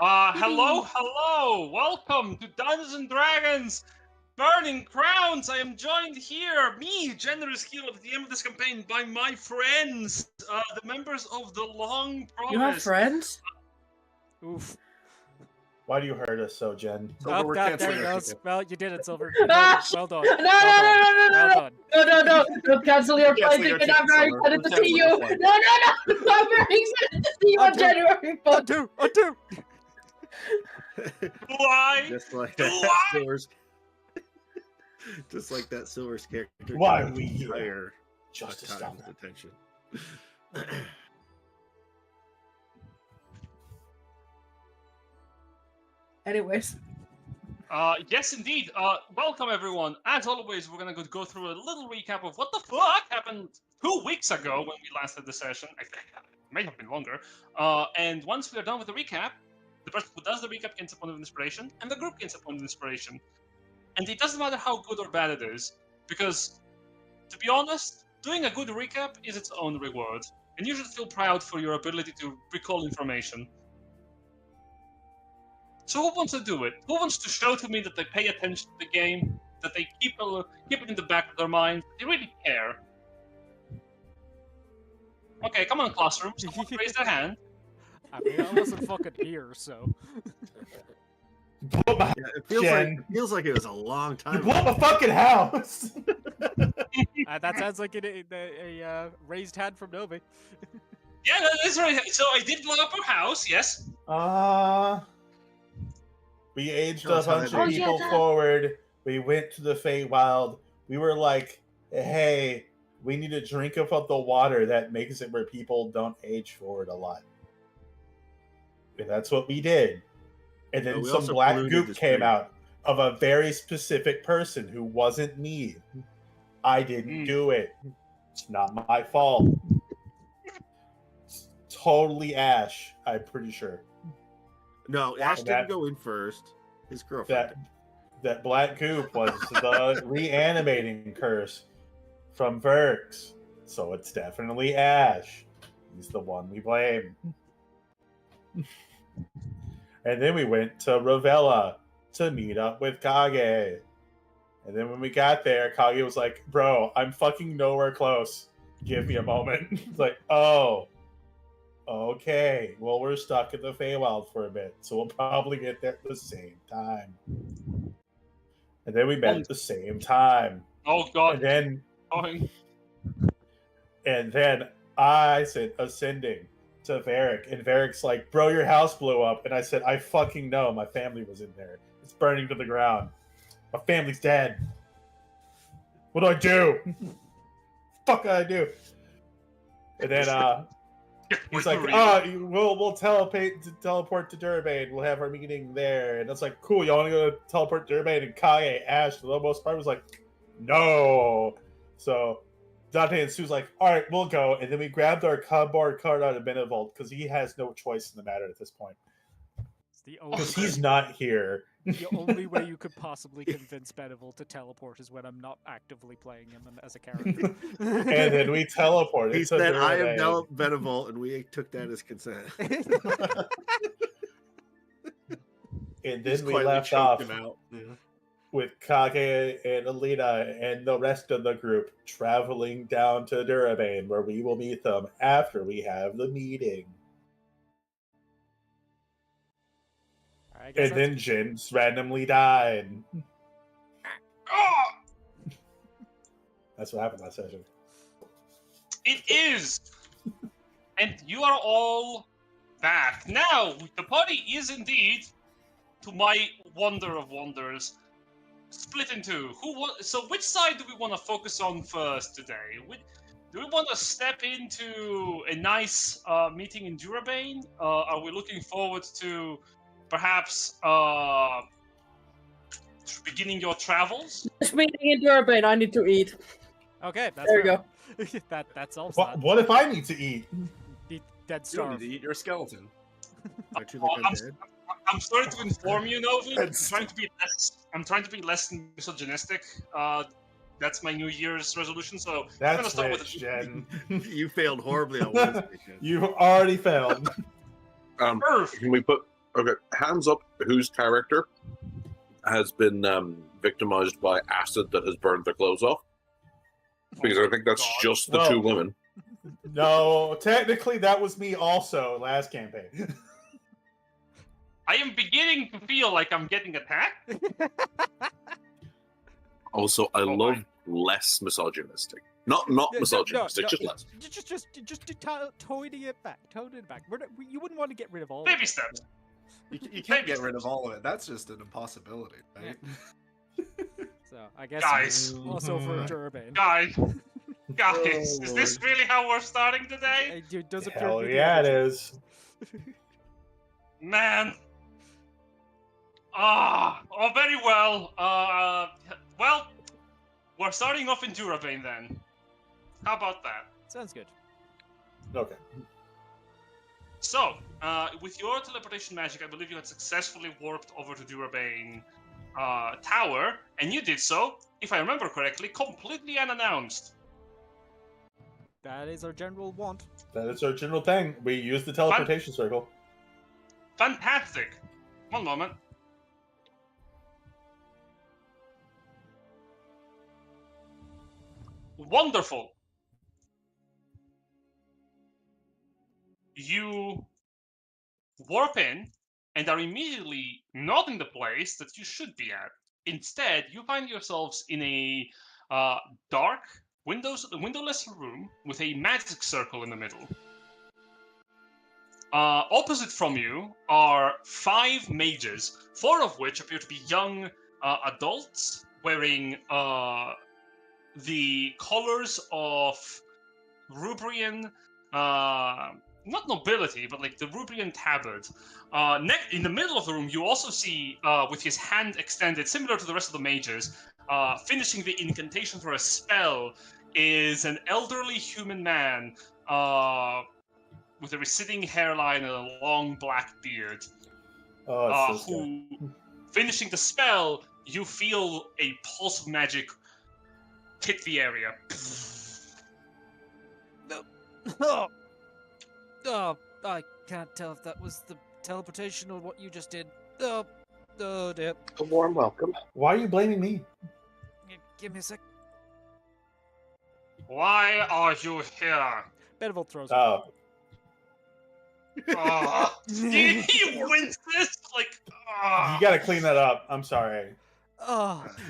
Hello! Welcome to Dungeons and Dragons! Burning Crowns! I am joined here, me, generous hero at the end of this campaign, by my friends, the members of the Long Promise. You have friends? Oof. Why do you hurt us so, Jen? Oh, there he goes. Well, you did it, Silver. Well done. No! Don't cancel your flight ticket. I'm very excited to see you. No! I'm very excited to see you on January 4th. Undo! Why? Just like Do that I? Silver's... Just like that Silver's character. Why are we here? Higher Just to stop that. attention. Anyways. Yes, indeed. Welcome, everyone. As always, we're going to go through a little recap of what the fuck happened 2 weeks ago when we last had the session. I think it may have been longer. And once we are done with the recap, the person who does the recap gets a point of inspiration, and the group gets a point of inspiration. And it doesn't matter how good or bad it is, because, to be honest, doing a good recap is its own reward. And you should feel proud for your ability to recall information. So who wants to do it? Who wants to show to me that they pay attention to the game, that they keep it in the back of their mind, they really care? Okay, come on, classroom. Someone raise their hand. I mean, I wasn't fucking here, so... Yeah, It feels like it was a long time You blew up a fucking house! That sounds like a raised hand from Novi. Yeah, that's right. So I did blow up her house, yes. We aged Tell a us how bunch that of is. people forward. We went to the Feywild. We were like, hey, we need to drink up the water that makes it where people don't age forward a lot. And that's what we did. And then But we some also black polluted goop the came stream. out of a very specific person who wasn't me. I didn't do it. It's not my fault. It's totally Ash, I'm pretty sure. No, Ash that- didn't go in first. His girlfriend. That black goop was the reanimating curse from Verx. So it's definitely Ash. He's the one we blame. And then we went to Ravella to meet up with Kage. And then when we got there, Kage was like, bro, I'm fucking nowhere close. Give me a moment. It's like, oh, okay. Well, we're stuck in the Feywild for a bit, so we'll probably get there at the same time. And then we met at the same time. Oh god. And then I said ascending to Verx, and Verx like, bro, your house blew up. And I said, I fucking know. My family was in there. It's burning to the ground. My family's dead. What do I do? Fuck I do? And then he's like, we'll teleport to Durbane. We'll have our meeting there. And it's like, cool, y'all want to go teleport to Durbane? And Kage, Ash, for the most part, was like, no. So Dante and Sue's like, all right, we'll go. And then we grabbed our cardboard card out of Benevolt because he has no choice in the matter at this point. Because he's not here. The only way you could possibly convince Benevolt to teleport is when I'm not actively playing him as a character. And then we teleported. He to said, I am Durbane. now Benevolt, and we took that as consent. And Just then we quietly left choked off him out. Yeah. with Kage and Alina and the rest of the group traveling down to Durbane, where we will meet them after we have the meeting. And then Jin's randomly died. That's what happened last session. It is! And you are all back. Now, the party is indeed, to my wonder of wonders, split in two. So which side do we want to focus on first today? Do we want to step into a nice meeting in Durbane? Are we looking forward to perhaps beginning your travels? This meeting in Durbane, I need to eat. Okay, that's There you go. that solves that. What if I need to eat? Dead You don't starve. need to eat your skeleton. Aren't you like I'm dead? I'm sorry to inform you, Novi. I'm trying to be less misogynistic. That's my New Year's resolution. So I'm gonna That's start with rich, Jen. You failed horribly on Wednesday. Jen. You already failed. Earth. Can we put hands up? Whose character has been victimized by acid that has burned their clothes off? Because I think that's just the two women. No, technically that was me also last campaign. I am beginning to feel like I'm getting attacked. Also, I love less misogynistic. Not misogynistic, just less. Just toning it back. You wouldn't want to get rid of all. Baby steps. You can't get rid of all of it. That's just an impossibility, right? So I guess Guys. also for Durbane. Guys, is this really how we're starting today? It does appear Hell yeah, it is. Man. Very well. Well, we're starting off in Durabane then. How about that? Sounds good. Okay. So, with your teleportation magic, I believe you had successfully warped over to Durabane Tower, and you did so, if I remember correctly, completely unannounced. That is our general want. That is our general thing. We use the teleportation circle. Fantastic. One moment. Wonderful. You warp in and are immediately not in the place that you should be at. Instead, you find yourselves in a dark, windowless room with a magic circle in the middle. Opposite from you are 5 mages, 4 of which appear to be young adults wearing the colors of Rubrian, not nobility, but like the Rubrian tabard. In the middle of the room, you also see, with his hand extended, similar to the rest of the mages, finishing the incantation for a spell, is an elderly human man with a receding hairline and a long black beard. Who, finishing the spell, you feel a pulse of magic hit the area. I can't tell if that was the teleportation or what you just did. Oh dear. A warm welcome. Why are you blaming me? Give me a sec. Why are you here? Benevolt throws. He winces like. You gotta clean that up. I'm sorry.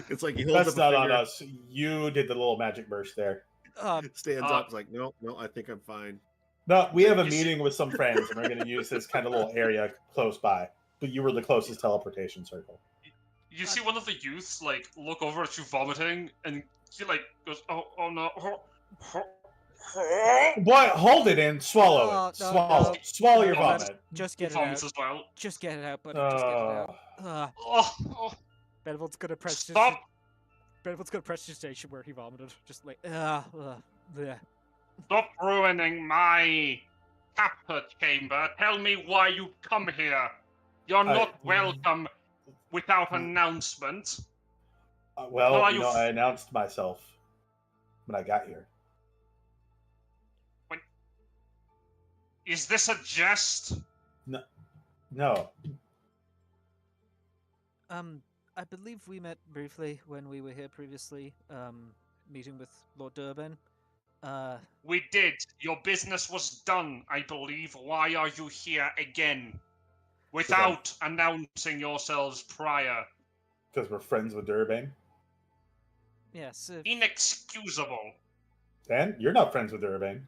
It's like he holds That's up not a on finger, us. You did the little magic burst there. stands up, is like, no, I think I'm fine. No, we have a meeting with some friends, and we're going to use this kind of little area close by. But you were the closest teleportation circle. You see one of the youths like look over at you vomiting, and he like goes, "Oh no!" What? Hold it in. Swallow it. Swallow your vomit. Just get it Vomits out. as well. Just get it out, buddy. Just get it out. Oh. Benevolt's gonna press. Stop. Benevolt's gonna press the station where he vomited. Just like, yeah. Stop ruining my capture chamber. Tell me why you come here. You're not welcome without announcement. I announced myself when I got here. Wait. Is this a jest? No. I believe we met briefly when we were here previously, meeting with Lord Durban. We did. Your business was done, I believe. Why are you here again? Without announcing yourselves prior. Because we're friends with Durban. Yes. Inexcusable. Dan, you're not friends with Durban.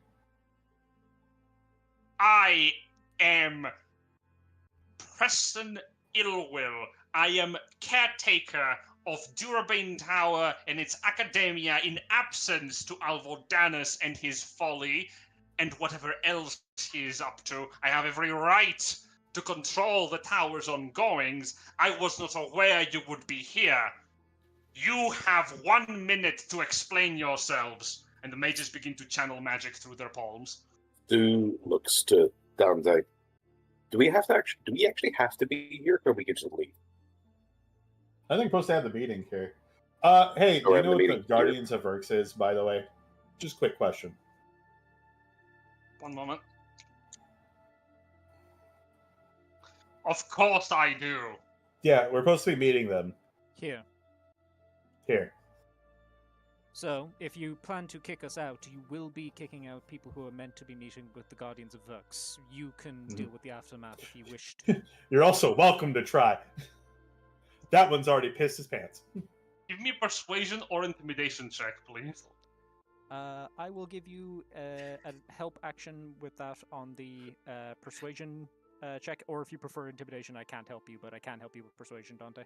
I am Preston Illwill. I am caretaker of Durabane Tower and its academia in absence to Alvodanus and his folly, and whatever else he is up to. I have every right to control the tower's ongoings. I was not aware you would be here. You have 1 minute to explain yourselves. And the mages begin to channel magic through their palms. Stu looks to Dante. Do we actually have to be here, or we can just leave? I think we're supposed to have the meeting here. Hey, do you know what the Guardians of Verx is, by the way? Just quick question. One moment. Of course I do. Yeah, we're supposed to be meeting them Here. here. So, if you plan to kick us out, you will be kicking out people who are meant to be meeting with the Guardians of Verx. You can deal with the aftermath if you wish to. You're also welcome to try. That one's already pissed his pants. Give me a persuasion or intimidation check, please. I will give you a help action with that on the persuasion check, or if you prefer intimidation, I can't help you, but I can help you with persuasion, Dante.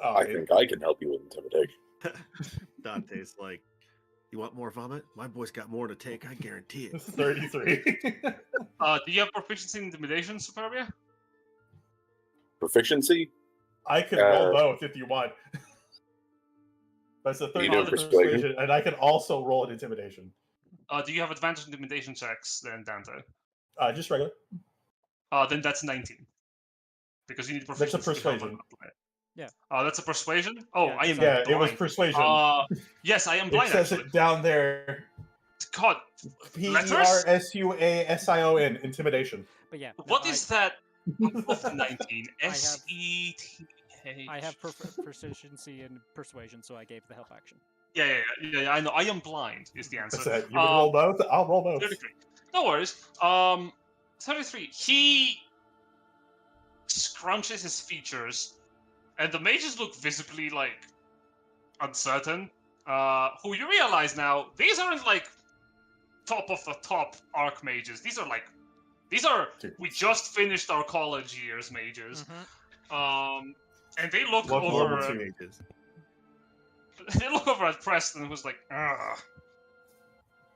Oh, I think I can help you with intimidation. Dante's like, you want more vomit? My boy's got more to take, I guarantee it. 33. Do you have proficiency in intimidation, Superbia? Proficiency? I can roll both if you want. But it's a You 30 do persuasion? and I can also roll an intimidation. Do you have advantage intimidation checks then, Dante? Just regular. Then that's 19. Because you need That's a proficiency. to help persuasion. it. Yeah. That's a persuasion? Oh, Yeah, I am Yeah, blind. it was persuasion. Yes, I am It blind, says actually. it down there. God, letters? Persuasion, intimidation. But yeah, no, What is that? Of 19. I have- S-E-T-H. I have proficiency in persuasion, so I gave the help action. Yeah, I know. I am blind, is the answer. That's it. You would roll both? I'll roll both. 33. No worries. 33. He scrunches his features, and the mages look visibly, like, uncertain. Who you realize now, these aren't, like, top of the top archmages. These are, we just finished our college years mages. And they look What over... level Teenagers. They look over at Preston, who's like, ugh.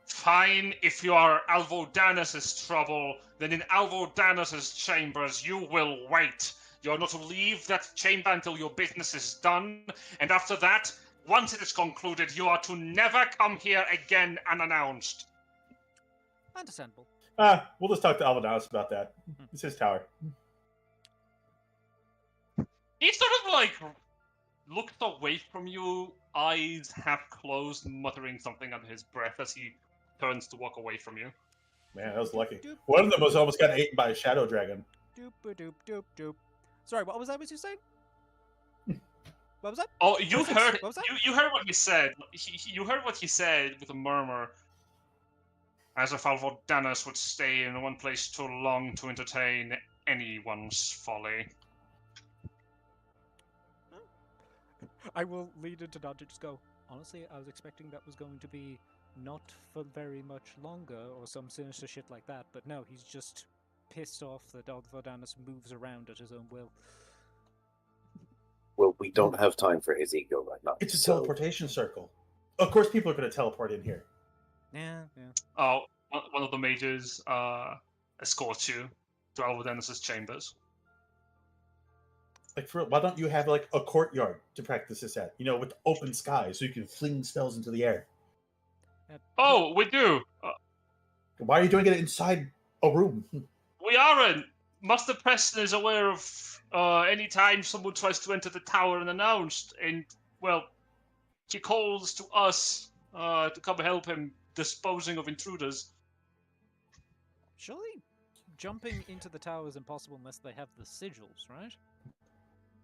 Fine, if you are Alvodanus' trouble, then in Alvodanus' chambers you will wait. You are not to leave that chamber until your business is done, and after that, once it is concluded, you are to never come here again unannounced. Understandable. We'll just talk to Alvadanus about that. It's his tower. He sort of, like, looks away from you, eyes half closed, muttering something under his breath as he turns to walk away from you. Man, that was lucky. One of them was almost got eaten by a shadow dragon. Doop. Sorry, what was you saying? What was that? Oh, you What heard was that? you heard what he said. You heard what he said with a murmur. As if Alvodanus would stay in one place too long to entertain anyone's folly. I will lead into Dante. Just go. Honestly, I was expecting that was going to be not for very much longer or some sinister shit like that, but no, he's just pissed off that Alvodanus moves around at his own will. Well, we don't have time for his ego right now. It's a so- teleportation circle. Of course people are going to teleport in here. Yeah. Oh, one of the mages escorts you to Alvodanus' chambers. Like, why don't you have, like, a courtyard to practice this at? You know, with open sky, so you can fling spells into the air. Oh, we do. Why are you doing it inside a room? We aren't. Master Preston is aware of any time someone tries to enter the tower unannounced, and, well, he calls to us to come help him disposing of intruders. Surely jumping into the tower is impossible unless they have the sigils, right?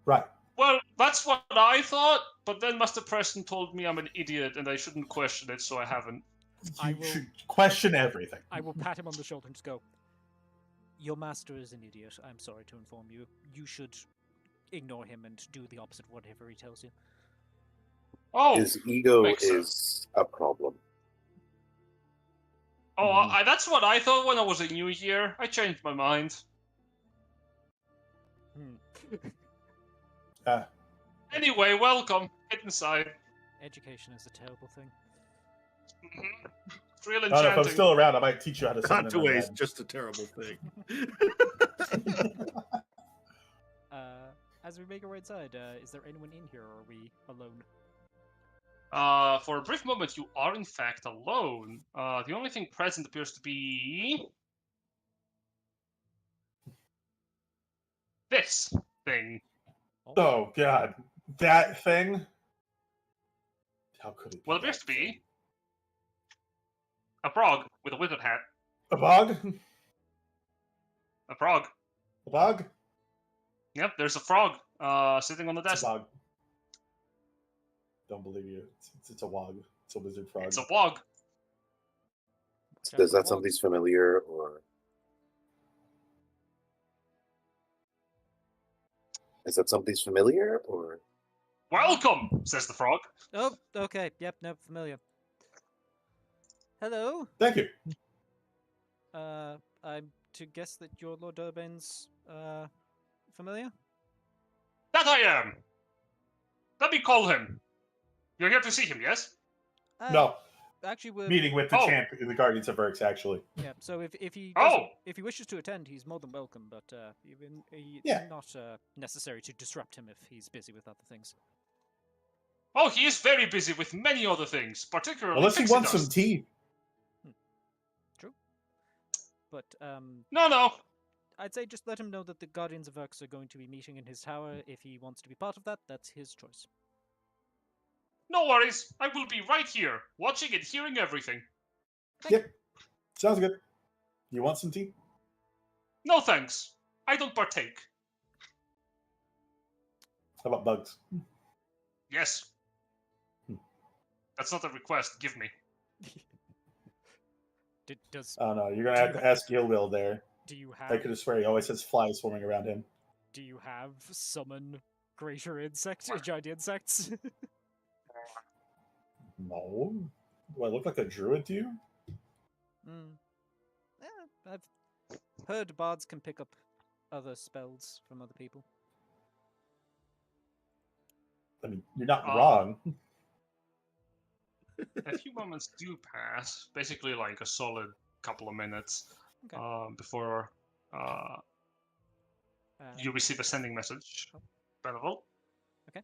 Right. Well, that's what I thought, but then Master Preston told me I'm an idiot and I shouldn't question it, so I haven't. You should question everything. I will pat him on the shoulder and just go, your master is an idiot. I'm sorry to inform you. You should ignore him and do the opposite of whatever he tells you. Oh, His ego makes is a problem. that's what I thought when I was a new year. I changed my mind. Anyway, welcome. Get inside. Education is a terrible thing. It's real If enchanting. I'm still around, I might teach you how to summon Not an to waste, undead. just a terrible thing. As we make our way inside, is there anyone in here, or are we alone? For a brief moment, you are in fact alone. The only thing present appears to be this thing. Oh, God. That thing? How could it be? Well, it appears to be a frog with a wizard hat. A bog? A frog. A bog? Yep, there's a frog sitting on the It's desk. a wog. Don't believe you. It's a wog. It's a wizard frog. It's a wog. Is that something familiar, or is that something familiar, or? Welcome, says the frog. Oh, okay. Yep, no, familiar. Hello. Thank you. I'm to guess that your Lord Urban's familiar? That I am. Let me call him. You're here to see him, yes? No, Actually, we're meeting with the Oh. champ, the Guardians of Verx, actually. yeah. So if he Oh. if he wishes to attend, he's more than welcome. But it's Yeah. not necessary to disrupt him if he's busy with other things. Oh, he is very busy with many other things, particularly Unless he pixie wants dust. some tea. True. But No. I'd say just let him know that the Guardians of Verx are going to be meeting in his tower. If he wants to be part of that, that's his choice. No worries. I will be right here, watching and hearing everything. Yep. Sounds good. You want some tea? No thanks. I don't partake. How about bugs? Yes. Hmm. That's not a request. Give me. Does Oh no, you're gonna have to ask Gilwill there. do you I have could have swear he always has flies swarming around him. do you have summon greater giant insects? No. Do I look like a druid to you? I've heard bards can pick up other spells from other people. I mean, you're not Oh. wrong. A few moments do pass, basically like a solid couple of minutes, Okay. before you receive a sending message. Benevolt. Okay.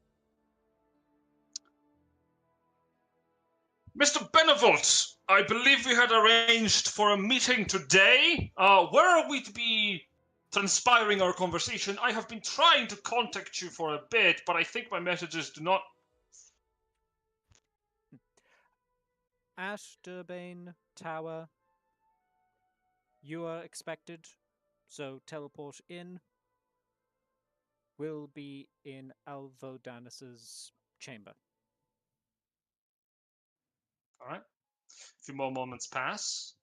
Mr. Benevolt, I believe we had arranged for a meeting today. Where are we to be transpiring our conversation? I have been trying to contact you for a bit, but I think my messages do not... At Durbane Tower, you are expected, so teleport in. Will be in Alvodanis's chamber. Alright. A few more moments pass.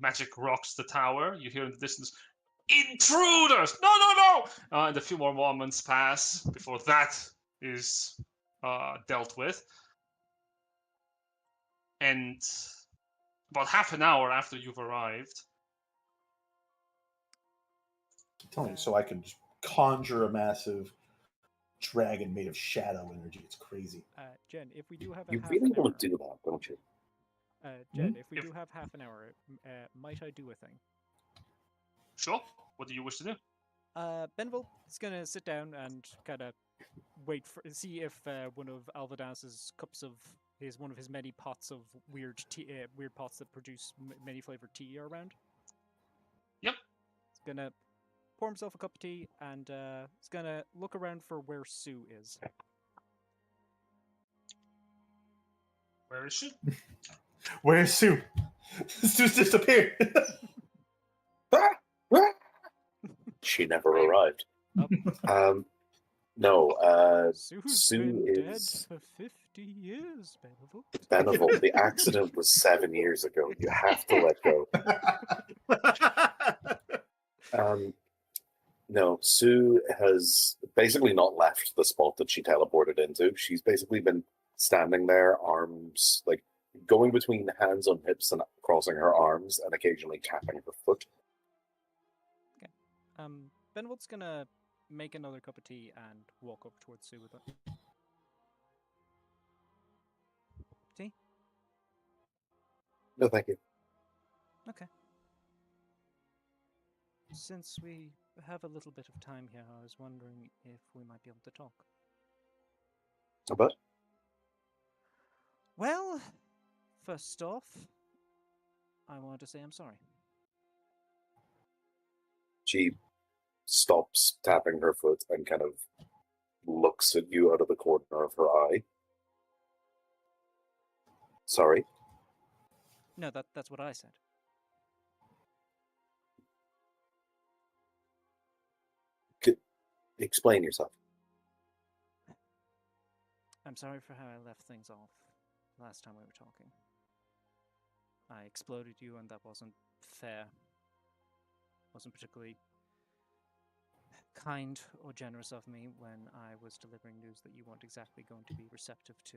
Magic rocks the tower. You hear in the distance, "Intruders! No! And a few more moments pass before that is dealt with. And about half an hour after you've arrived, Tell me, so I can just conjure a massive dragon made of shadow energy. It's crazy. Jen, if we do have a You half really an hour, want to do that, don't you? Jen, if we If- do have half an hour, might I do a thing? sure. What do you wish to do? Benevolt is gonna sit down and kind of wait for see if one of Alvodanis's cups of one of his many pots of weird tea, weird pots that produce many flavored tea are around. Yep. He's gonna pour himself a cup of tea and he's gonna look around for where Sue is. Where is she? Where's Sue? Sue's disappeared. She never arrived. Oh. No, Sue's Sue been is dead for 50 years, Benevolt. Benevolt. The accident was 7 years ago. You have to let go. No, Sue has basically not left the spot that she teleported into. She's basically been standing there, arms like going between hands on hips and crossing her arms, and occasionally tapping her foot. Benevolt's gonna make another cup of tea and walk up towards Sue with it. Tea? No, thank you. Okay. Since we have a little bit of time here, I was wondering if we might be able to talk. But Well, first off, I wanted to say I'm sorry. she stops tapping her foot and kind of looks at you out of the corner of her eye. Sorry. No, that's what I said. Explain yourself. I'm sorry for how I left things off last time we were talking. I exploded you, and that wasn't fair. Wasn't particularly kind or generous of me when I was delivering news that you weren't exactly going to be receptive to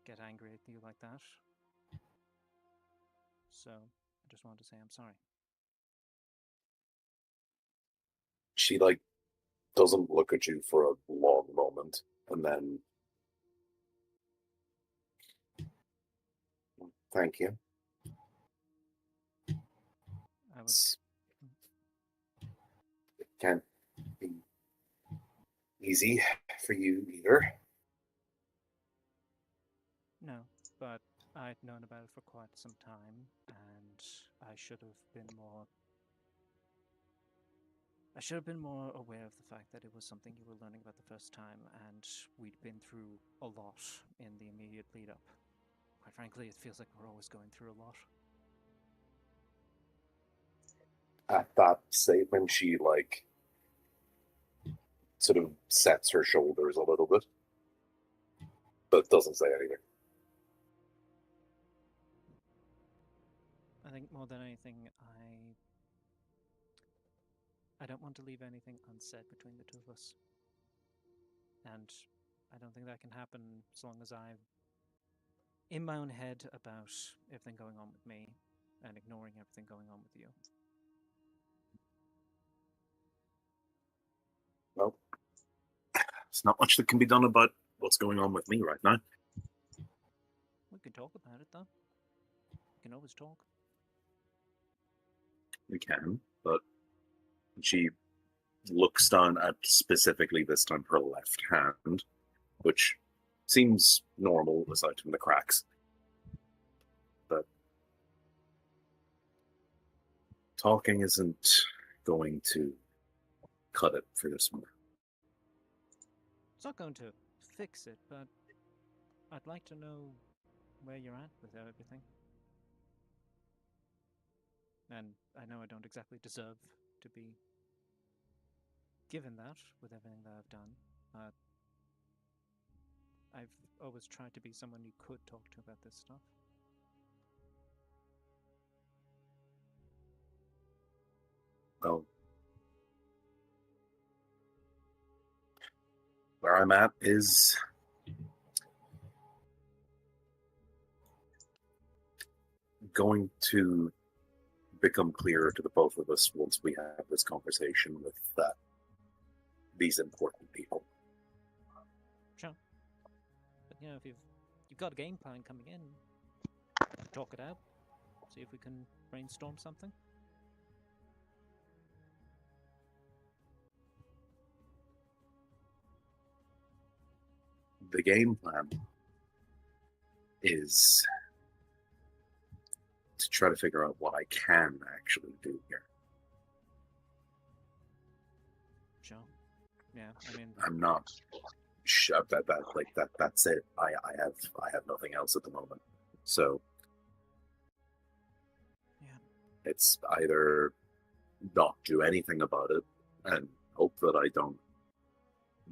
get angry at you like that. So, I just wanted to say I'm sorry. She, doesn't look at you for a long moment, and then... Thank you. I was... It can't be easy for you either. No, but I'd known about it for quite some time, and I should have been more aware of the fact that it was something you were learning about the first time, and we'd been through a lot in the immediate lead-up. Quite frankly, it feels like we're always going through a lot. At that statement, she, sort of sets her shoulders a little bit, but doesn't say anything. I think more than anything, I don't want to leave anything unsaid between the two of us. And I don't think that can happen as long as I'm in my own head about everything going on with me and ignoring everything going on with you. Well, there's not much that can be done about what's going on with me right now. We can talk about it, though. We can always talk. We can, but she looks down at specifically this time her left hand, which seems normal aside from the cracks. But talking isn't going to cut it for this one. It's not going to fix it, but I'd like to know where you're at with everything. And I know I don't exactly deserve to be given that with everything that I've done, but I've always tried to be someone you could talk to about this stuff. Well, where I'm at is going to become clearer to the both of us once we have this conversation with these important people. Sure. But if you've got a game plan coming in, talk it out. See if we can brainstorm something. The game plan is to try to figure out what I can actually do here. Sure. Yeah, I mean, I'm not sure that's it. I have nothing else at the moment. So yeah, it's either not do anything about it and hope that I don't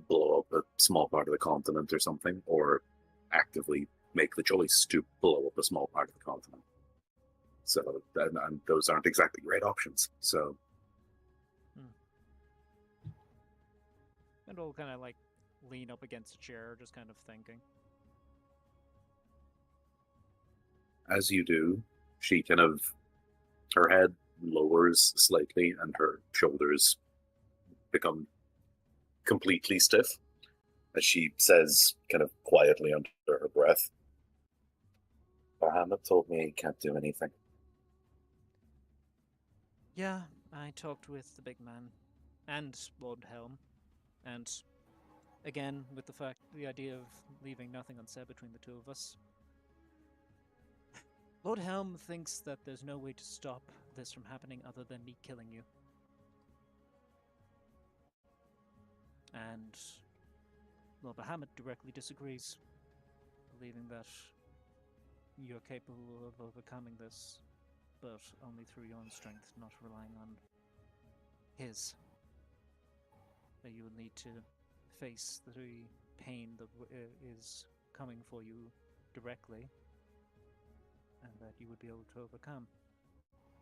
blow up a small part of the continent or something, or actively make the choice to blow up a small part of the continent. So, and those aren't exactly great options. So, and we'll kind of lean up against a chair, just kind of thinking. as you do, she her head lowers slightly and her shoulders become completely stiff as she says, kind of quietly under her breath, Bahamut told me he can't do anything. Yeah, I talked with the big man and Lord Helm, and again, with the idea of leaving nothing unsaid between the two of us. Lord Helm thinks that there's no way to stop this from happening other than me killing you. And Lord Bahamut directly disagrees, believing that you're capable of overcoming this, but only through your own strength, not relying on his. that you will need to face the pain that is coming for you directly, and that you would be able to overcome.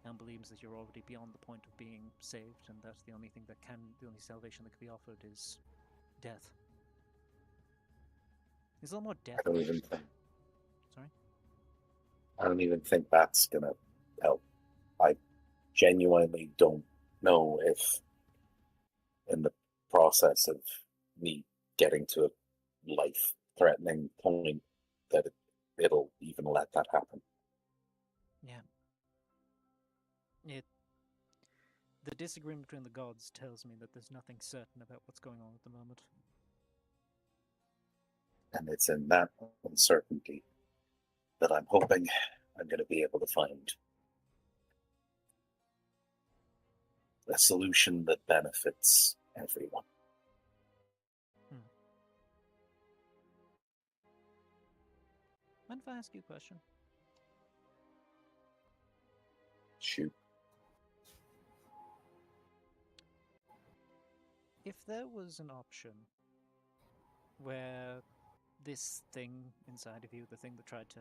And believes that you're already beyond the point of being saved, and that the only salvation that can be offered is death. There's a lot more death. I don't even think. Sorry? I don't even think that's gonna help. I genuinely don't know if, in the process of me getting to a life-threatening point, that it'll even let that happen. Yeah. The disagreement between the gods tells me that there's nothing certain about what's going on at the moment. And it's in that uncertainty that I'm hoping I'm going to be able to find a solution that benefits everyone. Mind if I ask you a question? Shoot. If there was an option where this thing inside of you, the thing that tried to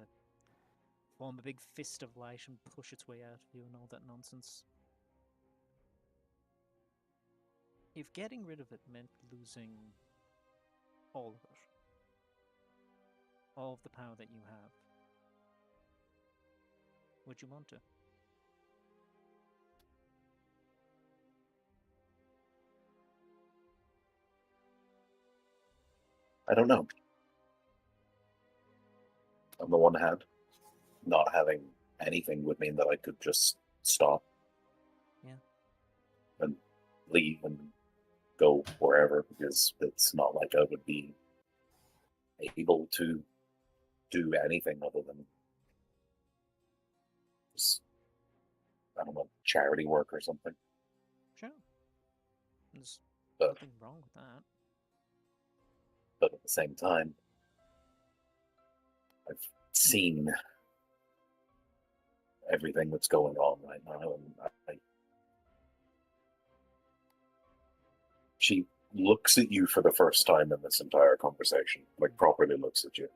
form a big fist of light and push its way out of you and all that nonsense, if getting rid of it meant losing all of it, all of the power that you have, would you want to? I don't know. On the one hand, not having anything would mean that I could just stop. Yeah. And leave and go wherever, because it's not like I would be able to do anything other than just, I don't know, charity work or something. Sure. There's But nothing wrong with that. But at the same time, I've seen everything that's going on right now, and she looks at you for the first time in this entire conversation, like properly looks at you.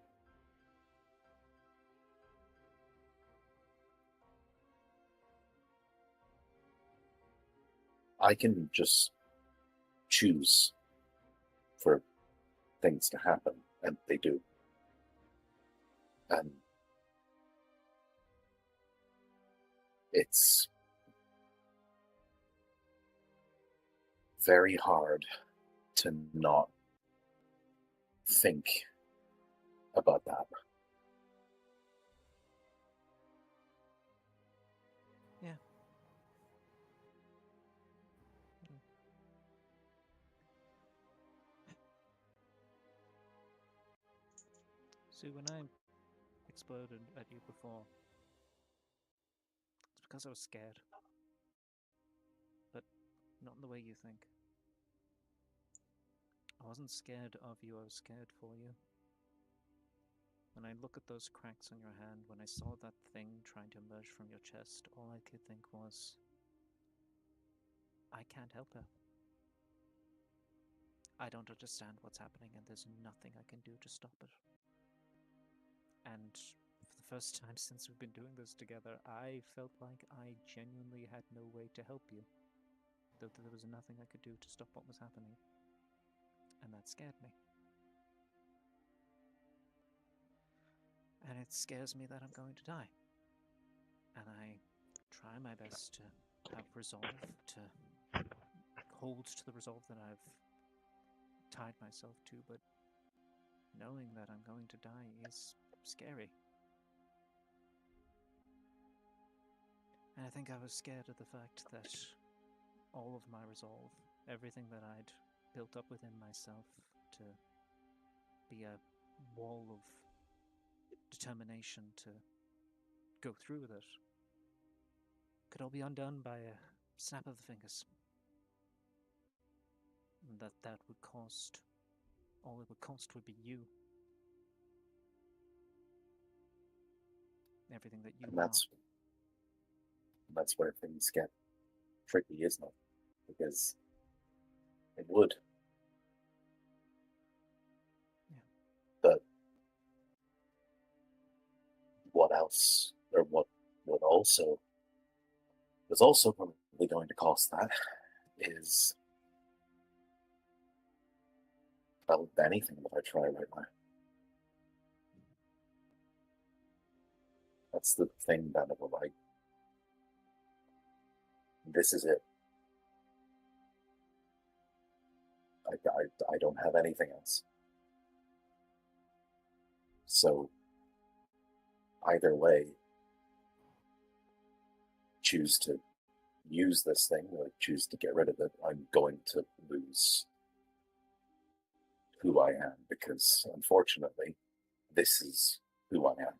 I can just choose for things to happen, and they do. And it's very hard to not think about that. Yeah. See, when I exploded at you before, it's because I was scared. But not in the way you think. I wasn't scared of you, I was scared for you. When I look at those cracks on your hand, when I saw that thing trying to emerge from your chest, all I could think was, I can't help her. I don't understand what's happening, and there's nothing I can do to stop it. And for the first time since we've been doing this together, I felt like I genuinely had no way to help you. Though there was nothing I could do to stop what was happening. And that scared me. And it scares me that I'm going to die. And I try my best to have resolve, to hold to the resolve that I've tied myself to, but knowing that I'm going to die is scary. And I think I was scared of the fact that all of my resolve, everything that I'd built up within myself to be a wall of determination to go through with it, could all be undone by a snap of the fingers. And that would cost, all it would cost would be you. Everything that you And that's where things get tricky, isn't it? Because it would what else, or what would also, is also probably going to cost that, is, well, anything that I try right now. That's the thing, Benevolt. This is it. I don't have anything else. So, either way, choose to use this thing or choose to get rid of it, I'm going to lose who I am, because unfortunately, this is who I am.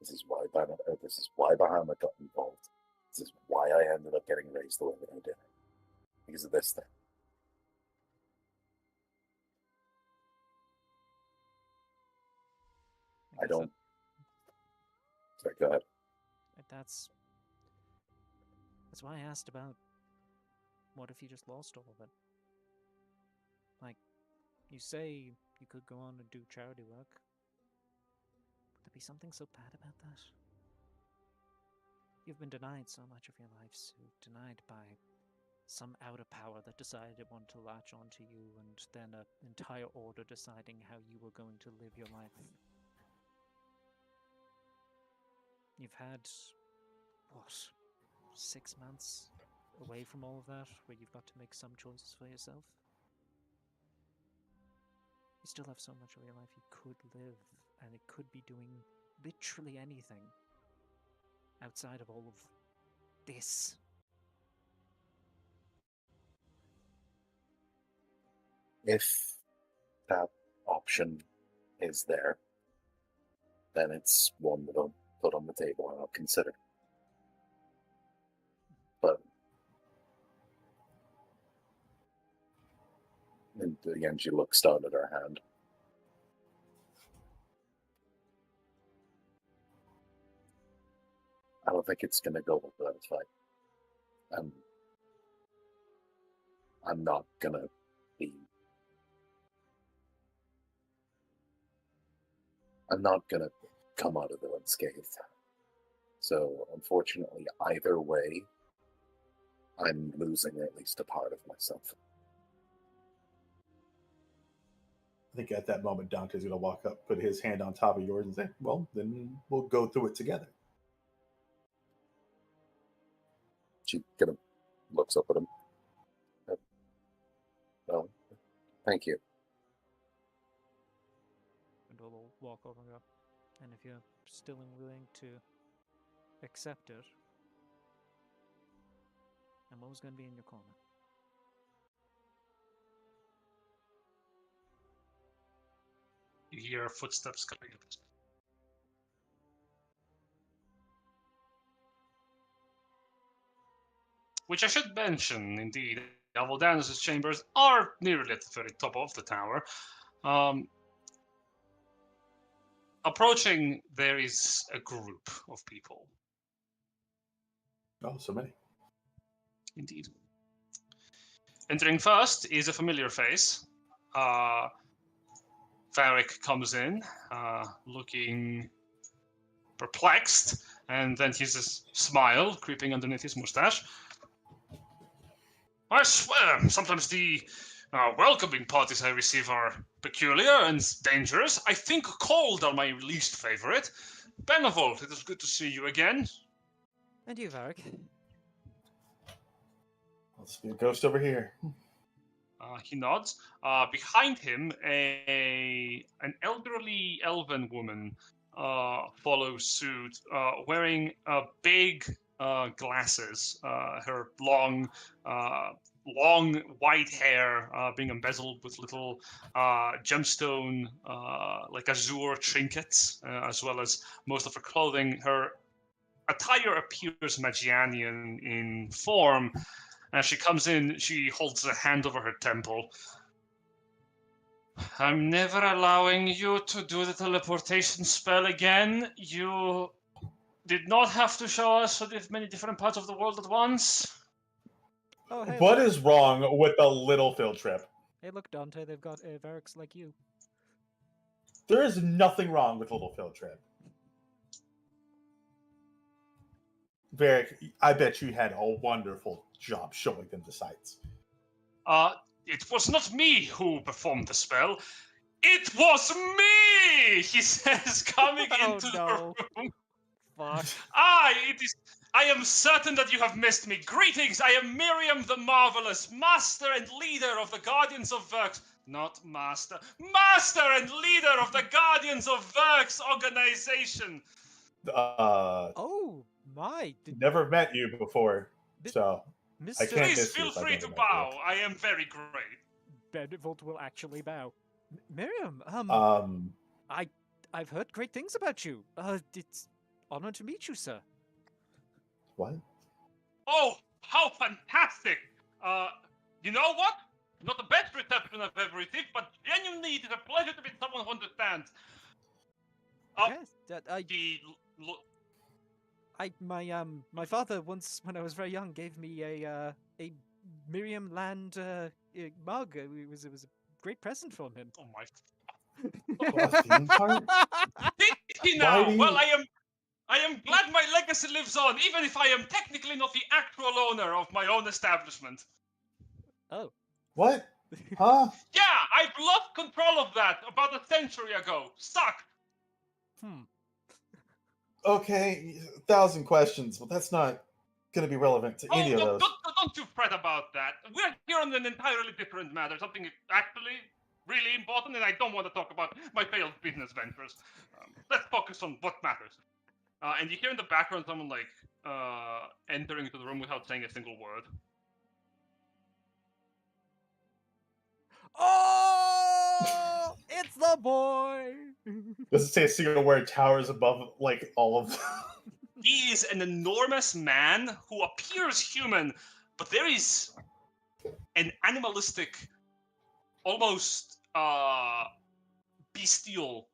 This is why Bahamut got involved. This is why I ended up getting raised the way that I did. Because of this thing. I don't. Sorry, go ahead. That's why I asked about what if you just lost all of it? Like, you say you could go on and do charity work. Would there be something so bad about that? You've been denied so much of your life, Sue. Denied by some outer power that decided it wanted to latch onto you, and then an entire order deciding how you were going to live your life. You've had, what, 6 months away from all of that, where you've got to make some choices for yourself? You still have so much of your life you could live, and it could be doing literally anything outside of all of this. If that option is there, then it's one that I'll put on the table and I'll consider. But, and again, she looks down at her hand. I don't think it's going to go without a fight. And I'm not going to be... I'm not going to come out of it unscathed. So, unfortunately, either way, I'm losing at least a part of myself. I think at that moment, Dante's going to walk up, put his hand on top of yours and say, well, then we'll go through it together. She kind of looks up at him. Well, thank you. And we'll walk over and go, and if you're still willing to accept it, I'm always going to be in your corner. You hear footsteps coming up. Which I should mention, indeed, Alvodanus' chambers are nearly at the very top of the tower. Approaching, there is a group of people. Oh, so many. Indeed. Entering first is a familiar face. Verx comes in, looking perplexed, and then he's a smile creeping underneath his mustache. I swear, sometimes the welcoming parties I receive are peculiar and dangerous. I think cold are my least favorite. Benevolt, it is good to see you again. And you, Verx. Let's be a ghost over here. He nods. Behind him, an elderly elven woman follows suit, wearing big glasses. Her long white hair being embezzled with little gemstone, like azure trinkets, as well as most of her clothing. Her attire appears Magianian in form. As she comes in, she holds a hand over her temple. I'm never allowing you to do the teleportation spell again. You did not have to show us so many different parts of the world at once. Oh, hey, What look. is wrong with the little field trip? Hey, look, Dante, they've got a Verx like you. There is nothing wrong with little field trip. Verx, I bet you had a wonderful job showing them the sights. It was not me who performed the spell. It was me! He says, coming into the room. Fuck. I am certain that you have missed me. Greetings, I am Miriam the Marvelous, master and leader of the Guardians of Verx. Not master. Master and leader of the Guardians of Verx organization. Oh my! Never met you before, so I can't Please miss you feel if I free never to met bow. I am very great. Benevolt will actually bow. Miriam, you. I've heard great things about you. It's honor to meet you, sir. What? Oh, how fantastic! You know what? Not the best reception I've ever received, but genuinely it is a pleasure to meet someone who understands. My father once, when I was very young, gave me a Miriam Land mug. It was a great present from him. Oh my! Theme park? Did he now? Why do you- Well, I am glad my legacy lives on, even if I am technically not the actual owner of my own establishment. Oh. What? Huh? Yeah, I've lost control of that about a century ago. Suck. Okay, 1,000 questions, but that's not going to be relevant to any of those. Don't you fret about that. We're here on an entirely different matter, something actually really important, and I don't want to talk about my failed business ventures. Let's focus on what matters. And you hear in the background someone like entering into the room without saying a single word. Oh, it's the boy. Doesn't say a single word. Towers above, like, all of them. He is an enormous man who appears human, but there is an animalistic, almost bestial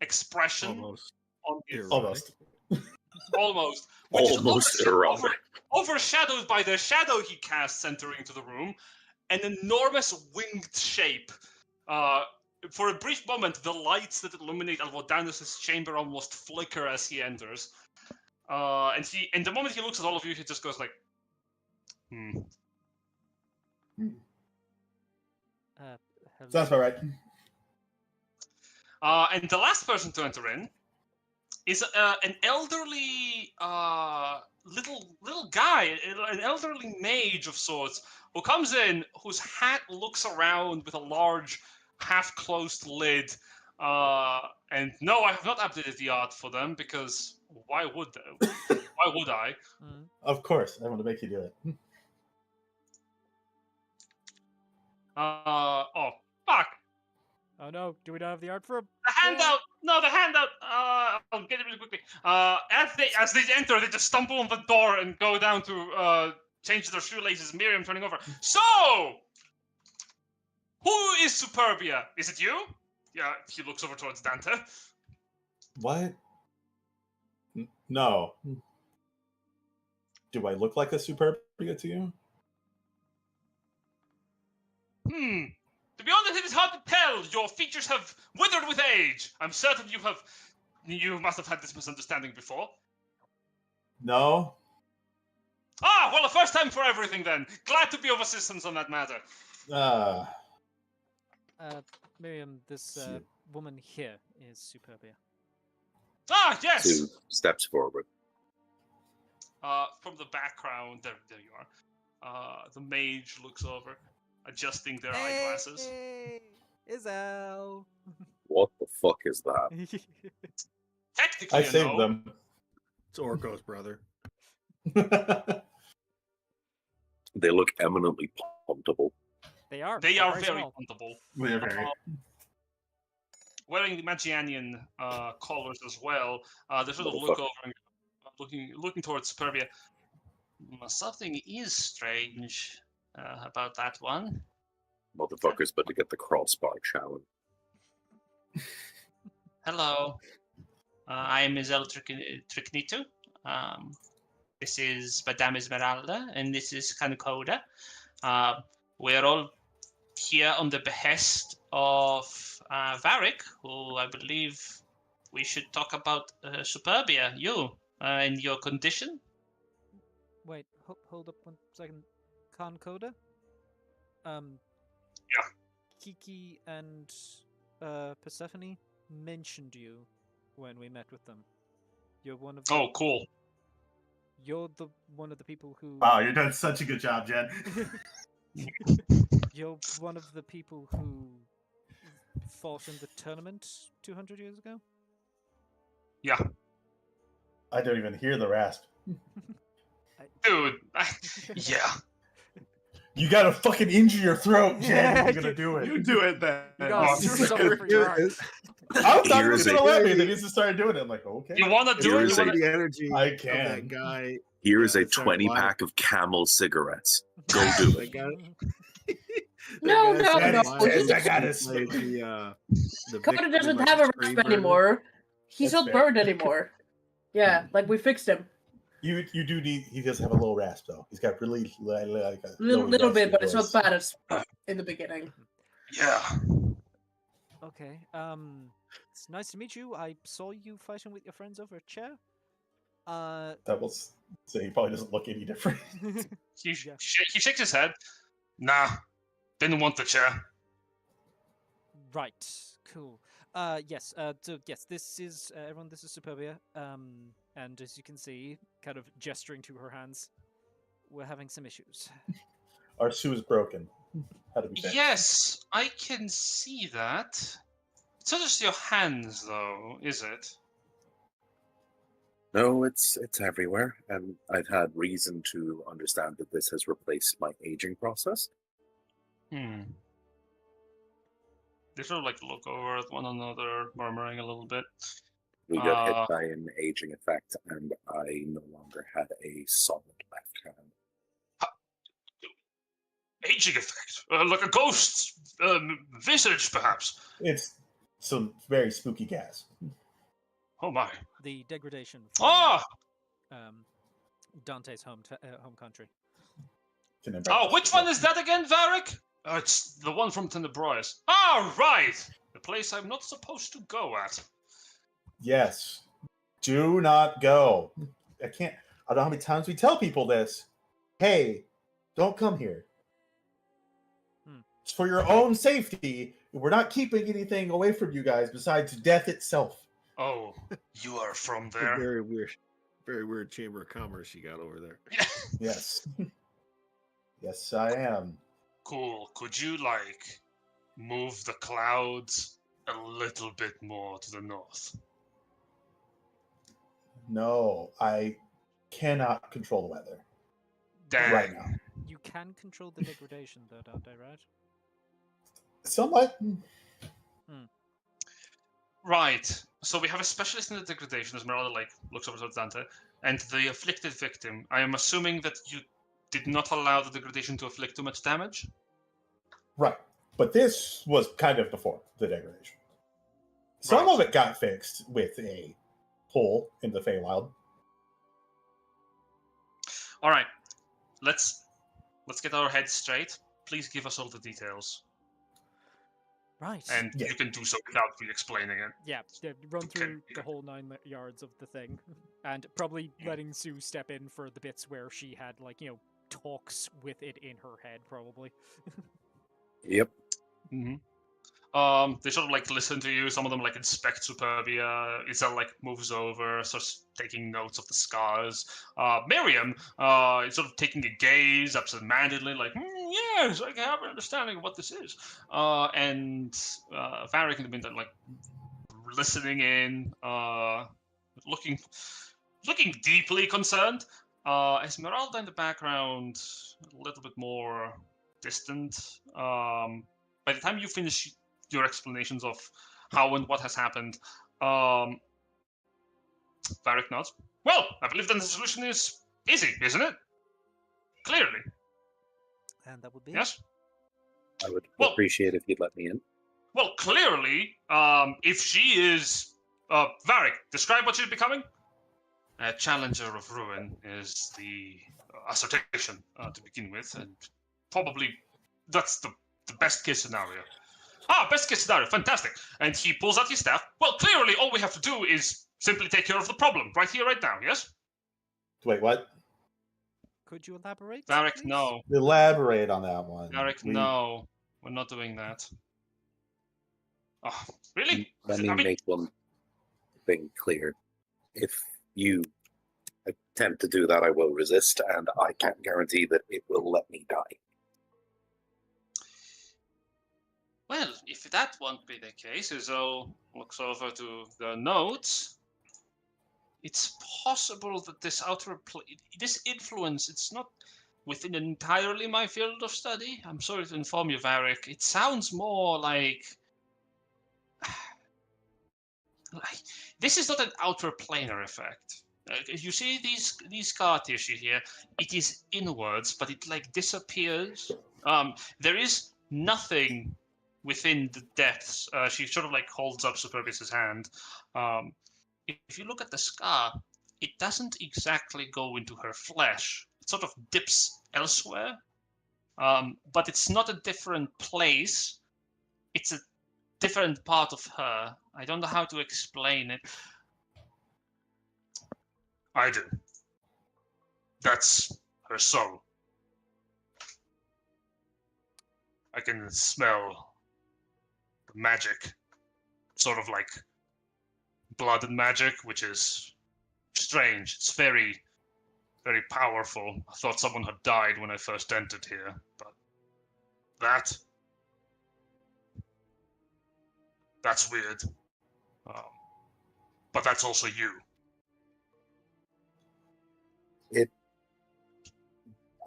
expression on his Almost. which is Almost erotic. overshadowed by the shadow he casts entering into the room, an enormous winged shape. For a brief moment, the lights that illuminate Alvodanus' chamber almost flicker as he enters. And the moment he looks at all of you, he just goes like, Sounds about right. And the last person to enter in is an elderly little guy, an elderly mage of sorts, who comes in, whose hat looks around with a large, half-closed lid. And no, I have not updated the art for them, because why would I? Of course, I want to make you do it. Oh, fuck. Oh no, do we not have the art for him? The handout! No, the handout! I'll get it really quickly. As they enter, they just stumble on the door and go down to change their shoelaces. Miriam turning over. So! Who is Superbia? Is it you? Yeah, he looks over towards Dante. What? No. Do I look like a Superbia to you? To be honest, it is hard to tell. Your features have withered with age. I'm certain you must have had this misunderstanding before. No. Ah, well, a first time for everything then. Glad to be of assistance on that matter. Miriam, this woman here is Superbia. Ah, yes. 2 steps forward. From the background, there you are. The mage looks over, adjusting their eyeglasses. Hey, Isel. What the fuck is that? Technically, I saved them. It's Orko's brother. They look eminently puntable. They are. They They're are very small. puntable. We are very. Wearing the Magianian collars as well. They sort of look over and looking towards Superbia. Something is strange about that one. Motherfucker's about to get the crossbar challenge. Hello. I am Isel Tricnitu. This is Madame Esmeralda, and this is Kankoda. We're all here on the behest of Varric, who I believe we should talk about Superbia, you, and your condition. Wait, hold up 1 second. Concoda? Yeah. Kiki and Persephone mentioned you when we met with them. You're one of the, Oh, cool. You're one of the people who... Wow, you're doing such a good job, Jen. You're one of the people who fought in the tournament 200 years ago? Yeah. I don't even hear the rasp. Dude. Yeah. You gotta fucking injure your throat, Jen, if you're gonna do it. You do it then. You gotta suffer for your art. I thought he was Here's gonna let me, a- then he just started doing it. I'm like, okay. You want to do it? Here's You a- wanna... the energy I of can. that guy. Here is a Sorry, 20 why? pack of Camel cigarettes. Go do That it. guy. No, that no, guy no. said He's- I gotta played the Coda victim doesn't like have a a tree rasp burner. anymore. He's That's not fair. burned anymore. Yeah, like we fixed him. You do need. He does have a little rasp though. He's got really like a Little bit, raspy but it's not voice. bad as in the beginning. Yeah. Okay, it's nice to meet you. I saw you fighting with your friends over a chair. That was. So he probably doesn't look any different. He, Yeah. he shakes his head. Nah. Didn't want the chair. Right, cool. Yes, so yes, this is, everyone, this is Superbia. And as you can see, kind of gesturing to her hands, we're having some issues. Our Sue is broken. How do we fix? Yes, I can see that. It's not just your hands, though, is it? No, it's everywhere, and I've had reason to understand that this has replaced my aging process. Hmm. They sort of like look over at one another, murmuring a little bit. We got hit by an aging effect, and I no longer had a solid left hand. Aging effect, like a ghost visage, perhaps. It's some very spooky gas. Oh my! The degradation from Ah! Dante's home country. Oh, which one is that again, Varric? It's the one from Tenebraeus. Ah, right! The place I'm not supposed to go at. Yes. Do not go. I don't know how many times we tell people this. Hey, don't come here. It's for your own safety. We're not keeping anything away from you guys besides death itself. Oh, you are from A there? very weird chamber of commerce you got over there. Yes. Yes, I am. Cool. Could you, like, move the clouds a little bit more to the north? No, I cannot control the weather Dang. right now. You can control the degradation, though, Dante, right? Somewhat. Right. So we have a specialist in the degradation, Esmeralda, like, looks over to Dante, and the afflicted victim. I am assuming that you did not allow the degradation to afflict too much damage? Right. But this was kind of before the degradation. Some Right. of it got fixed with a hole in the Feywild. All right. Let's get our heads straight. Please give us all the details. Right. And Yeah. you can do so without me explaining it. Yeah, run Okay. through the whole 9 yards of the thing, and probably letting Sue step in for the bits where she had, like, talks with it in her head, probably. Yep. Mm-hmm. They sort of like listen to you. Some of them like inspect Superbia. Isel like moves over, starts taking notes of the scars. Miriam is sort of taking a gaze absent-mindedly, like, yes, I have an understanding of what this is. And Varric in the meantime, like listening in, looking deeply concerned. Esmeralda in the background, a little bit more distant. By the time you finish your explanations of how and what has happened, Varric nods. Well, I believe then the solution is easy, isn't it? Clearly. And that would be Yes? I would Well- appreciate if you'd let me in. Well, clearly, if she is... Varric, describe what she's becoming? A challenger of ruin is the assertion to begin with, and probably that's the best case scenario. Best case scenario, fantastic. And he pulls out his staff. Well, clearly, all we have to do is simply take care of the problem right here, right now, yes? Wait, what? Could you elaborate? Varric, please? no. Elaborate on that one. Varric, no. We're not doing that. Oh, really? Let me make one thing clear. If you attempt to do that, I will resist, and I can't guarantee that it will let me die. Well, if that won't be the case, Izzo looks over to the notes. It's possible that this this influence, it's not within entirely my field of study. I'm sorry to inform you, Varric. It sounds more like this is not an outer planar effect. You see these scar tissue here. It is inwards, but it like disappears. There is nothing within the depths. She sort of like holds up Superbia's hand. If you look at the scar, it doesn't exactly go into her flesh. It sort of dips elsewhere. But it's not a different place. It's a different part of her. I don't know how to explain it. I do. That's her soul. I can smell the magic. Sort of like blood and magic, which is strange. It's very, very powerful. I thought someone had died when I first entered here, but that's weird. But that's also you.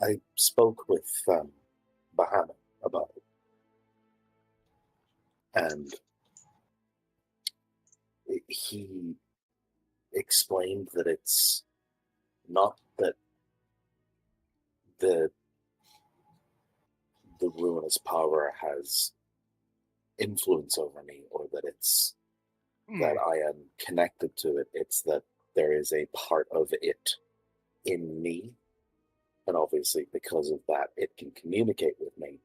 I spoke with Bahamut about it, and he explained that it's not that the ruinous power has influence over me, or that it's that I am connected to it. It's that there is a part of it in me, and obviously because of that it can communicate with me,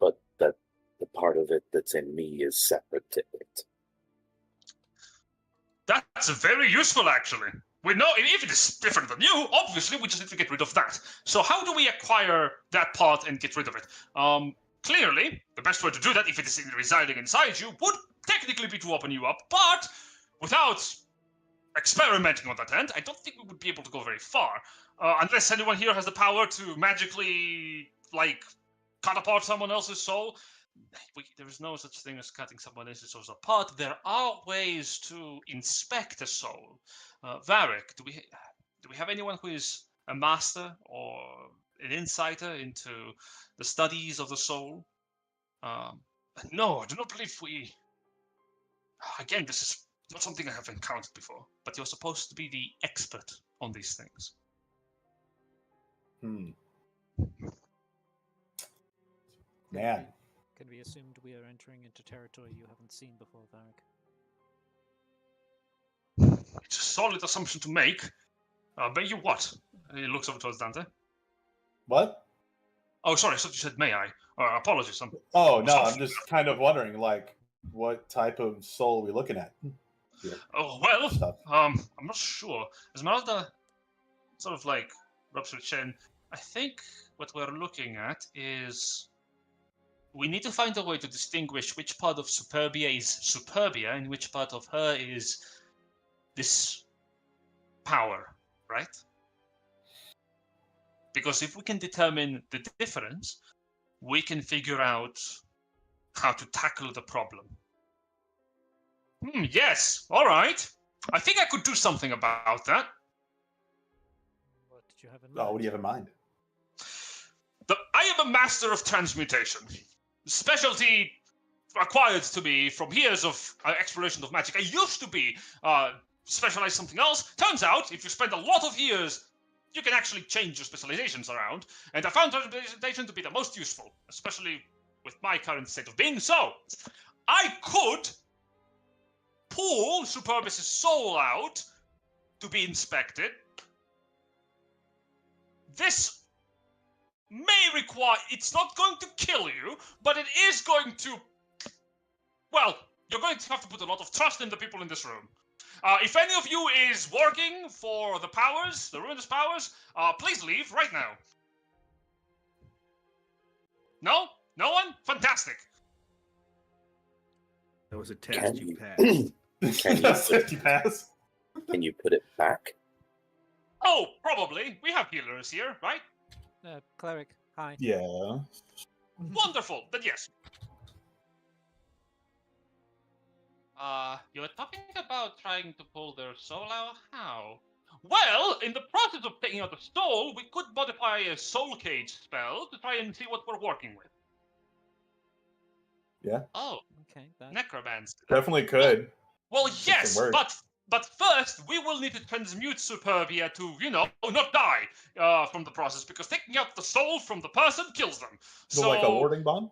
but that the part of it that's in me is separate to it. That's very useful, actually. We know if it is different than you, obviously we just need to get rid of that. So how do we acquire that part and get rid of it? Clearly, the best way to do that, if it is residing inside you, would technically be to open you up, but without experimenting on that end, I don't think we would be able to go very far. Unless anyone here has the power to magically, like, cut apart someone else's soul. There is no such thing as cutting someone else's soul apart. There are ways to inspect a soul. Varric, do we have anyone who is a master or an insider into the studies of the soul? No, I do not believe we... Again, this is not something I have encountered before, but you're supposed to be the expert on these things. Man. Can be assumed we are entering into territory you haven't seen before, Varric? It's a solid assumption to make. But you what? He looks over towards Dante. What? Oh, sorry, I thought you said may I. Apologies. Oh, no, I'm just kind of wondering, like, what type of soul are we looking at? Yeah. Oh, well, I'm not sure. Esmeralda sort of, like, rubs her chin. I think what we're looking at is... we need to find a way to distinguish which part of Superbia is Superbia and which part of her is this power, right? Because if we can determine the difference, we can figure out how to tackle the problem. Yes, all right. I think I could do something about that. What did you have in mind? Oh, what do you have in mind? I am a master of transmutation. Specialty acquired to me from years of exploration of magic. I used to be specialized something else. Turns out, if you spend a lot of years, you can actually change your specializations around. And I found transmutation to be the most useful, especially with my current state of being. So, I could pull Superbia's soul out to be inspected. This may require... it's not going to kill you, but it is going to... well, you're going to have to put a lot of trust in the people in this room. If any of you is working for the powers, the ruinous powers, please leave right now. No? No one? Fantastic. That was a test Can you you- passed. Can you, That's put, 50 pass. can you put it back? Oh, probably. We have healers here, right? Cleric, hi. Yeah. Wonderful. Then yes. You were talking about trying to pull their soul out? How? Well, in the process of taking out the soul, we could modify a soul cage spell to try and see what we're working with. Yeah. Oh, Okay, that necromancy. Definitely could. Well, It yes, works. but first we will need to transmute Superbia to, not die from the process, because taking out the soul from the person kills them. So, Like a warding bomb?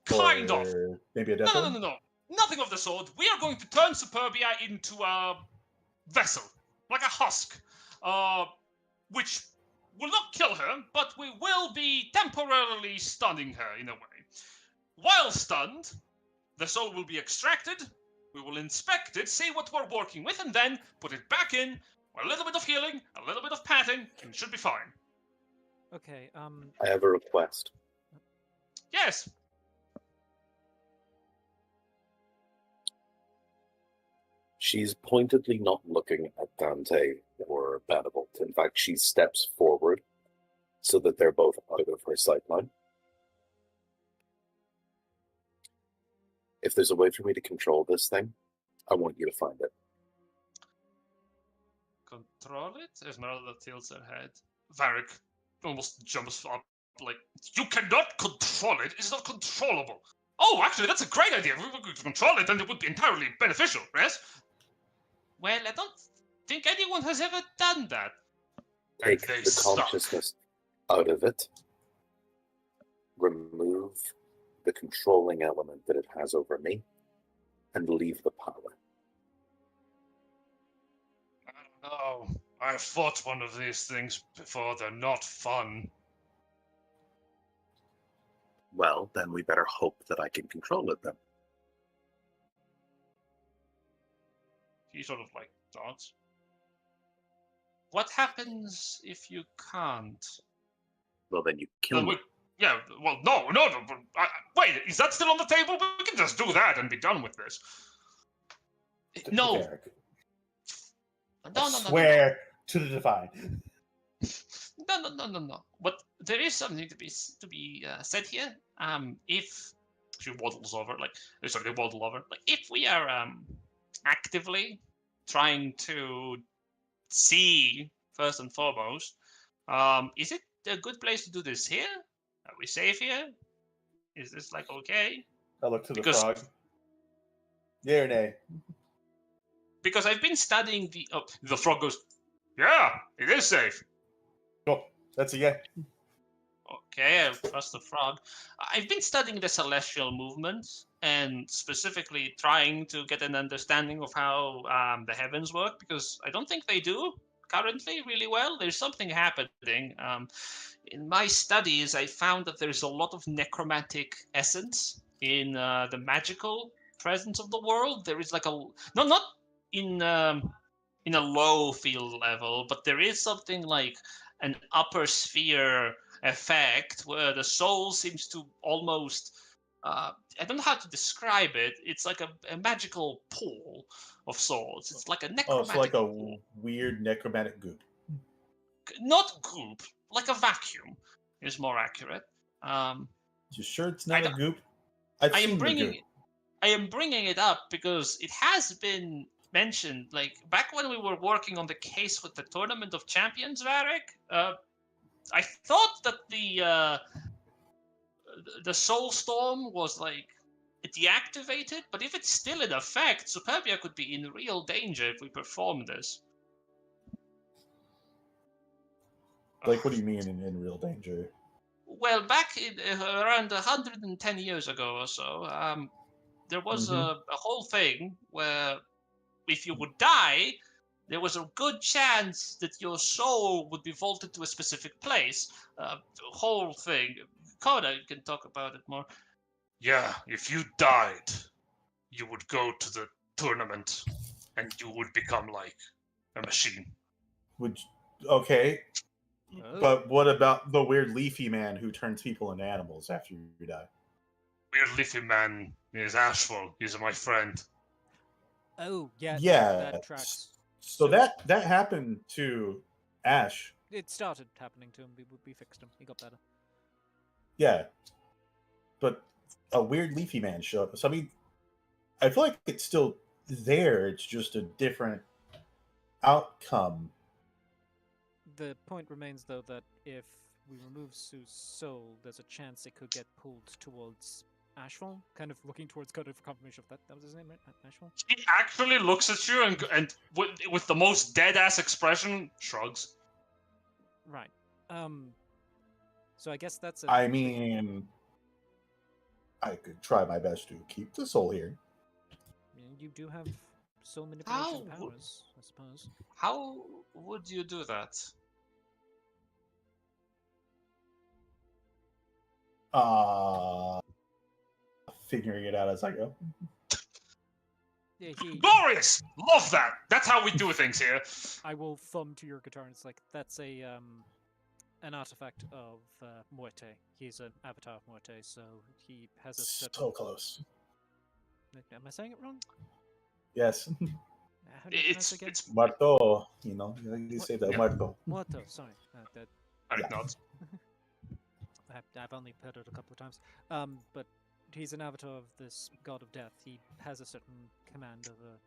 kind of. Or maybe a death No, orb? no, no, no. Nothing of the sort. We are going to turn Superbia into a vessel, like a husk, which will not kill her, but we will be temporarily stunning her in a way. While stunned, the soul will be extracted, we will inspect it, see what we're working with, and then put it back in, a little bit of healing, a little bit of patting, and it should be fine. okay. I have a request. Yes. She's pointedly not looking at Dante or Benevolt. In fact, she steps forward so that they're both out of her sightline. If there's a way for me to control this thing, I want you to find it. Control it? Esmeralda tilts her head. Varric almost jumps up, like, you cannot control it. It's not controllable. Oh, actually, that's a great idea. If we could control it, then it would be entirely beneficial, yes? Well, I don't think anyone has ever done that. Take They the suck. consciousness out of it. Remove the controlling element that it has over me, and leave the power. I don't know. I've fought one of these things before. They're not fun. Well, then we better hope that I can control it then. He sort of like nods. What happens if you can't? Well, then you kill Then me. yeah, well, no. But, wait, is that still on the table? We can just do that and be done with this. No. Derek. No. Swear to the divine. No. But there is something to be said here. If she waddles over, they waddle over. Like, if we are actively trying to see first and foremost, is it a good place to do this here? Are we safe here? Is this okay? I look to the Because- frog. Yeah or nay? Because I've been studying the frog goes, yeah, it is safe. Oh, that's a yeah. Okay, I'll trust the frog. I've been studying the celestial movements and specifically trying to get an understanding of how the heavens work, because I don't think they do currently really well. There's something happening. In my studies, I found that there's a lot of necromantic essence in the magical presence of the world. There is not in a low field level, but there is something like an upper sphere effect where the soul seems to almost I don't know how to describe it. It's like a magical pool of souls. It's like a Oh, necromantic it's like a pool. weird necromantic goop. Not goop, like a vacuum is more accurate. You sure it's I not a don't- goop? I've I seen am the bringing goop. I am bringing it up because it has been mentioned, like back when we were working on the case with the Tournament of Champions, Varric. I thought that the Soul Storm was deactivated, but if it's still in effect, Superbia could be in real danger if we perform this. Like, what do you mean in real danger? Well, back around 110 years ago or so, there was a whole thing where if you would die, there was a good chance that your soul would be vaulted to a specific place. The whole thing. Coda can talk about it more. Yeah, if you died, you would go to the tournament. and you would become like a machine. Okay, Oh. but what about the weird leafy man who turns people into animals after you die? Weird leafy man is Ashful. He's my friend. Oh, yeah, Yeah. that tracks. So that happened to Ash. It started happening to him. We fixed him. He got better. Yeah, but a weird leafy man showed up. So I mean, I feel like it's still there. It's just a different outcome. The point remains, though, that if we remove Sue's soul, there's a chance it could get pulled towards Ashfall, kind of looking towards Coda for confirmation of that. That was his name, right? Ashfall? He actually looks at you and with the most dead-ass expression, shrugs. Right. So I guess that's I mean, I could try my best to keep the soul here. You do have soul manipulation powers, I suppose. How would you do that? Figuring it out as I go. Yeah, Glorious! Love that! That's how we do things here. I will thumb to your guitar and it's like, that's an artifact of Muerte. He's an avatar of Muerte, so he has a certain... So close. Am I saying it wrong? Yes. How do you pronounce it again? It's Muerto, you know, you say that, Muerto. Muerto, sorry. Not. I've only heard it a couple of times. But he's an avatar of this god of death. He has a certain command of a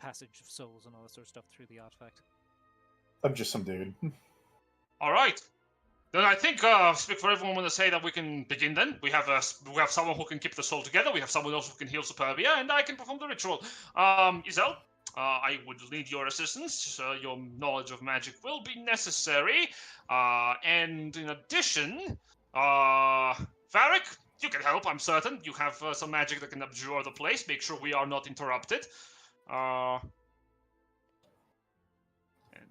passage of souls and all that sort of stuff through the artifact. I'm just some dude. All right. Then I think speak for everyone when I say that we can begin. Then we have someone who can keep the soul together. We have someone else who can heal Superbia, and I can perform the ritual. Isel, I would need your assistance. Your knowledge of magic will be necessary. And in addition, Varric, you can help. I'm certain you have some magic that can abjure the place. Make sure we are not interrupted. And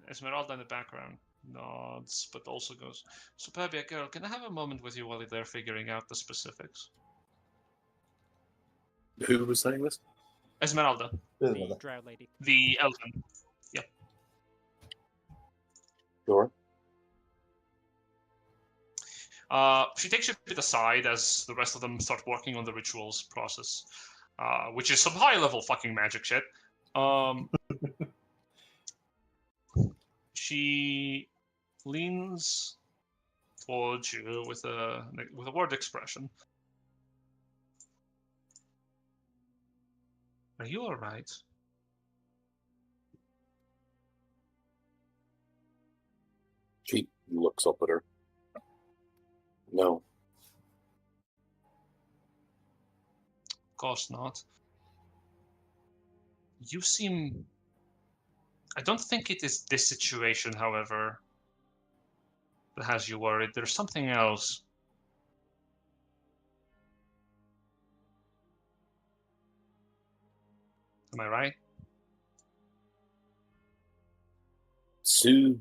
Esmeralda in the background nods, but also goes, Superbia girl, can I have a moment with you while they're figuring out the specifics? Who was saying this? Esmeralda. The drow lady. The elven. Yeah. Sure. She takes you a bit aside as the rest of them start working on the rituals process, which is some high-level fucking magic shit. She leans towards you with a word expression. Are you all right? She looks up at her. No. Of course not. You seem... I don't think it is this situation, however, that has you worried. There's something else. Am I right? Sue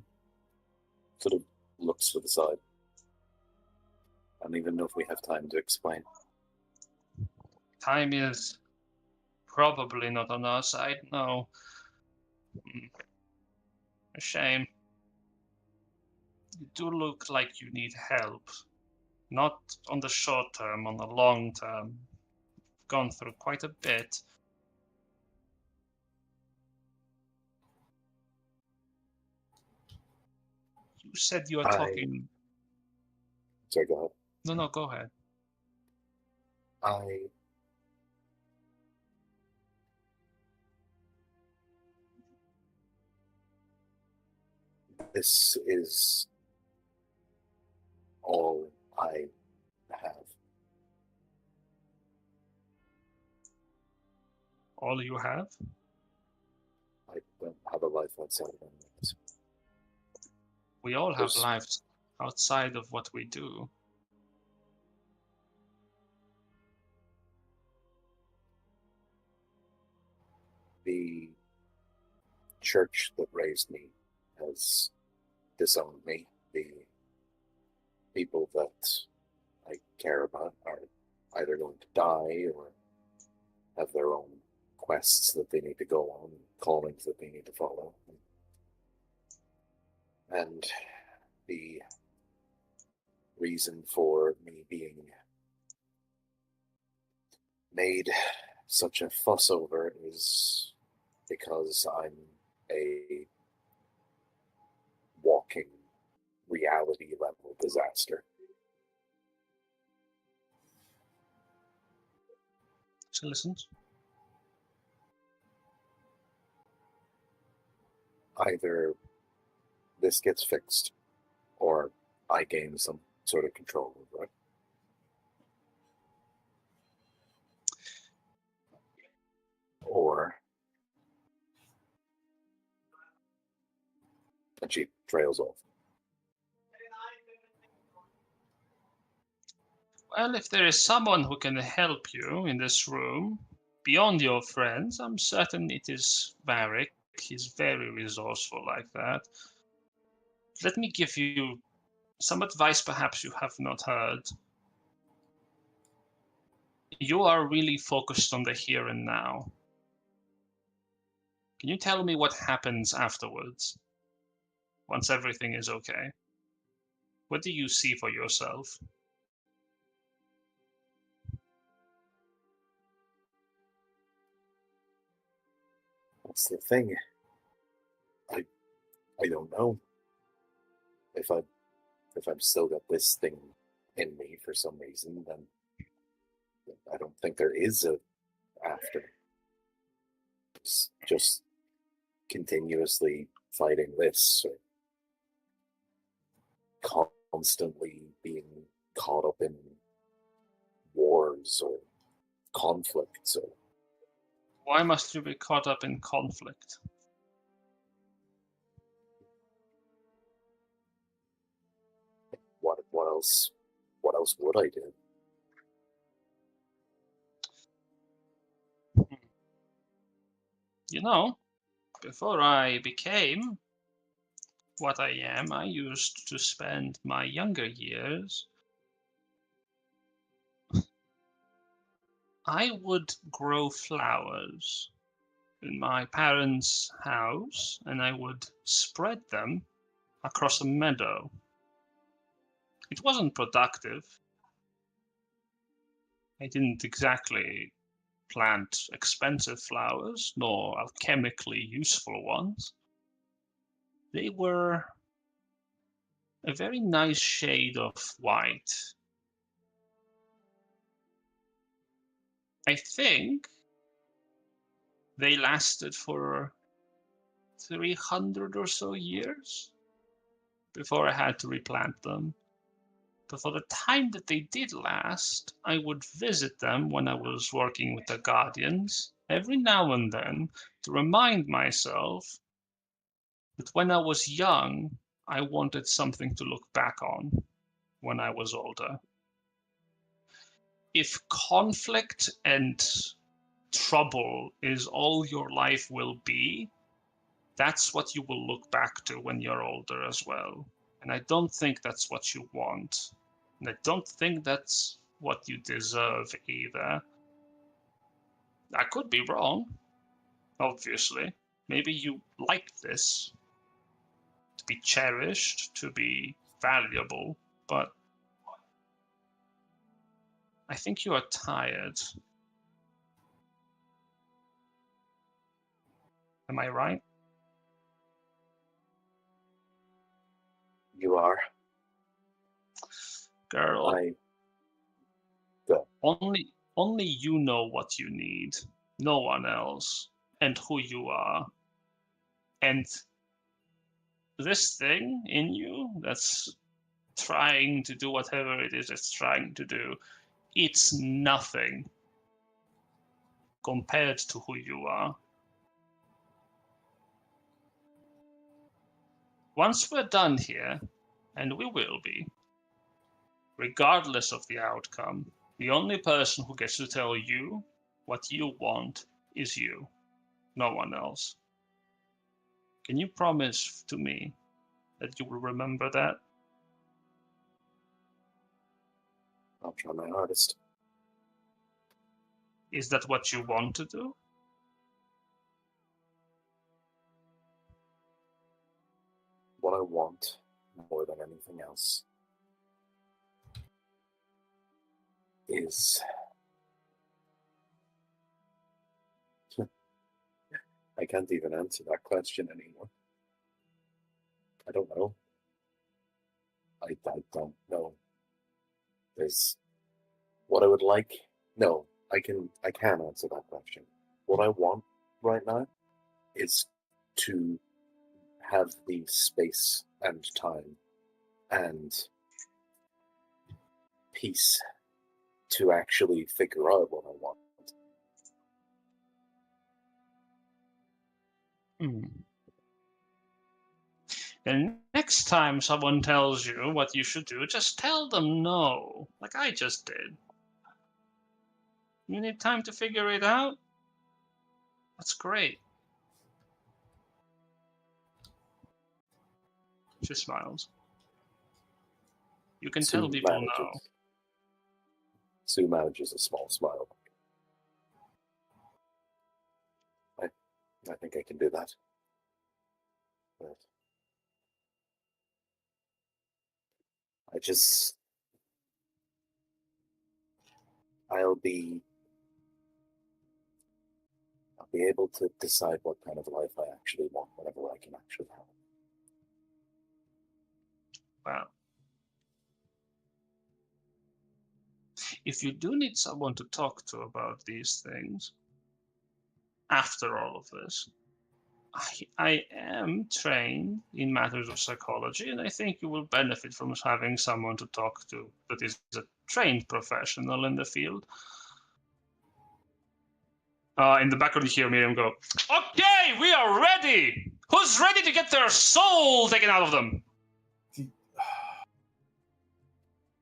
sort of looks to the side. I don't even know if we have time to explain. Time is probably not on our side, no. A shame. You do look like you need help. Not on the short term, on the long term. Gone through quite a bit. You said you are talking... Sorry, go ahead. No, go ahead. This is all I have. All you have? I don't have a life outside of this. We all have lives outside of what we do. The church that raised me has disowned me. The people that I care about are either going to die or have their own quests that they need to go on, callings that they need to follow. And the reason for me being made such a fuss over is because I'm a walking reality level disaster. She listens. Either this gets fixed, or I gain some sort of control over it. Or... And she trails off. Well, if there is someone who can help you in this room, beyond your friends, I'm certain it is Varric. He's very resourceful like that. Let me give you some advice perhaps you have not heard. You are really focused on the here and now. Can you tell me what happens afterwards? Once everything is okay? What do you see for yourself? That's the thing. I don't know. If I've still got this thing in me for some reason, then I don't think there is a after. It's just continuously fighting this, or constantly being caught up in wars or conflicts. Or why must you be caught up in conflict? What else would I do? You know, before I became what I am, I used to spend my younger years. I would grow flowers in my parents' house, and I would spread them across a meadow. It wasn't productive. I didn't exactly plant expensive flowers, nor alchemically useful ones. They were a very nice shade of white. I think they lasted for 300 or so years before I had to replant them. But for the time that they did last, I would visit them when I was working with the Guardians every now and then to remind myself that when I was young, I wanted something to look back on when I was older. If conflict and trouble is all your life will be, that's what you will look back to when you're older as well. And I don't think that's what you want. And I don't think that's what you deserve either. I could be wrong, obviously. Maybe you like this, to be cherished, to be valuable, but I think you are tired. Am I right? You are. Girl, only you know what you need. No one else. And who you are. And this thing in you that's trying to do whatever it is it's trying to do, it's nothing compared to who you are. Once we're done here, and we will be, regardless of the outcome, the only person who gets to tell you what you want is you, no one else. Can you promise to me that you will remember that? I'll try my hardest. Is that what you want to do? what I want more than anything else is I can't even answer that question anymore. I don't know. I don't know. There's what I would like. No, I can answer that question. What I want right now is to have the space and time and peace to actually figure out what I want. And next time someone tells you what you should do, just tell them no, like I just did. You need time to figure it out? That's great. She smiles. You can tell people no. Sue manages a small smile. I think I can do that. But I'll be able to decide what kind of life I actually want whenever I can actually have it. Wow. If you do need someone to talk to about these things, after all of this, I am trained in matters of psychology, and I think you will benefit from having someone to talk to that is a trained professional in the field. In the background, you hear Miriam go, "Okay, we are ready! Who's ready to get their soul taken out of them?"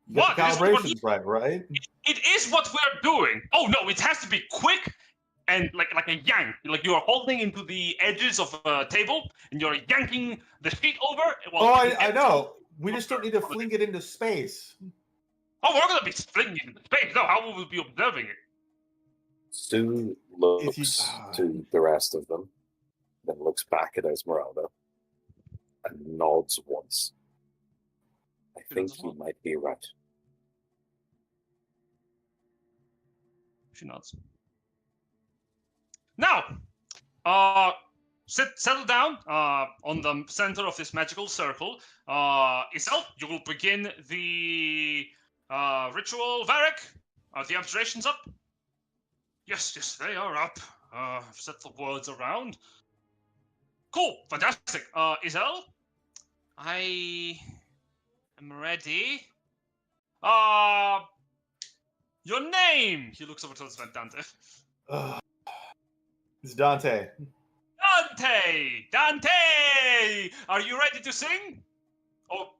What? Calibration's right? It is what we're doing. Oh no, it has to be quick and like a yank. Like you are holding into the edges of a table and you're yanking the sheet over. I know. We just don't need to fling it into space. Oh, we're gonna be flinging it into space. No, how will we be observing it? Stu looks to the rest of them, then looks back at Esmeralda and nods once. I think you might be right. She nods. Now, settle down on the center of this magical circle. Isel, you will begin the ritual. Varric, are the abjurations up? Yes, they are up. I've set the words around. Cool, fantastic. Isel, I am ready. Your name! He looks over towards Dante. It's Dante. Dante! Are you ready to sing? Oh,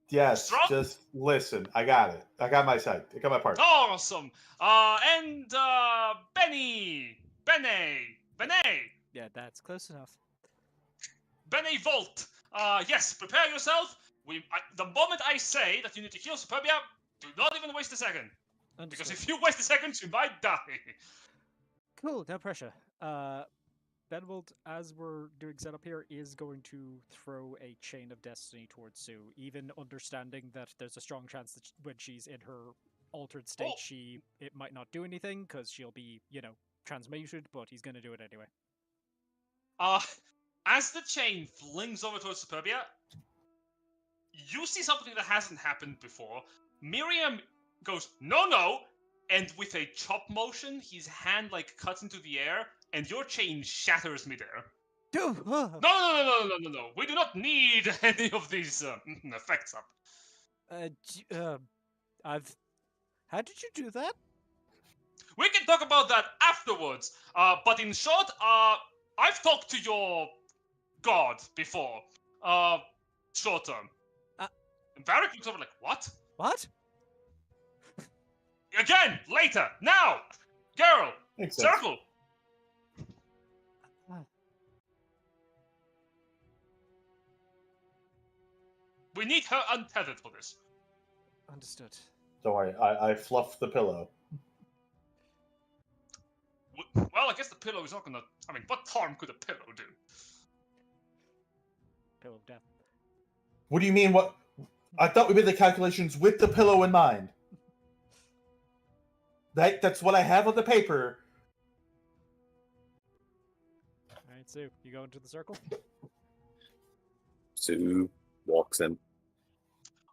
yes. strong? Just listen. I got it. I got my side. I got my part. Awesome. And Bene. Yeah, that's close enough. Benevolt. Yes, prepare yourself. The moment I say that you need to heal Superbia, do not even waste a second. Understood. Because if you waste a second, you might die. Cool, no pressure. Benevolt, as we're doing setup here, is going to throw a chain of destiny towards Sue, even understanding that there's a strong chance that when she's in her altered state, it might not do anything, because she'll be, transmuted, but he's going to do it anyway. As the chain flings over towards Superbia, you see something that hasn't happened before. Miriam goes, no, and with a chop motion, his hand cuts into the air, and your chain shatters midair. No. We do not need any of these effects up. How did you do that? We can talk about that afterwards. But in short, I've talked to your god before. Short term. And Varric looks over like, what? What? Again, later, now! Girl! Makes sense. Circle! We need her untethered for this. Understood. Don't worry, I fluffed the pillow. Well, I guess the pillow is not gonna... what harm could a pillow do? Pillow of death. What do you mean? What? I thought we made the calculations with the pillow in mind. That's what I have on the paper. All right, Sue, you go into the circle. Sue walks in.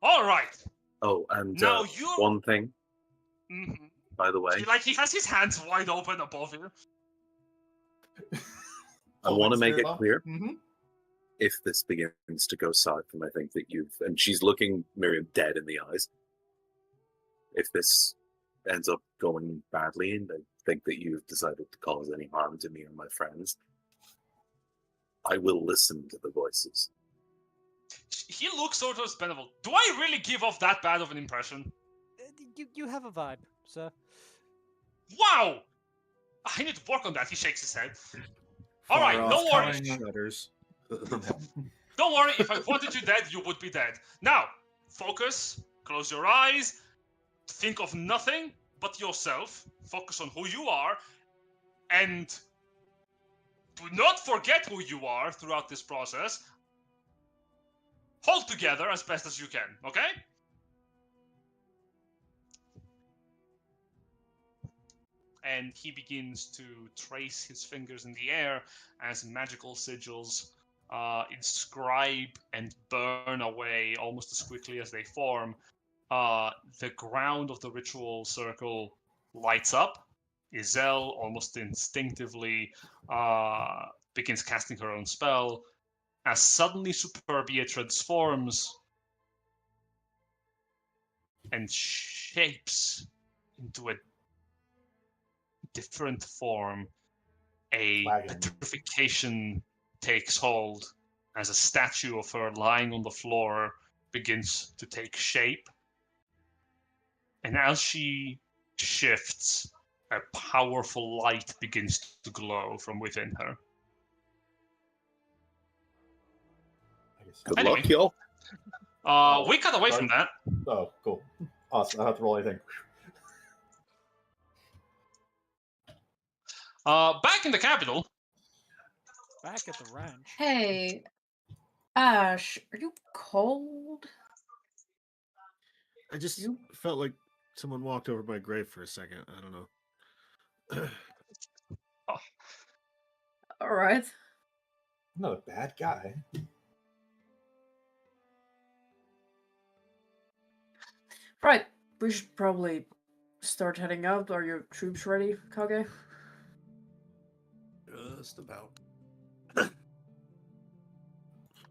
All right. Oh, and Now one thing, Mm-hmm. by the way. Like he has his hands wide open above you. I want to make it clear. Mm-hmm. If this begins to go south, and I think that and she's looking Miriam dead in the eyes. If this ends up going badly, and I think that you've decided to cause any harm to me or my friends, I will listen to the voices. He looks sort of Benevolt. Do I really give off that bad of an impression? You have a vibe, sir. Wow! I need to work on that. He shakes his head. All right, don't worry. Shudders. Don't worry. If I wanted you dead, you would be dead. Now, focus. Close your eyes. Think of nothing but yourself. Focus on who you are, and do not forget who you are throughout this process. Hold together as best as you can. Okay? And he begins to trace his fingers in the air as magical sigils inscribe and burn away almost as quickly as they form. The ground of the ritual circle lights up. Izel almost instinctively begins casting her own spell, as suddenly Superbia transforms and shapes into a different form. A petrification takes hold as a statue of her lying on the floor begins to take shape. And as she shifts, a powerful light begins to glow from within her. Good Anyway. luck, y'all. We cut away from that. Oh, cool. Awesome. I don't have to roll anything. Back in the capital. Back at the ranch. Hey, Ash, are you cold? I just felt like someone walked over my grave for a second. I don't know. All right. I'm not a bad guy. Right. We should probably start heading out. Are your troops ready, Kage? Just about.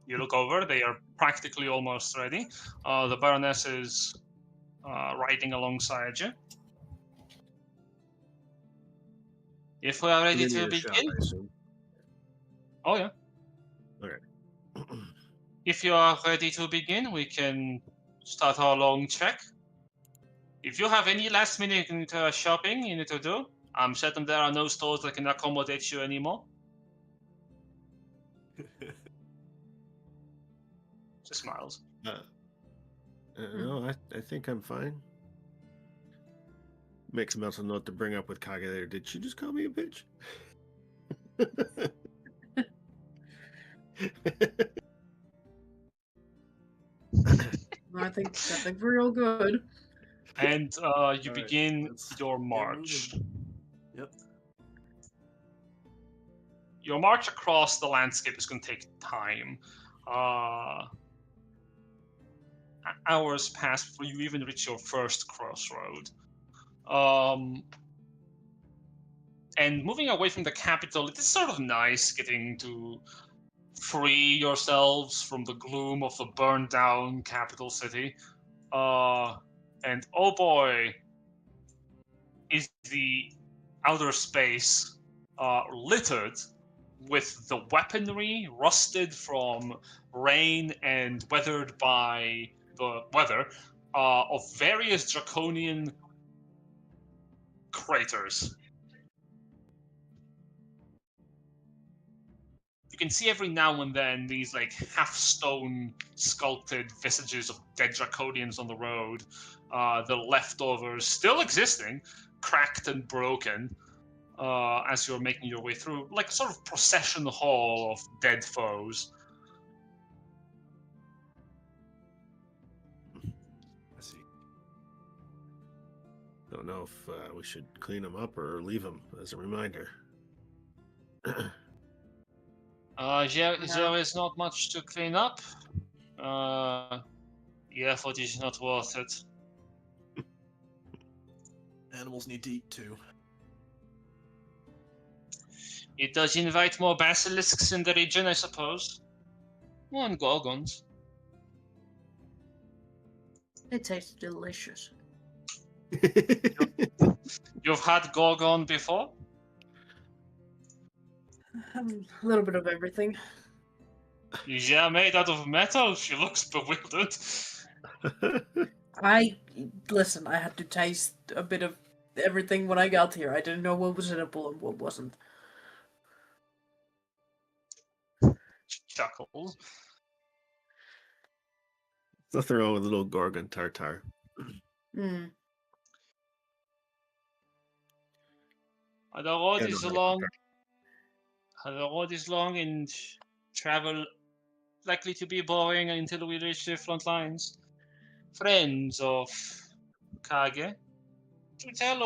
You look over, they are practically almost ready. The Baroness is riding alongside you. If we are ready to begin. Oh, yeah. Okay. If you are ready to begin, we can start our long trek. If you have any last minute shopping you need to do, I'm certain there are no stores that can accommodate you anymore. She smiles. No, I think I'm fine. Makes a mental note to bring up with Kage there. Did she just call me a bitch? I think we're all good. And you begin your march. Yep. Your march across the landscape is going to take time. Hours pass before you even reach your first crossroad. And moving away from the capital, it is sort of nice getting to free yourselves from the gloom of the burned down capital city. And oh boy, is the outer space littered with the weaponry rusted from rain and weathered by the weather of various draconian craters. You can see every now and then these like half-stone sculpted visages of dead draconians on the road. The leftovers still existing, cracked and broken, as you're making your way through, like a sort of procession hall of dead foes. Don't know if we should clean them up or leave them as a reminder. There is not much to clean up. The effort is not worth it. Animals need to eat too. It does invite more basilisks in the region, I suppose. And gorgons. It tastes delicious. You've had gorgon before? A little bit of everything. Yeah, made out of metal. She looks bewildered. I had to taste a bit of everything when I got here. I didn't know what was edible and what wasn't. Chuckles. Nothing wrong with a little gorgon tartar. Mm. The road is long. The road is long and travel likely to be boring until we reach the front lines. Friends of Kage, to tell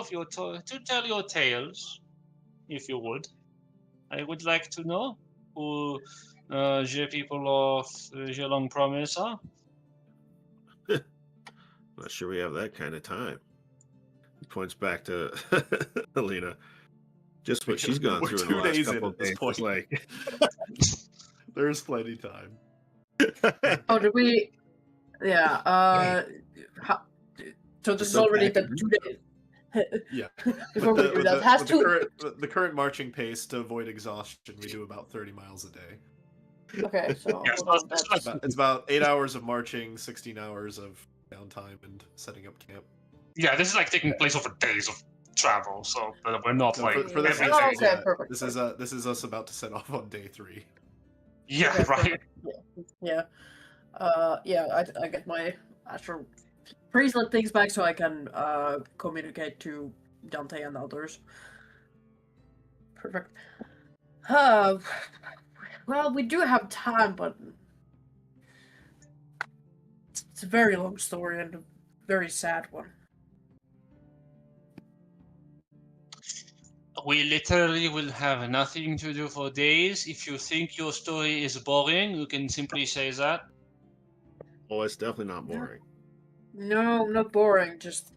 your tales, if you would. I would like to know who the people of the Long Promise are. Not sure we have that kind of time. He points back to Alina. Just what she's gone through in the last couple of days. Point. Like, there's plenty of time. Oh, did we? Yeah. So this is already the 2 days. Yeah. Before we do that, has to. The current marching pace to avoid exhaustion, we do about 30 miles a day. Okay, so Yes, hold on, It's about 8 hours of marching, 16 hours of downtime, and setting up camp. Yeah, this is like taking place over days of travel, so we're not So like for this, every Oh, day. okay, perfect. This is us about to set off on day 3. Yeah, Okay, right. perfect. Yeah. I get my astral priest let things back so I can communicate to Dante and others. Perfect. Well, we do have time, but it's a very long story and a very sad one. We literally will have nothing to do for days. If you think your story is boring, you can simply say that. oh, it's definitely not boring. No, not boring, just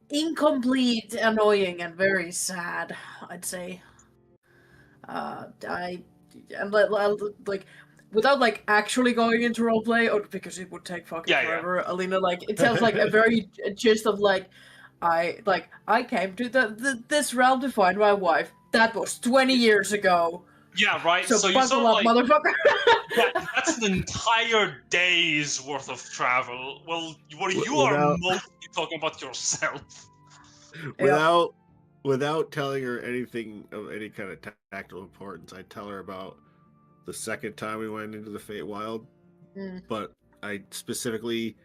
incomplete, annoying, and very sad, I'd say. Like without like actually going into roleplay, or because it would take fucking forever. Alina, like it tells like a very gist of like I came to this realm to find my wife. That was 20 years ago. Yeah, right. So you buckle up, like, motherfucker. that's an entire day's worth of travel. Well, you are mostly talking about yourself. Without telling her anything of any kind of tactical importance, I tell her about the second time we went into the Feywild, but I specifically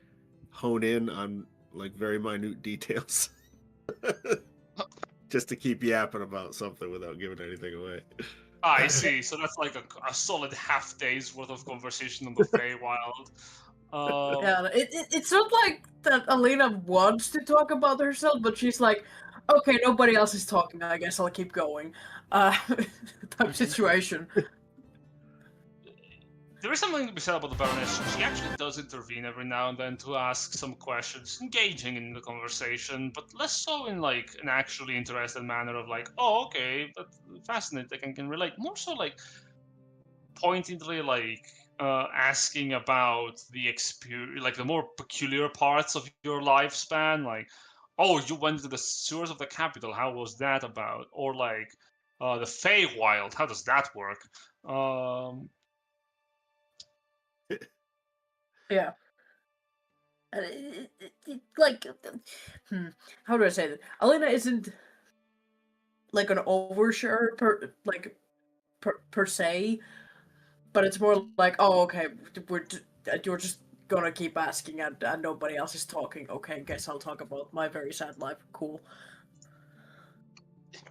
hone in on like very minute details, just to keep yapping about something without giving anything away. I see. So that's like a solid half day's worth of conversation on the Feywild. Yeah, it's not like that Alina wants to talk about herself, but she's like, okay, nobody else is talking, I guess I'll keep going. Type situation. There is something to be said about the Baroness. She actually does intervene every now and then to ask some questions, engaging in the conversation, but less so in like an actually interested manner of like, oh, okay, but fascinating, I can relate. More so like pointedly like asking about the experience, like the more peculiar parts of your lifespan, like, oh, you went to the sewers of the capital, how was that about? Or like the Feywild, how does that work? Yeah. Like, how do I say that? Alina isn't like an oversharer per se, but it's more like, oh, okay, you're just gonna keep asking and nobody else is talking. Okay, guess I'll talk about my very sad life. Cool.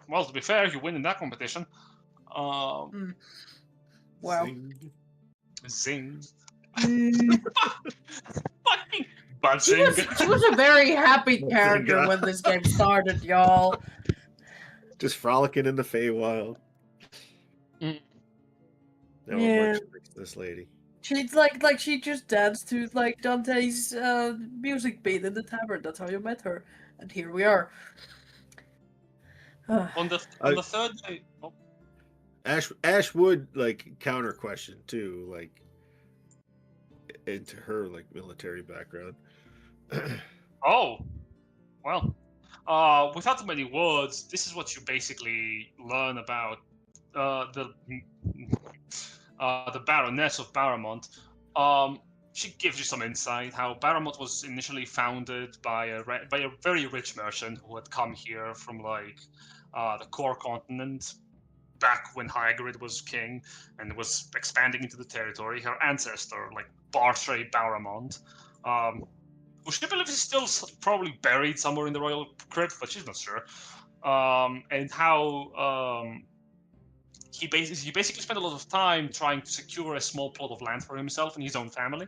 Well, to be fair, you win in that competition. Wow. Zing. budging. She was a very happy character God. when this game started, y'all. Just frolicking in the Feywild. Mm. Now Yeah. I'm much like this lady. She's like she just danced to like Dante's music beat in the tavern. That's how you met her, and here we are. On the third day. Oh, Ash would like counter question too, like into her like military background. oh, well. Without too many words, this is what you basically learn about the Baroness of Baramont. She gives you some insight how Baramont was initially founded by a very rich merchant who had come here from like the core continent back when Hygrid was king and was expanding into the territory. Her ancestor, like Bartray Baramont, who she believes is still probably buried somewhere in the royal crypt, but she's not sure. And how he basically spent a lot of time trying to secure a small plot of land for himself and his own family,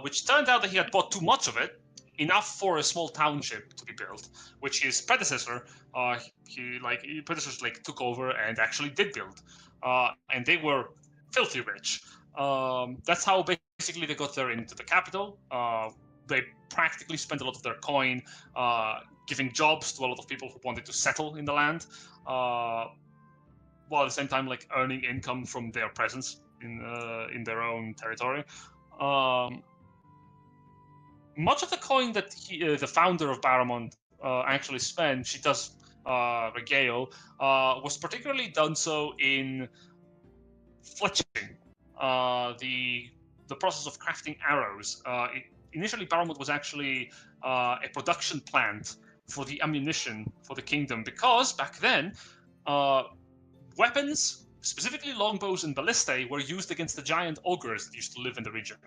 which turned out that he had bought too much of it, enough for a small township to be built, which his predecessor, took over and actually did build, and they were filthy rich. That's how basically they got there into the capital. They practically spent a lot of their coin giving jobs to a lot of people who wanted to settle in the land, while at the same time like earning income from their presence in their own territory. Much of the coin that the founder of Baramont actually spent, she does regale, was particularly done so in fletching, the process of crafting arrows. Initially, Baramont was actually a production plant for the ammunition for the kingdom, because back then, weapons, specifically longbows and ballistae, were used against the giant ogres that used to live in the region.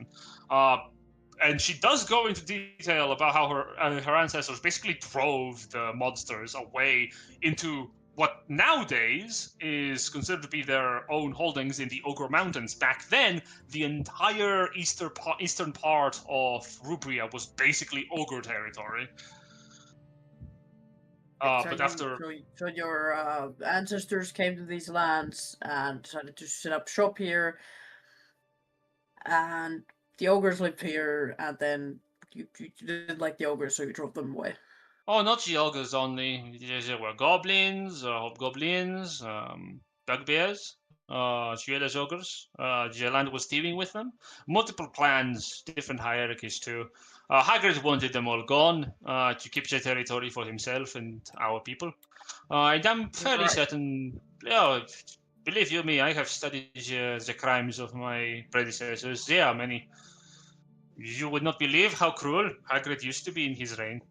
And she does go into detail about how her ancestors basically drove the monsters away into what nowadays is considered to be their own holdings in the Ogre Mountains. Back then, the entire eastern part of Rubria was basically Ogre territory. So your ancestors came to these lands and decided to set up shop here, and the ogres lived here, and then you didn't like the ogres, so you drove them away. Oh, not the ogres only. There were goblins, hobgoblins, bugbears, as ogres. The land was teeming with them. Multiple clans, different hierarchies too. Hagrid wanted them all gone to keep the territory for himself and our people. And I'm fairly certain, believe you me, I have studied the crimes of my predecessors. There are many. You would not believe how cruel Hagrid used to be in his reign.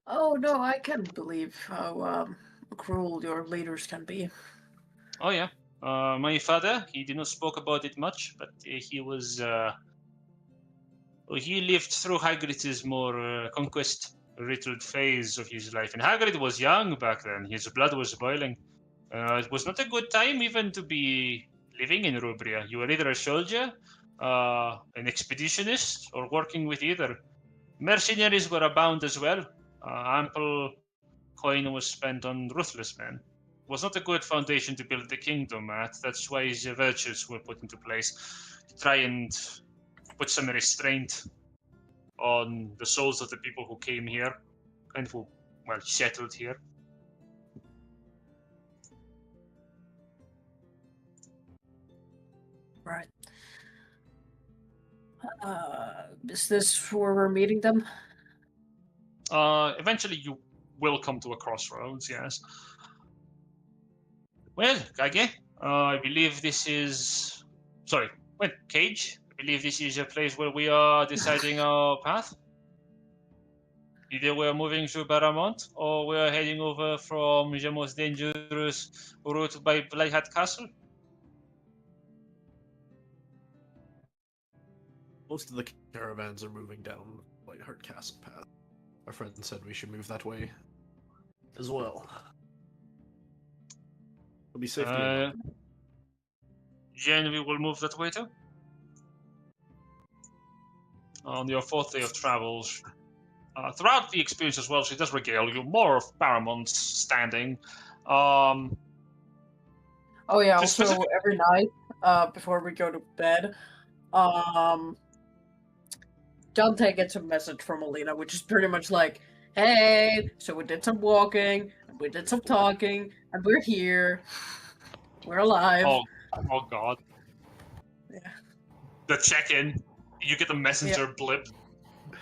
Oh no, I can't believe how cruel your leaders can be. Oh yeah, my father, he did not spoke about it much, but he was he lived through Hagrid's more conquest-riddled phase of his life, and Hagrid was young back then. His blood was boiling. It was not a good time even to be living in Rubria. You were either a soldier, an expeditionist, or working with either. Mercenaries were abound as well. Ample coin was spent on ruthless men. It was not a good foundation to build the kingdom at. That's why the virtues were put into place to try and put some restraint on the souls of the people who came here and who, well, settled here. Right. Is this where we're meeting them? Eventually you will come to a crossroads, yes. Well, Kage, I believe this is... Sorry, wait, Kage? I believe this is a place where we are deciding our path. Either we're moving to Baramont, or we're heading over from the most dangerous route by Blighhat Castle. Most of the caravans are moving down Whiteheart Castle path. Our friend said we should move that way as well. It'll be safe. Then we will move that way too. on your 4th day of travel. Throughout the experience as well, she does regale you more of Baramon's standing. Oh yeah. Just Also, specific- every night, before we go to bed, Dante gets a message from Alina, which is pretty much like, "Hey, so we did some walking, and we did some talking, and we're here. We're alive." Oh god. Yeah. The check-in. You get the messenger blip.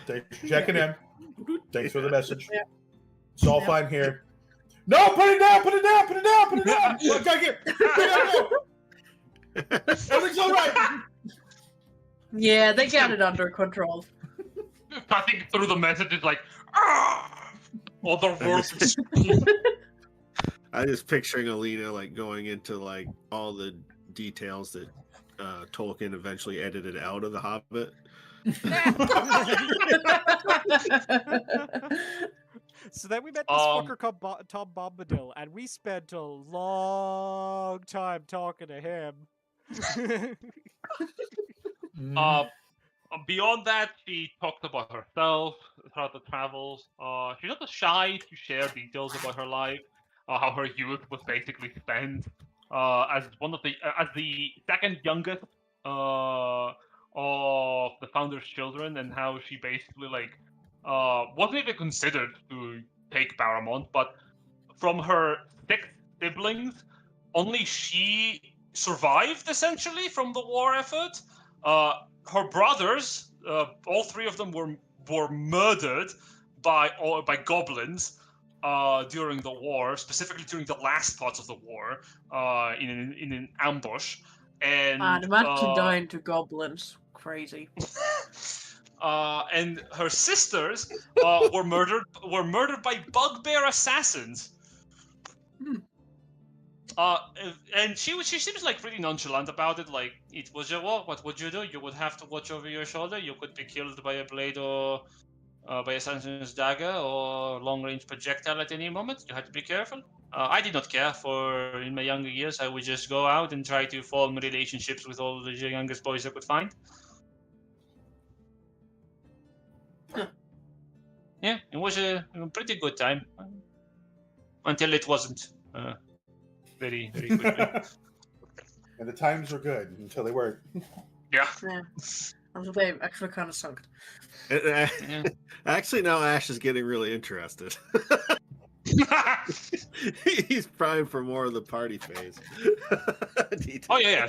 Thanks for checking in. Thanks for the message. Yeah. It's all fine here. No, put it down, put it down, put it down, put it down. Look, I get everything's all right. Yeah, they got it under control. Cutting through the message is like, ah! All the words. I'm just picturing Alina like going into like all the details that Tolkien eventually edited out of The Hobbit. So then we met this fucker called Tom Bombadil, and we spent a long time talking to him. Beyond that, she talked about herself throughout the travels. She's not shy to share details about her life, how her youth was basically spent as the second youngest of the founder's children, and how she basically wasn't even considered to take Baramont, but from her 6 siblings, only she survived essentially from the war effort. Her brothers, all 3 of them were murdered by goblins during the war, specifically during the last parts of the war, in an ambush. And imagine dying to goblins. Crazy. And her sisters were murdered by bugbear assassins. And she seems like pretty nonchalant about it. Like, it was your war. What would you do? You would have to watch over your shoulder. You could be killed by a blade or by assassin's dagger or long-range projectile at any moment. You had to be careful. I did not care. For in my younger years, I would just go out and try to form relationships with all the youngest boys I could find. Yeah, it was a pretty good time until it wasn't. Very, very quickly. And the times were good until they weren't. Yeah. Until they actually kind of sunk. Actually, now Ash is getting really interested. He's primed for more of the party phase. Oh yeah.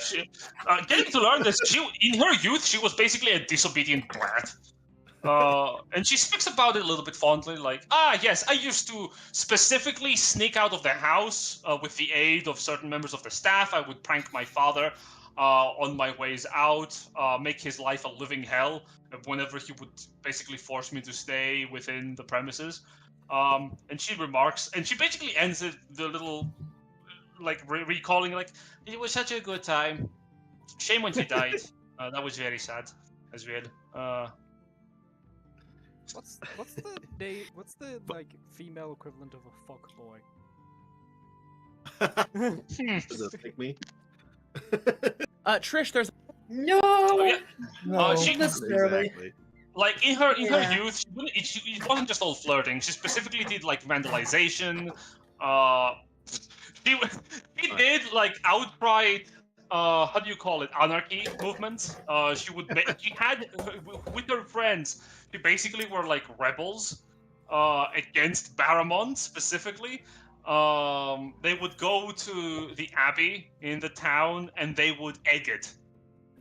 Getting to learn this, in her youth, she was basically a disobedient brat. And she speaks about it a little bit fondly, like, yes, I used to specifically sneak out of the house with the aid of certain members of the staff. I would prank my father on my ways out, make his life a living hell whenever he would basically force me to stay within the premises. And she remarks, and she basically ends it, the little, like, recalling, like, it was such a good time. Shame when he died. That was very sad as well. What's the like female equivalent of a fuck boy? Does it pick me? Trish, there's No. She, Exactly. like in her youth, it wasn't just all flirting. She specifically did like vandalization. She did like outright. How do you call it? Anarchy movements. She had with her friends. She basically were like rebels against Baramont specifically. They would go to the abbey in the town and they would egg it.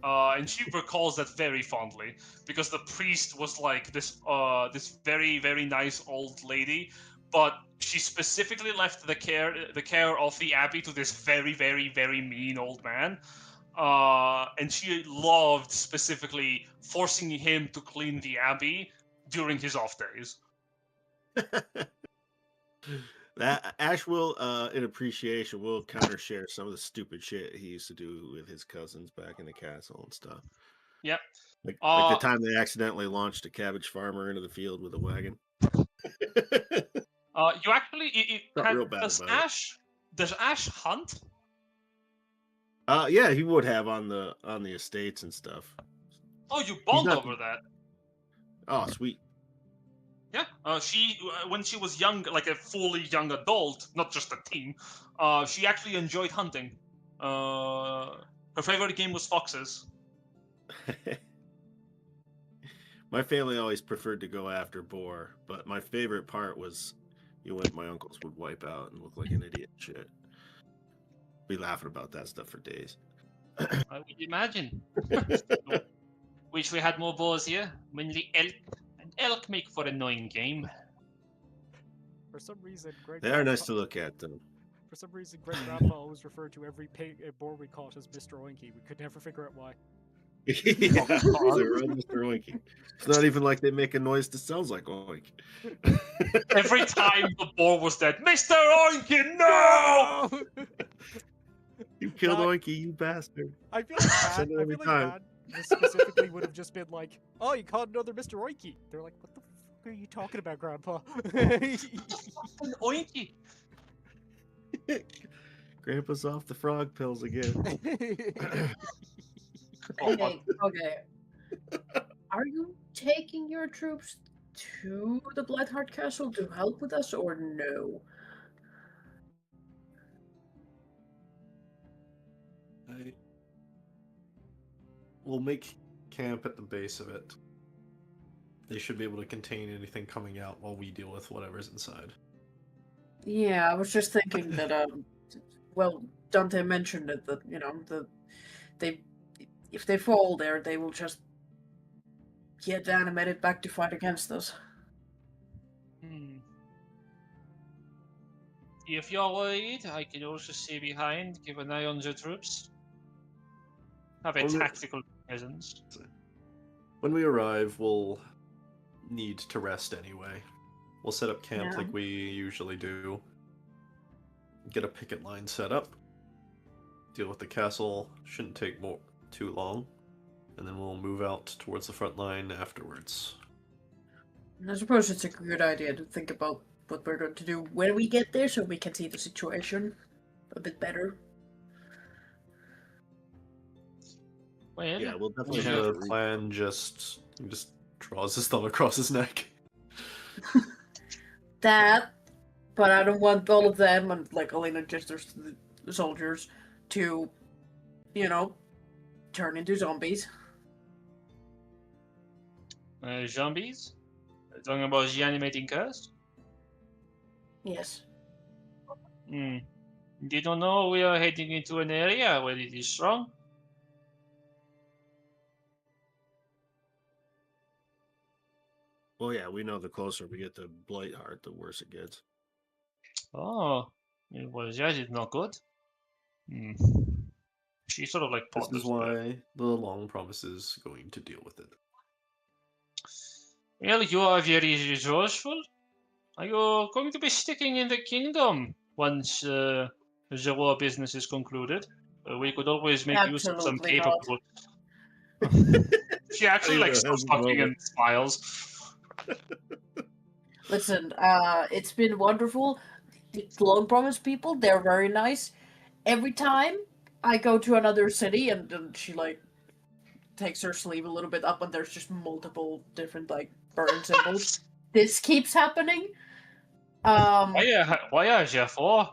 And she recalls that very fondly because the priest was like this very, very nice old lady, but she specifically left the care of the abbey to this very, very, very mean old man. And she loved specifically forcing him to clean the abbey during his off days. That Ash will, in appreciation, will counter share some of the stupid shit he used to do with his cousins back in the castle and stuff. Yep. Like the time they accidentally launched a cabbage farmer into the field with a wagon. You actually does Ash hunt? Yeah, he would have on the estates and stuff. Oh, you bond over that. Oh, sweet. Yeah, she when she was young, like a fully young adult, not just a teen, she actually enjoyed hunting. Her favorite game was foxes. My family always preferred to go after boar, but my favorite part was when my uncles would wipe out and look like an idiot. Shit. Be laughing about that stuff for days. I would imagine. Wish we had more boars here. Mainly elk make for an annoying game. For some reason, Greg. They are nice to look at, though. For some reason, Greg Grandpa always referred to every boar we caught as Mr. Oinky. We could never figure out why. Yeah, they're all Mr. Oinky. It's not even like they make a noise that sounds like oink. Every time the boar was dead, Mr. Oinky, no! You killed God. Oinky, you bastard. I feel like Said that. it I every feel like time. that specifically would have just been like, "Oh, you caught another Mr. Oinky." They're like, "What the fuck are you talking about, Grandpa?" Fucking Oinky. Grandpa's off the frog pills again. Okay, okay. Are you taking your troops to the Blightheart Castle to help with us, or no? We'll make camp at the base of it. They should be able to contain anything coming out while we deal with whatever's inside. Yeah, I was just thinking that, well, Dante mentioned it, that, if they fall there, they will just get animated back to fight against us. If you're worried, I can also stay behind, keep an eye on the troops. Have a tactical presence. When we arrive, we'll need to rest anyway. We'll set up camp like we usually do. Get a picket line set up. Deal with the castle. Shouldn't take too long. And then we'll move out towards the front line afterwards. I suppose it's a good idea to think about what we're going to do when we get there, so we can see the situation a bit better. Well, Yeah, we'll We definitely have have a plan, just draws his thumb across his neck. That, but I don't want all of them, and like Alina gestures to the soldiers, to, turn into zombies. Zombies? Talking about the animating curse? Yes. They don't know we are heading into an area where it is strong. Well, yeah, we know the closer we get to Blightheart, the worse it gets. Oh, well, that is not good. She sort of like This ponders is why the long promise is going to deal with it. Well, you are very resourceful. Are you going to be sticking in the kingdom once the war business is concluded? We could always make use of some Absolutely not. capable. She actually like Alina stops has a talking moment. and smiles. Listen, it's been wonderful. The Long Promise people, they're very nice. Every time I go to another city, and she like takes her sleeve a little bit up, and there's just multiple different like burn symbols. This keeps happening. Why are you for?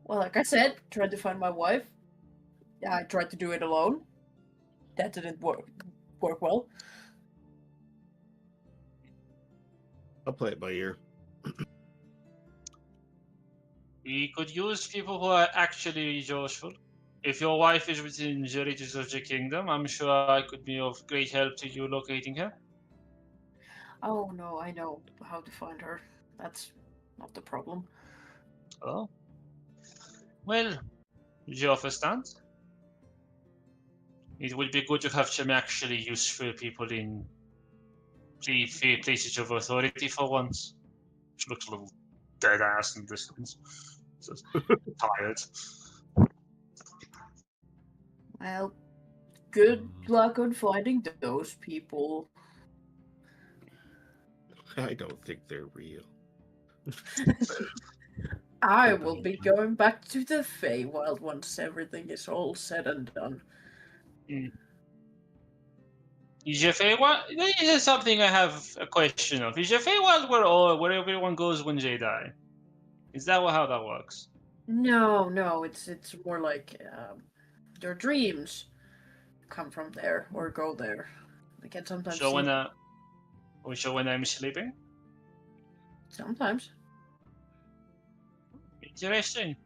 Well, like I said, tried to find my wife. I tried to do it alone. That didn't work well. I'll play it by ear. We could use people who are actually resourceful. If your wife is within the reaches of the kingdom, I'm sure I could be of great help to you locating her. Oh no, I know how to find her. That's not the problem. Oh. Well, the offer stands. It would be good to have some actually useful people in the places of authority for once. She looks a little dead ass in the distance. Just tired. Well, good luck on finding those people. I don't think they're real. I will be going back to the Feywild once everything is all said and done. Is your Feywild? This is something I have a question of. Is your Feywild where everyone goes when they die? Is that how that works? No, it's more like your dreams come from there or go there. I can sometimes So see when I'm sleeping? sometimes. Interesting.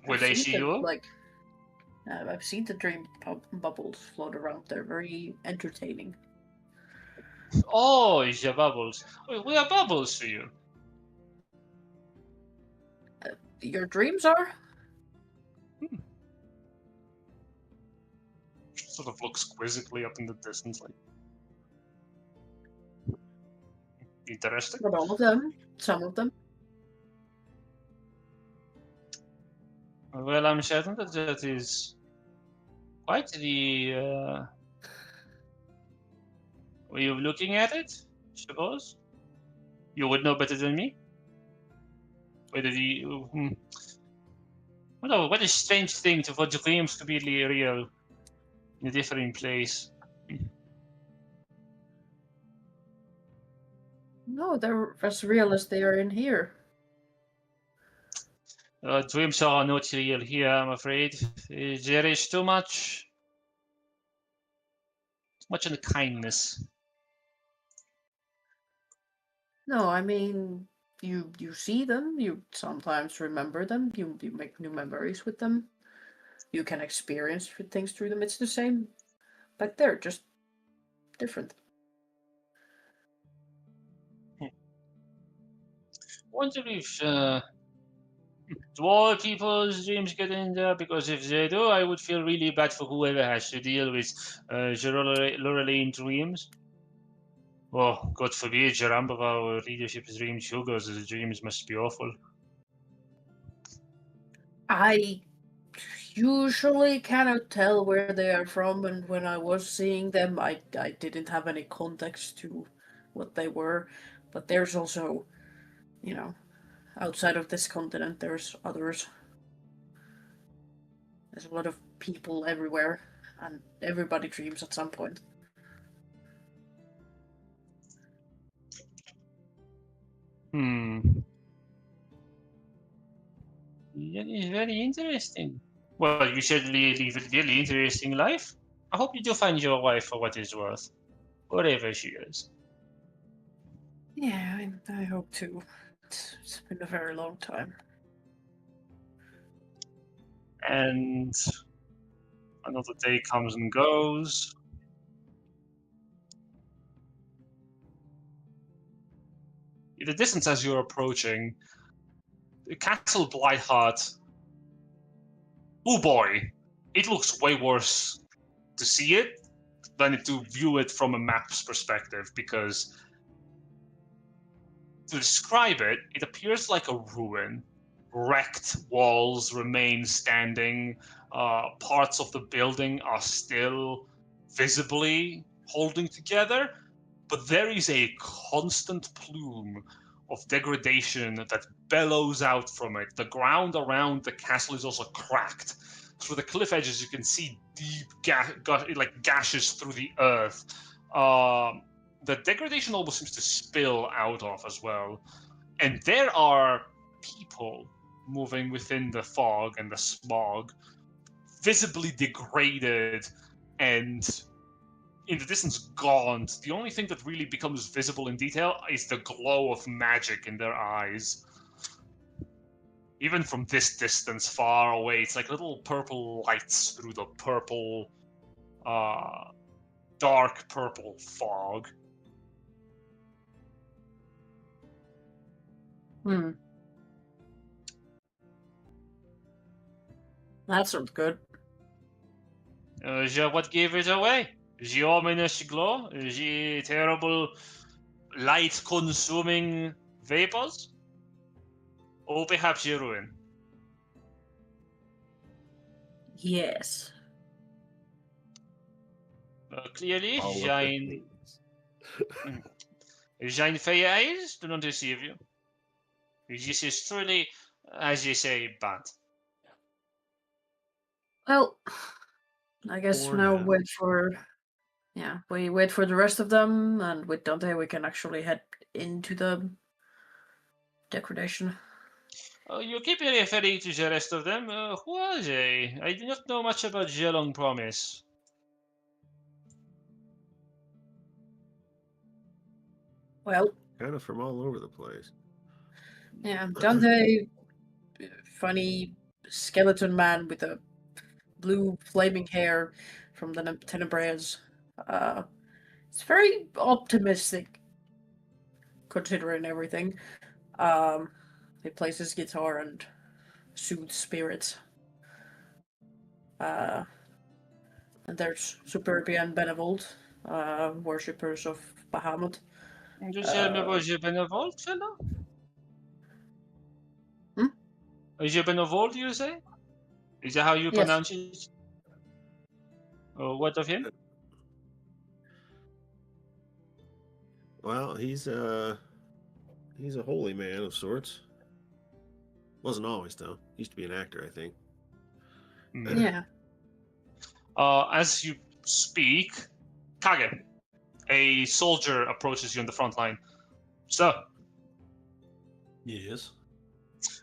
Will I've they seen see them, you? like I've seen the dream bubbles float around. They're very entertaining. Oh, it's your bubbles. We are bubbles for you. Your dreams are? Sort of looks quizzically up in the distance, like interesting. Not all of them. Some of them. Well, I'm certain that is quite the way of looking at it. Suppose you would know better than me. Whether what a strange thing for dreams to be real in a different place. No, they're as real as they are in here. Dreams are not real here, I'm afraid. There is too much unkindness. No, I mean you see them, you sometimes remember them, you make new memories with them. You can experience things through them. It's the same, but they're just different. Wonder if dwarf people's dreams get in there, because if they do, I would feel really bad for whoever has to deal with Lorelei dreams. Oh, God forbid, Jarambava leadership's dreams, Hugo's dreams must be awful. I usually cannot tell where they are from, and when I was seeing them, I didn't have any context to what they were. But there's also, outside of this continent, there's others. There's a lot of people everywhere, and everybody dreams at some point. That is very interesting. Well, you certainly live a really interesting life. I hope you do find your wife for what it's worth, wherever she is. Yeah, I hope to. It's been a very long time. And another day comes and goes. In the distance, as you're approaching, the Castle Blightheart. Oh boy, it looks way worse to see it than to view it from a map's perspective, because to describe it, it appears like a ruin. Wrecked walls remain standing. Parts of the building are still visibly holding together, but there is a constant plume of degradation that bellows out from it. The ground around the castle is also cracked. Through the cliff edges, you can see deep gashes through the earth. The degradation almost seems to spill out of as well. And there are people moving within the fog and the smog, visibly degraded and in the distance gaunt. The only thing that really becomes visible in detail is the glow of magic in their eyes. Even from this distance far away, it's like little purple lights through the purple, dark purple fog. That sounds good. What gave it away? The ominous glow? The terrible light-consuming vapors? Or perhaps the ruin? Yes. Clearly, All of the Jane Fair eyes do not deceive you. This is truly, as you say, bad. Well, I guess For now now. wait for yeah, we wait for the rest of them, and with Dante, we can actually head into the degradation. You keep referring to the rest of them. Who are they? I do not know much about Gelong Promise. Well, Kind of from all over the place. yeah, Dante, funny skeleton man with a blue flaming hair from the Tenebres. It's very optimistic, considering everything. He plays his guitar and soothes spirits. And there's Superbia and Benevolt, worshippers of Bahamut. Did you tell me about the Benevolt fellow? Is it Benevolt, you say? Is that how you Yes. pronounce it? What of him? Well, he's a holy man of sorts. Wasn't always though. Used to be an actor, I think. Yeah. As you speak, Kage, a soldier, approaches you on the front line. Sir, Yes.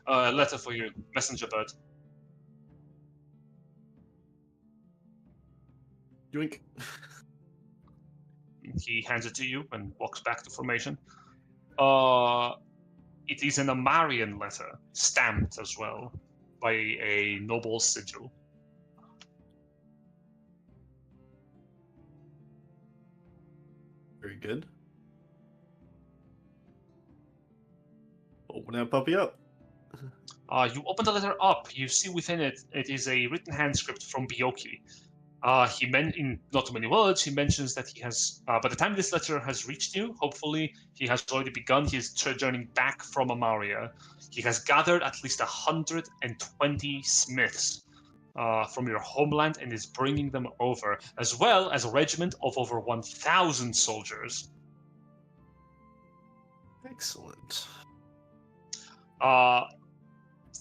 a letter for you, messenger bird. Yoink. He hands it to you and walks back to formation. It is an Amarian letter, stamped as well by a noble sigil. Very good. Open that puppy up. You open the letter up. You see within it, it is a written hand-script from Bioki. In not too many words, he mentions that he has, by the time this letter has reached you, hopefully he has already begun his journey back from Amaria. He has gathered at least 120 smiths from your homeland and is bringing them over, as well as a regiment of over 1,000 soldiers. Excellent.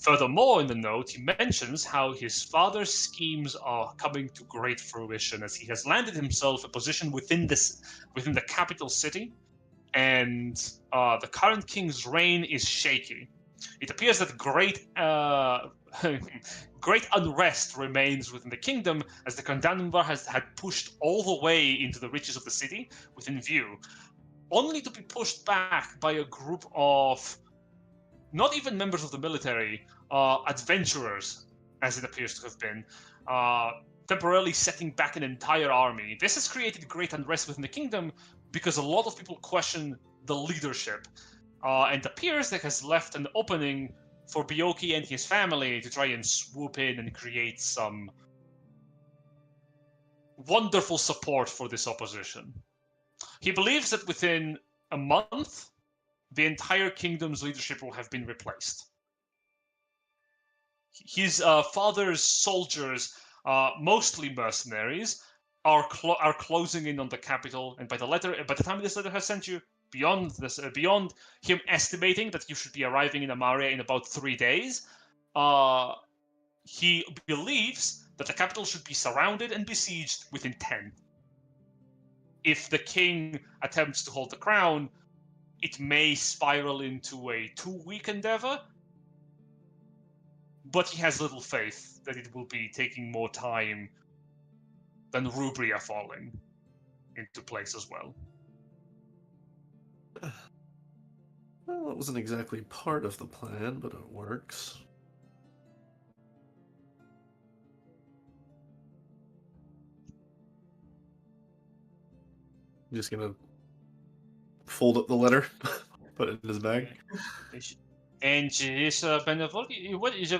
Furthermore, in the note, he mentions how his father's schemes are coming to great fruition as he has landed himself a position within the capital city, and the current king's reign is shaky. It appears that great unrest remains within the kingdom as the Kandamvar had pushed all the way into the reaches of the city within view, only to be pushed back by a group of not even members of the military, adventurers, as it appears to have been, temporarily setting back an entire army. This has created great unrest within the kingdom because a lot of people question the leadership, and appears that has left an opening for Bioki and his family to try and swoop in and create some wonderful support for this opposition. He believes that within a month, the entire kingdom's leadership will have been replaced. His father's soldiers, mostly mercenaries, are closing in on the capital, and by the time this letter has sent you, beyond him estimating that you should be arriving in Amaria in about 3 days, he believes that the capital should be surrounded and besieged within 10. If the king attempts to hold the crown, it may spiral into a 2-week endeavor, but he has little faith that it will be taking more time than Rubria falling into place as well. Well, it wasn't exactly part of the plan, but it works. I'm just gonna fold up the letter, put it in his bag. And is Benevolt, what is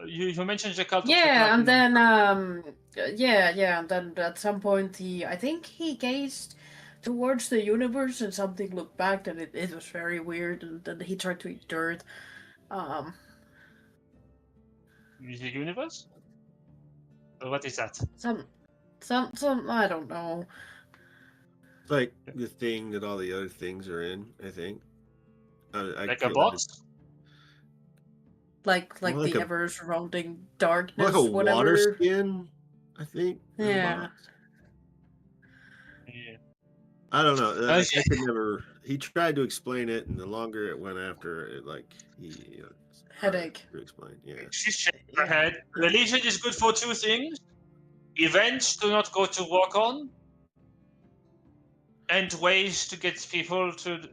you mentioned the cult of the Yeah, and Platinum. then and then at some point I think he gazed towards the universe and something looked back and it was very weird, and then he tried to eat dirt. Is the universe? What is that? Some I don't know. It's like the thing that all the other things are in, I think. I Like a feel box? Like More like the a- ever surrounding darkness, Like a whatever. water skin, I think. in a Yeah. box. I don't know. I Okay. could never. He tried to explain it, and the longer it went after, it Headache. to explain. Yeah. She's shaking her head. Religion is good for two things. Events do not go to work on. And ways to get people to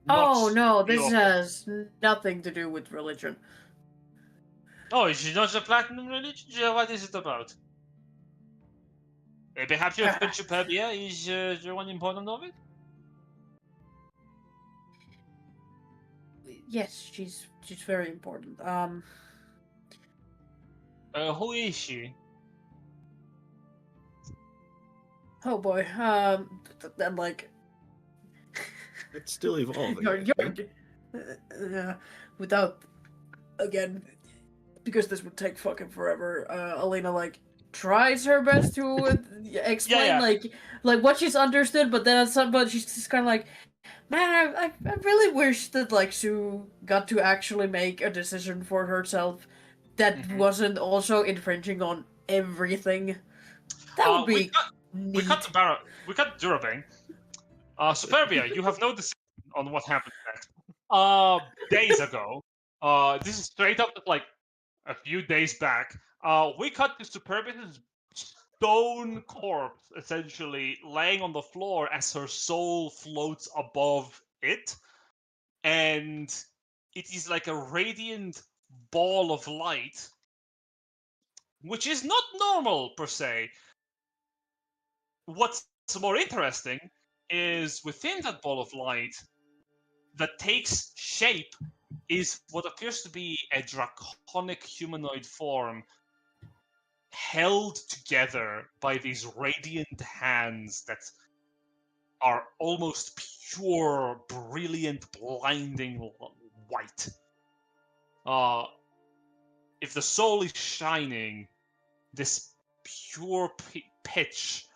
Oh not no, be this awful. has nothing to do with religion. Oh, is it not a platinum religion? Yeah, what is it about? Perhaps your friend Superbia is the one important of it? Yes, she's very important. Who is she? Oh boy. And like It's still evolving. without again, because this would take fucking forever. Alina like tries her best to explain like what she's understood, but then at some point she's just kind of like, man, I really wish that like Sue got to actually make a decision for herself that wasn't also infringing on everything. That would be we cut the barrel. We cut Durabane. Superbia, you have no decision on what happened next. Days ago. This is straight up like a few days back. We cut to Superbia's stone corpse, essentially laying on the floor as her soul floats above it, and it is like a radiant ball of light, which is not normal per se. What's more interesting is within that ball of light that takes shape is what appears to be a draconic humanoid form held together by these radiant hands that are almost pure, brilliant, blinding white. If the soul is shining, this pure pitch,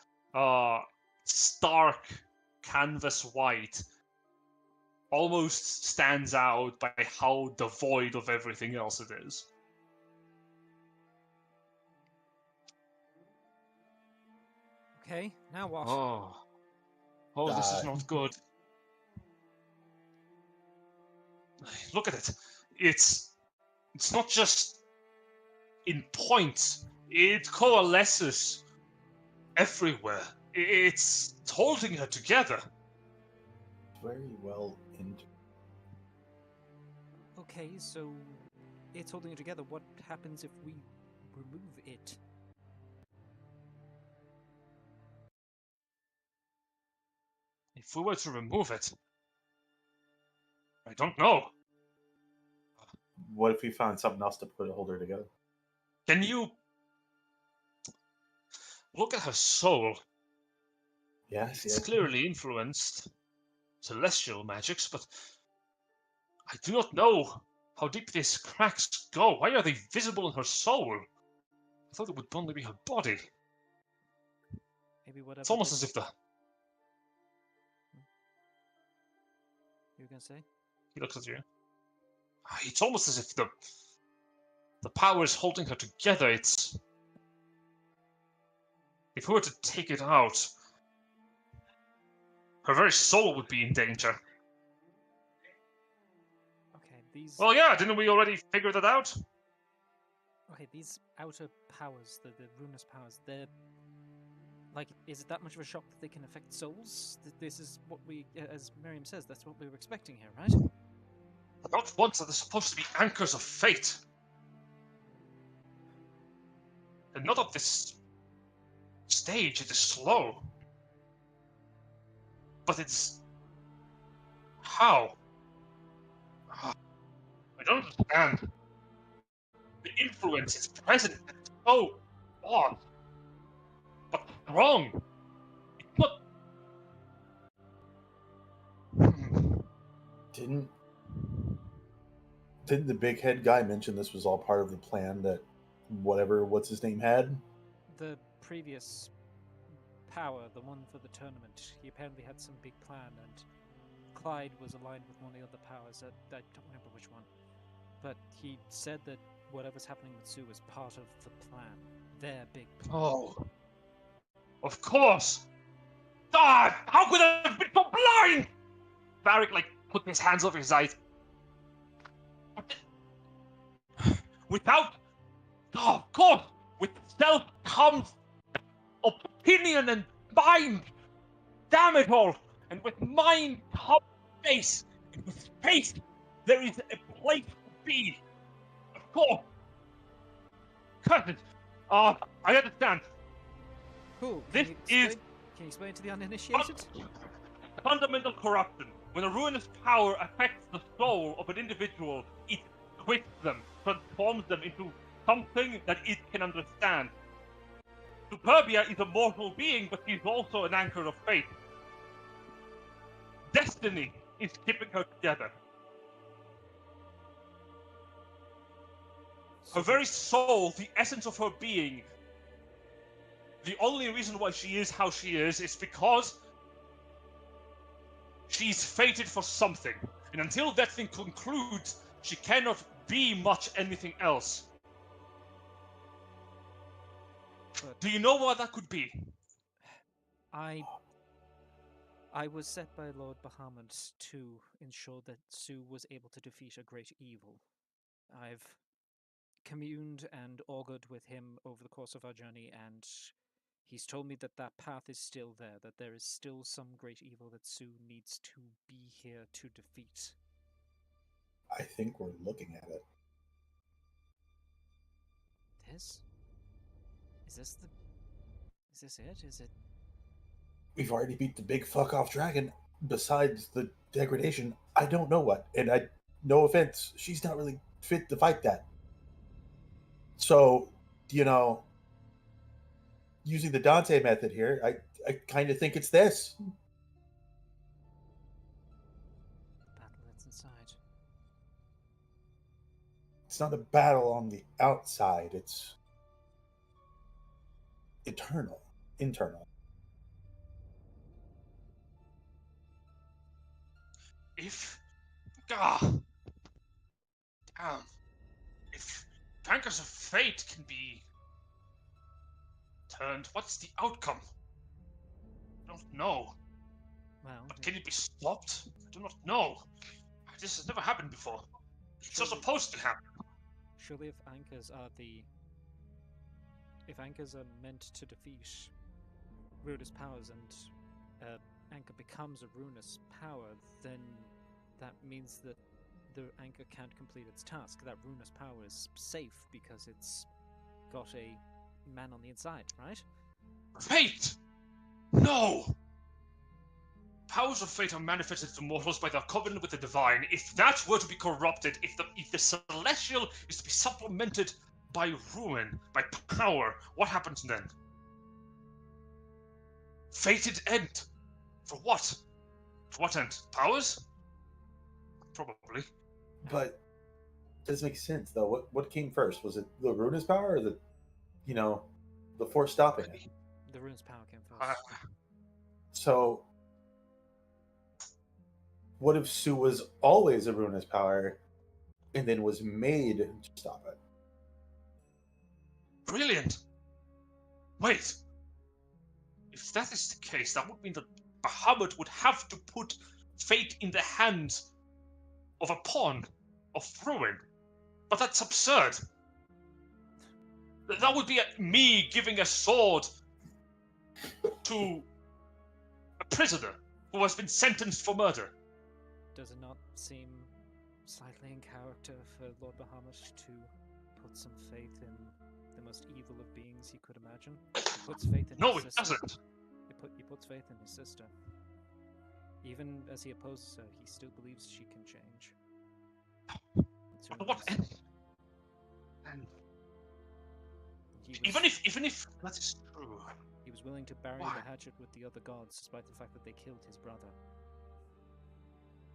stark canvas white almost stands out by how devoid of everything else it is. Okay, now what? Oh, this is not good. Look at it. It's not just in points. It coalesces everywhere. It's holding her together. Very well into. Okay, so it's holding it together. What happens if we remove it? If we were to remove it, I don't know. What if we found something else to hold her together? Can you look at her soul? Yes, It's yes. clearly influenced celestial magics, but I do not know how deep these cracks go. Why are they visible in her soul? I thought it would only be her body. Maybe whatever. It's almost as if the... You were gonna say? He looks at you. It's almost as if the power is holding her together. It's... If we were to take it out, her very soul would be in danger. Okay, these. Well, yeah, didn't we already figure that out? Okay, these outer powers, the ruinous powers, they're like, is it that much of a shock that they can affect souls? This is what we, as Miriam says, that's what we were expecting here, right? Not once are they supposed to be anchors of fate. And not at this stage, it is slow. But it's... How? I don't understand. The influence is present and it's so odd. But wrong. It's not... Didn't the big head guy mention this was all part of the plan that what's his name had? The previous power, the one for the tournament, he apparently had some big plan, and Clyde was aligned with one of the other powers. I don't remember which one. But he said that whatever's happening with Sue is part of the plan. Their big plan. Oh. Of course! God, how could I have been so blind? Varric, like, put his hands over his eyes. Without, oh, of course, with self comes opinion and mind. Damn it all! And with mind comes space. And with space, there is a place to be. Of course. Curses. I understand. Cool. This is Can you explain to the uninitiated? fundamental corruption. When a ruinous power affects the soul of an individual, it twists them, transforms them into something that it can understand. Superbia is a mortal being, but she's also an anchor of fate. Destiny is keeping her together. Her very soul, the essence of her being, the only reason why she is how she is because she's fated for something. And until that thing concludes, she cannot be much anything else. But Do you know what that could be? I was set by Lord Bahamut to ensure that Sue was able to defeat a great evil. I've communed and augured with him over the course of our journey, and he's told me that that path is still there, that there is still some great evil that Sue needs to be here to defeat. I think we're looking at it. This? Is this it? Is it? We've already beat the big fuck off dragon. Besides the degradation, I don't know what. And no offense, she's not really fit to fight that. So, using the Dante method here, I kind of think it's this. The battle that's inside. It's not a battle on the outside. It's internal. If Tankers of Fate can be turned, what's the outcome? I don't know. Well, But can it be stopped? I do not know. This has never happened before. It's not Surely- supposed to happen. surely if anchors are meant to defeat ruinous powers and anchor becomes a ruinous power, then that means that the anchor can't complete its task. That ruinous power is safe because it's got a man on the inside, right? Fate! No! Powers of fate are manifested to mortals by their covenant with the divine. If that were to be corrupted, if the celestial is to be supplemented by ruin, by power, what happens then? Fated end. For what? For what end? Powers? Probably. But it doesn't make sense, though. What came first? Was it the ruinous power or the force stopping it? The rune's power came first. So, what if Sue was always a ruinous power and then was made to stop it? Brilliant! Wait! If that is the case, that would mean that Bahamut would have to put fate in the hands of a pawn of ruin. But that's absurd. That would be me giving a sword to a prisoner who has been sentenced for murder. Does it not seem slightly in character for Lord Bahamut to put some faith in the most evil of beings he could imagine? He puts faith in No, his it sister. doesn't. He puts faith in his sister. Even as he opposes her, he still believes she can change. It's But what ruinous. end? And He was, even if that is true, he was willing to bury Why? the hatchet with the other gods, despite the fact that they killed his brother.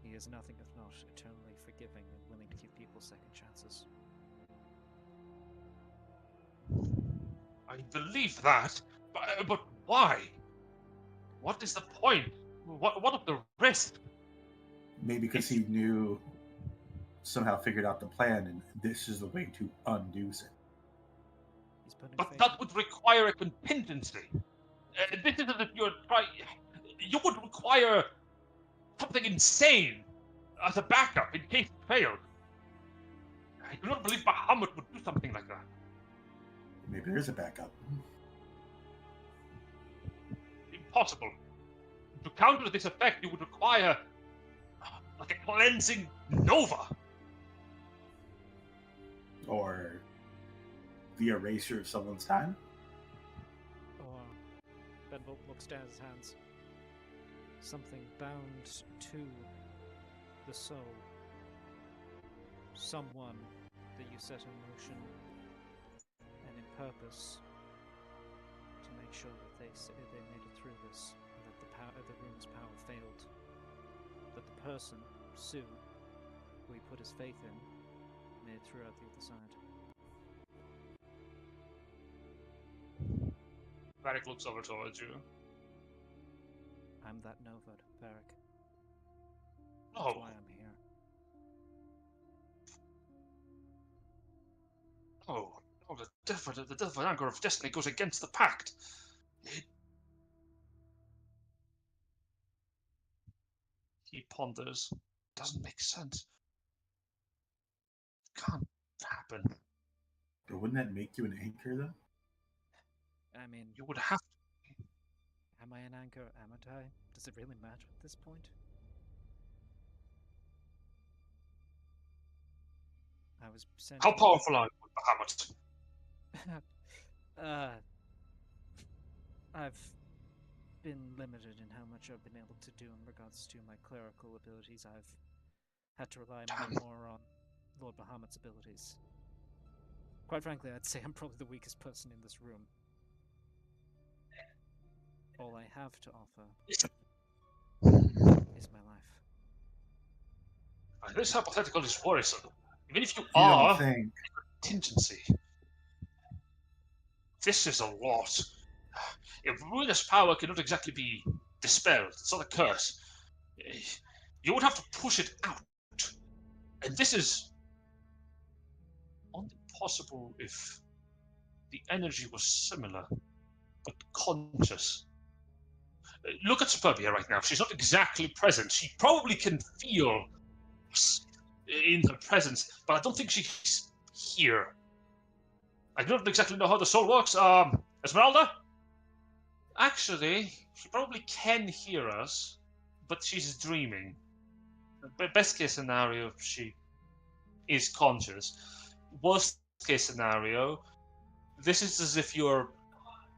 He is nothing if not eternally forgiving and willing to give people second chances. I believe that. But why? What is the point? What of the risk? Maybe because he knew, somehow figured out the plan, and this is the way to undo it. He's putting But faith that would require a contingency. This is as if you're trying. You would require something insane as a backup in case it failed. I do not believe Bahamut would do something like that. Maybe there's a backup. Impossible. To counter this effect, you would require like a cleansing nova. Or the erasure of someone's time. Or Benevolt looks down at his hands. Something bound to the soul. Someone that you set in motion and in purpose to make sure that they made it through this, and that the rune's power failed. But the person, Sue, who he put his faith in, made it through out the other side. Varric looks over towards you. I'm that Nova, Varric. Oh. That's why I'm here. Oh, the devil anger of destiny goes against the pact. He ponders. Doesn't make sense. Can't happen. But wouldn't that make you an anchor, though? I mean, You would have to. am I an anchor? Am I? Does it really matter at this point? I was sent. How powerful are you, Bahamut? I've been limited in how much I've been able to do in regards to my clerical abilities. I've had to rely more on Lord Bahamut's abilities. Quite frankly, I'd say I'm probably the weakest person in this room. All I have to offer is my life. This hypothetical is worrisome. Even if you You are don't think. contingency. This is a lot. If ruinous power cannot exactly be dispelled, it's not a curse. You would have to push it out. And this is only possible if the energy was similar, but conscious. Look at Superbia right now. She's not exactly present. She probably can feel in her presence, but I don't think she's here. I don't exactly know how the soul works. Esmeralda? Actually, she probably can hear us, but she's dreaming. Best case scenario, she is conscious. Worst case scenario, this is as if you're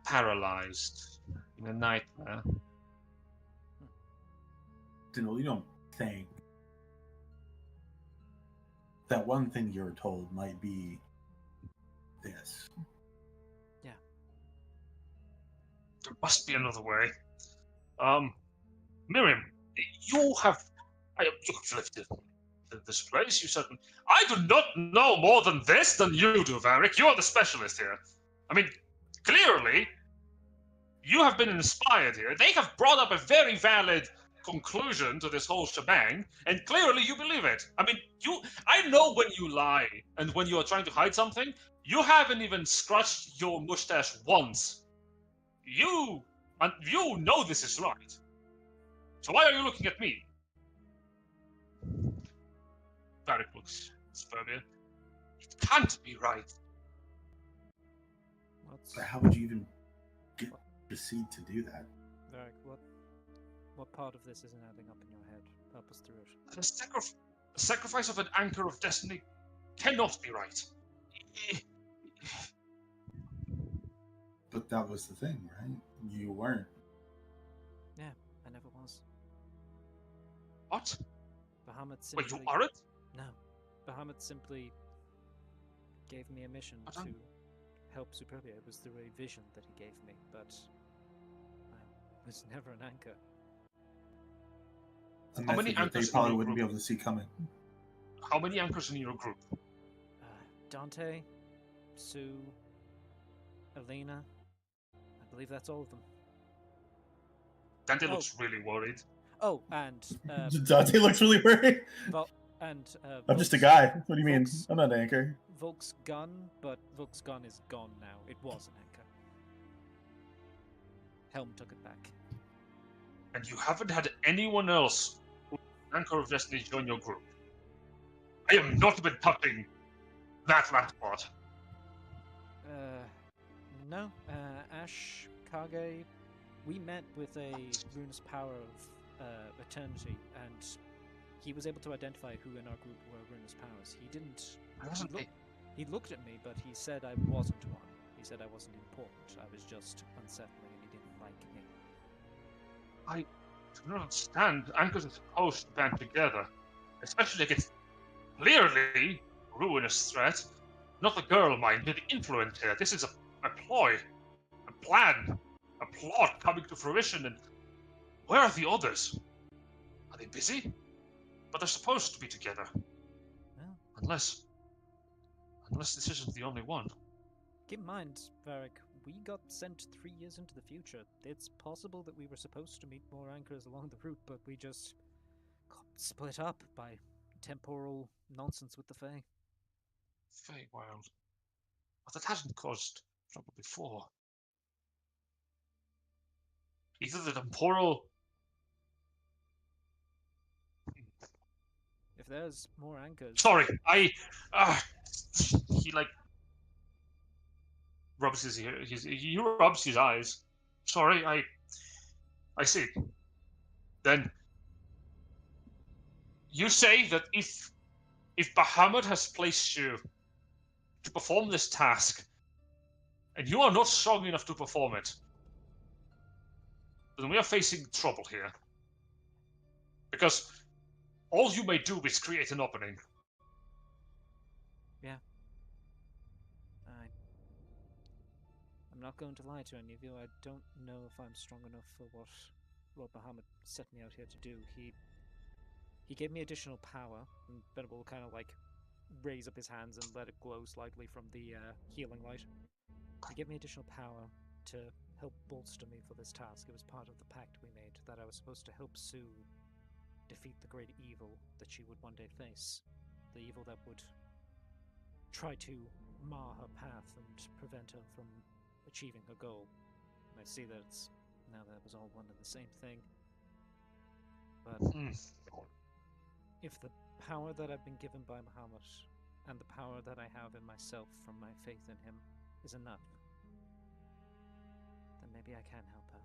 paralyzed in a nightmare. Dingle, you don't think that one thing you're told might be this. There must be another way. Miriam, you have lived in this place. You certainly. I do not know more than this than you do, Varric. You are the specialist here. I mean, clearly, you have been inspired here. They have brought up a very valid conclusion to this whole shebang, and clearly you believe it. I mean, I know when you lie and when you are trying to hide something. You haven't even scratched your mustache once. You know this is right. So why are you looking at me? Varric looks at Superbia. It can't be right. But how would you even proceed to do that? Varric, what part of this isn't adding up in your head? Help us through it. The sacrifice of an anchor of destiny cannot be right. But that was the thing, right? You weren't. Yeah, I never was. What? Bahamut simply... Wait, you aren't? No. Bahamut simply gave me a mission to help Superbia. It was through a vision that he gave me, but I was never an anchor. A How many method that anchors they probably in your wouldn't be group? able to see coming. How many anchors in your group? Dante, Sue, Alina. I believe that's all of them. Dante looks really worried. Oh, and Dante looks really worried. I'm I'm just a guy. What do you mean? I'm not an anchor. Volk's gun, but Volk's gun is gone now. It was an anchor. Helm took it back. and you haven't had anyone else who Anchor of Destiny join your group. I am not been touching that last part. No. Ash, Kage, we met with a rune's power of eternity, and he was able to identify who in our group were rune's powers. He didn't. He looked at me, but he said I wasn't one. He said I wasn't important. I was just unsettling, and he didn't like me. I do not understand. Anchors are supposed to band together, especially against clearly ruinous threat. Not the girl, mind you, the influence here. This is a ploy, a plan, a plot coming to fruition, and where are the others? Are they busy? But they're supposed to be together. Well, Unless this isn't the only one. keep in mind, Varric, we got sent 3 years into the future. It's possible that we were supposed to meet more anchors along the route, but we just got split up by temporal nonsense with the Fae. Feywild. But that hasn't caused trouble before. Either the temporal. If there's more anchors... Sorry, he like rubs his ear. He rubs his eyes. Sorry, I see. Then you say that if Bahamut has placed you to perform this task, and you are not strong enough to perform it, then we are facing trouble here. Because all you may do is create an opening. Yeah. I'm not going to lie to any of you. I don't know if I'm strong enough for what Lord Bahamut set me out here to do. He gave me additional power, and Benevolt will kind of like raise up his hands and let it glow slightly from the healing light. He gave me additional power to help bolster me for this task. It was part of the pact we made, that I was supposed to help Sue defeat the great evil that she would one day face. The evil that would try to mar her path and prevent her from achieving her goal. And I see that it's now that it was all one and the same thing. But if the power that I've been given by Bahamut and the power that I have in myself from my faith in him is enough, then maybe I can help her.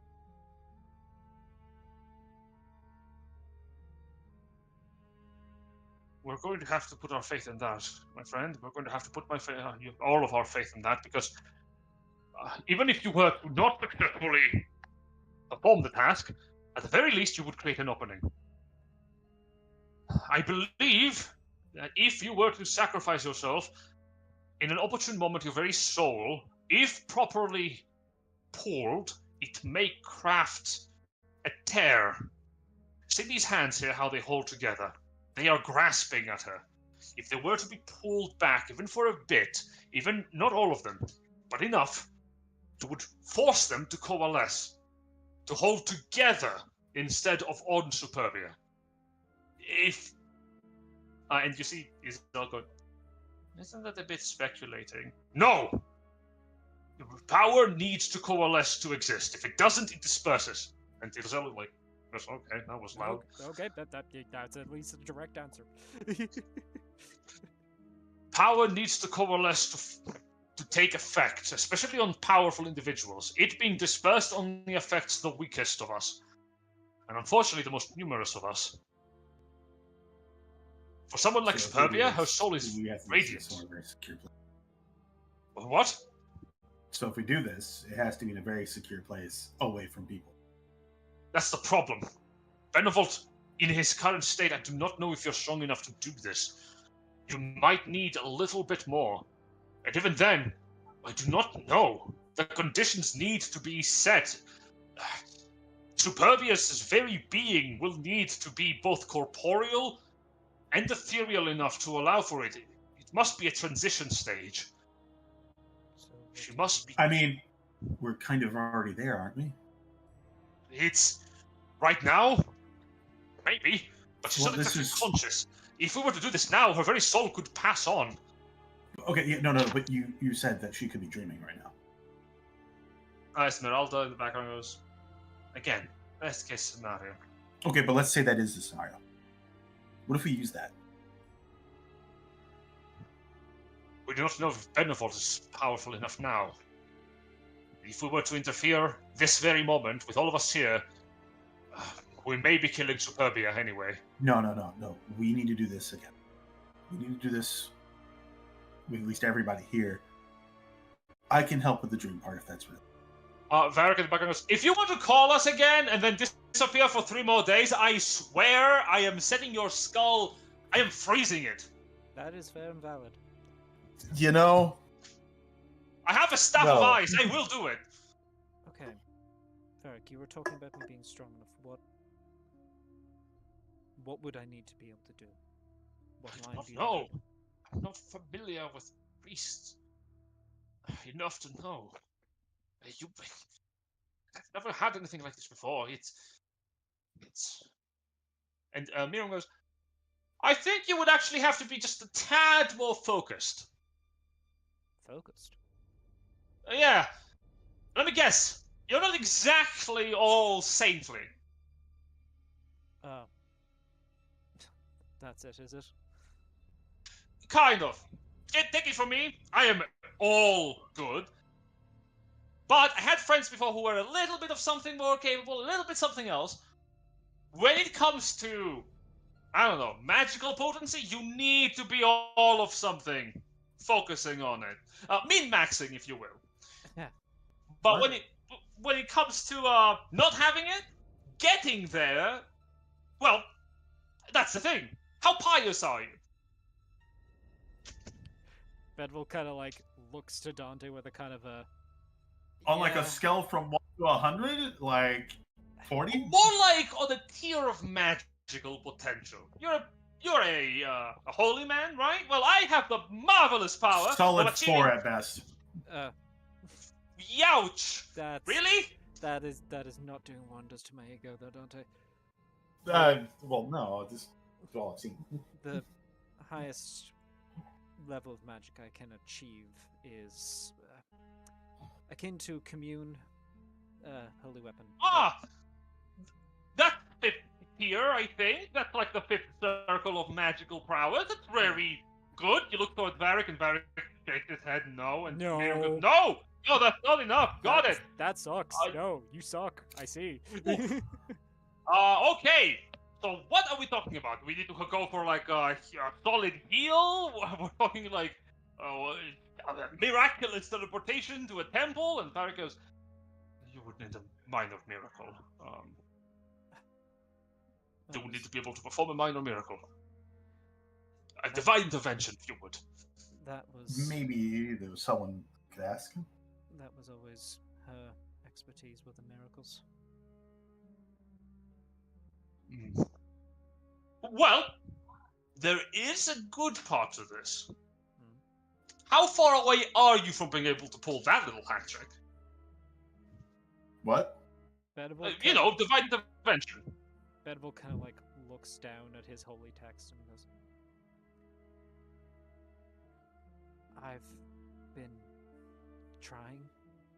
We're going to have to put our faith in that, my friend. We're going to have to put all of our faith in that, because even if you were to not successfully perform the task, at the very least you would create an opening. I believe that if you were to sacrifice yourself, in an opportune moment, your very soul, if properly pulled, it may craft a tear. See these hands here, how they hold together. They are grasping at her. If they were to be pulled back, even for a bit, even not all of them, but enough, it would force them to coalesce, to hold together instead of on Superbia. If and you see, he's not going. Isn't that a bit speculating? No. The power needs to coalesce to exist. If it doesn't, it disperses. And it's like, yes, okay, that was loud. Okay, that's at least a direct answer. Power needs to coalesce to take effect, especially on powerful individuals. It being dispersed only affects the weakest of us, and unfortunately the most numerous of us. For someone like Superbia, her soul is radiant. What? So if we do this, it has to be in a very secure place, away from people. That's the problem. Benevolt, in his current state, I do not know if you're strong enough to do this. You might need a little bit more. And even then, I do not know. The conditions need to be set. Superbia's very being will need to be both corporeal and ethereal enough to allow for it. It must be a transition stage. She must be... I mean, we're kind of already there, aren't we? It's... right now? Maybe. But she's Well, not exactly conscious. If we were to do this now, her very soul could pass on. Okay, yeah, no, but you said that she could be dreaming right now. Esmeralda in the background goes, again, Best case scenario. Okay, but let's say that is the scenario. What if we use that? We do not know if Benevolt is powerful enough now. If we were to interfere this very moment with all of us here, we may be killing Superbia anyway. No. We need to do this again. We need to do this with at least everybody here. I can help with the dream part if that's real. Varric in the background goes, if you want to call us again and then disappear for 3 more days, I swear I am setting your skull, I am freezing it. That is fair and valid. You know, I have a staff of ice, I will do it. Okay. Varric, you were talking about me being strong enough. What would I need to be able to do? What line do you No, I'm not familiar with priests enough to know. I've never had anything like this before. And Miriam goes, I think you would actually have to be just a tad more focused. Focused? Yeah. Let me guess. You're not exactly all saintly. Oh. That's it, is it? Kind of. Take it from me, I am all good. But I had friends before who were a little bit of something more capable, a little bit something else. When it comes to, I don't know, magical potency, you need to be all of something. Focusing on it. Min-maxing, if you will. Yeah. But when it comes to not having it, getting there, well, that's the thing. How pious are you? Benevolt kind of like looks to Dante with a kind of a... on like a scale from 1 to 100, like 40? More like on a tier of magical potential. You're a holy man, right? Well, I have the marvelous power Solid of achieving... 4 at best. Youch! That's... Really? That is not doing wonders to my ego, though, Dante. Well, no, this is all I've seen. The highest level of magic I can achieve is akin to commune, holy weapon. That's 5th tier, I think. That's like the 5th circle of magical prowess. That's very good. You look toward Varric, and Varric shakes his head no, and No. Miriam goes, no, that's not enough. Got it. That sucks. No, you suck. I see. Okay. So what are we talking about? We need to go for like a solid heal? We're talking like miraculous teleportation to a temple? And Varric goes, you would need a minor miracle. You would need to be able to perform a minor miracle. A divine intervention, if you would. That was... Maybe there was someone could ask him. That was always her expertise with the miracles. Well, there is a good part to this. How far away are you from being able to pull that little hat trick? What? You know, divine intervention. Benevolt kind of like looks down at his holy text and goes, I've been trying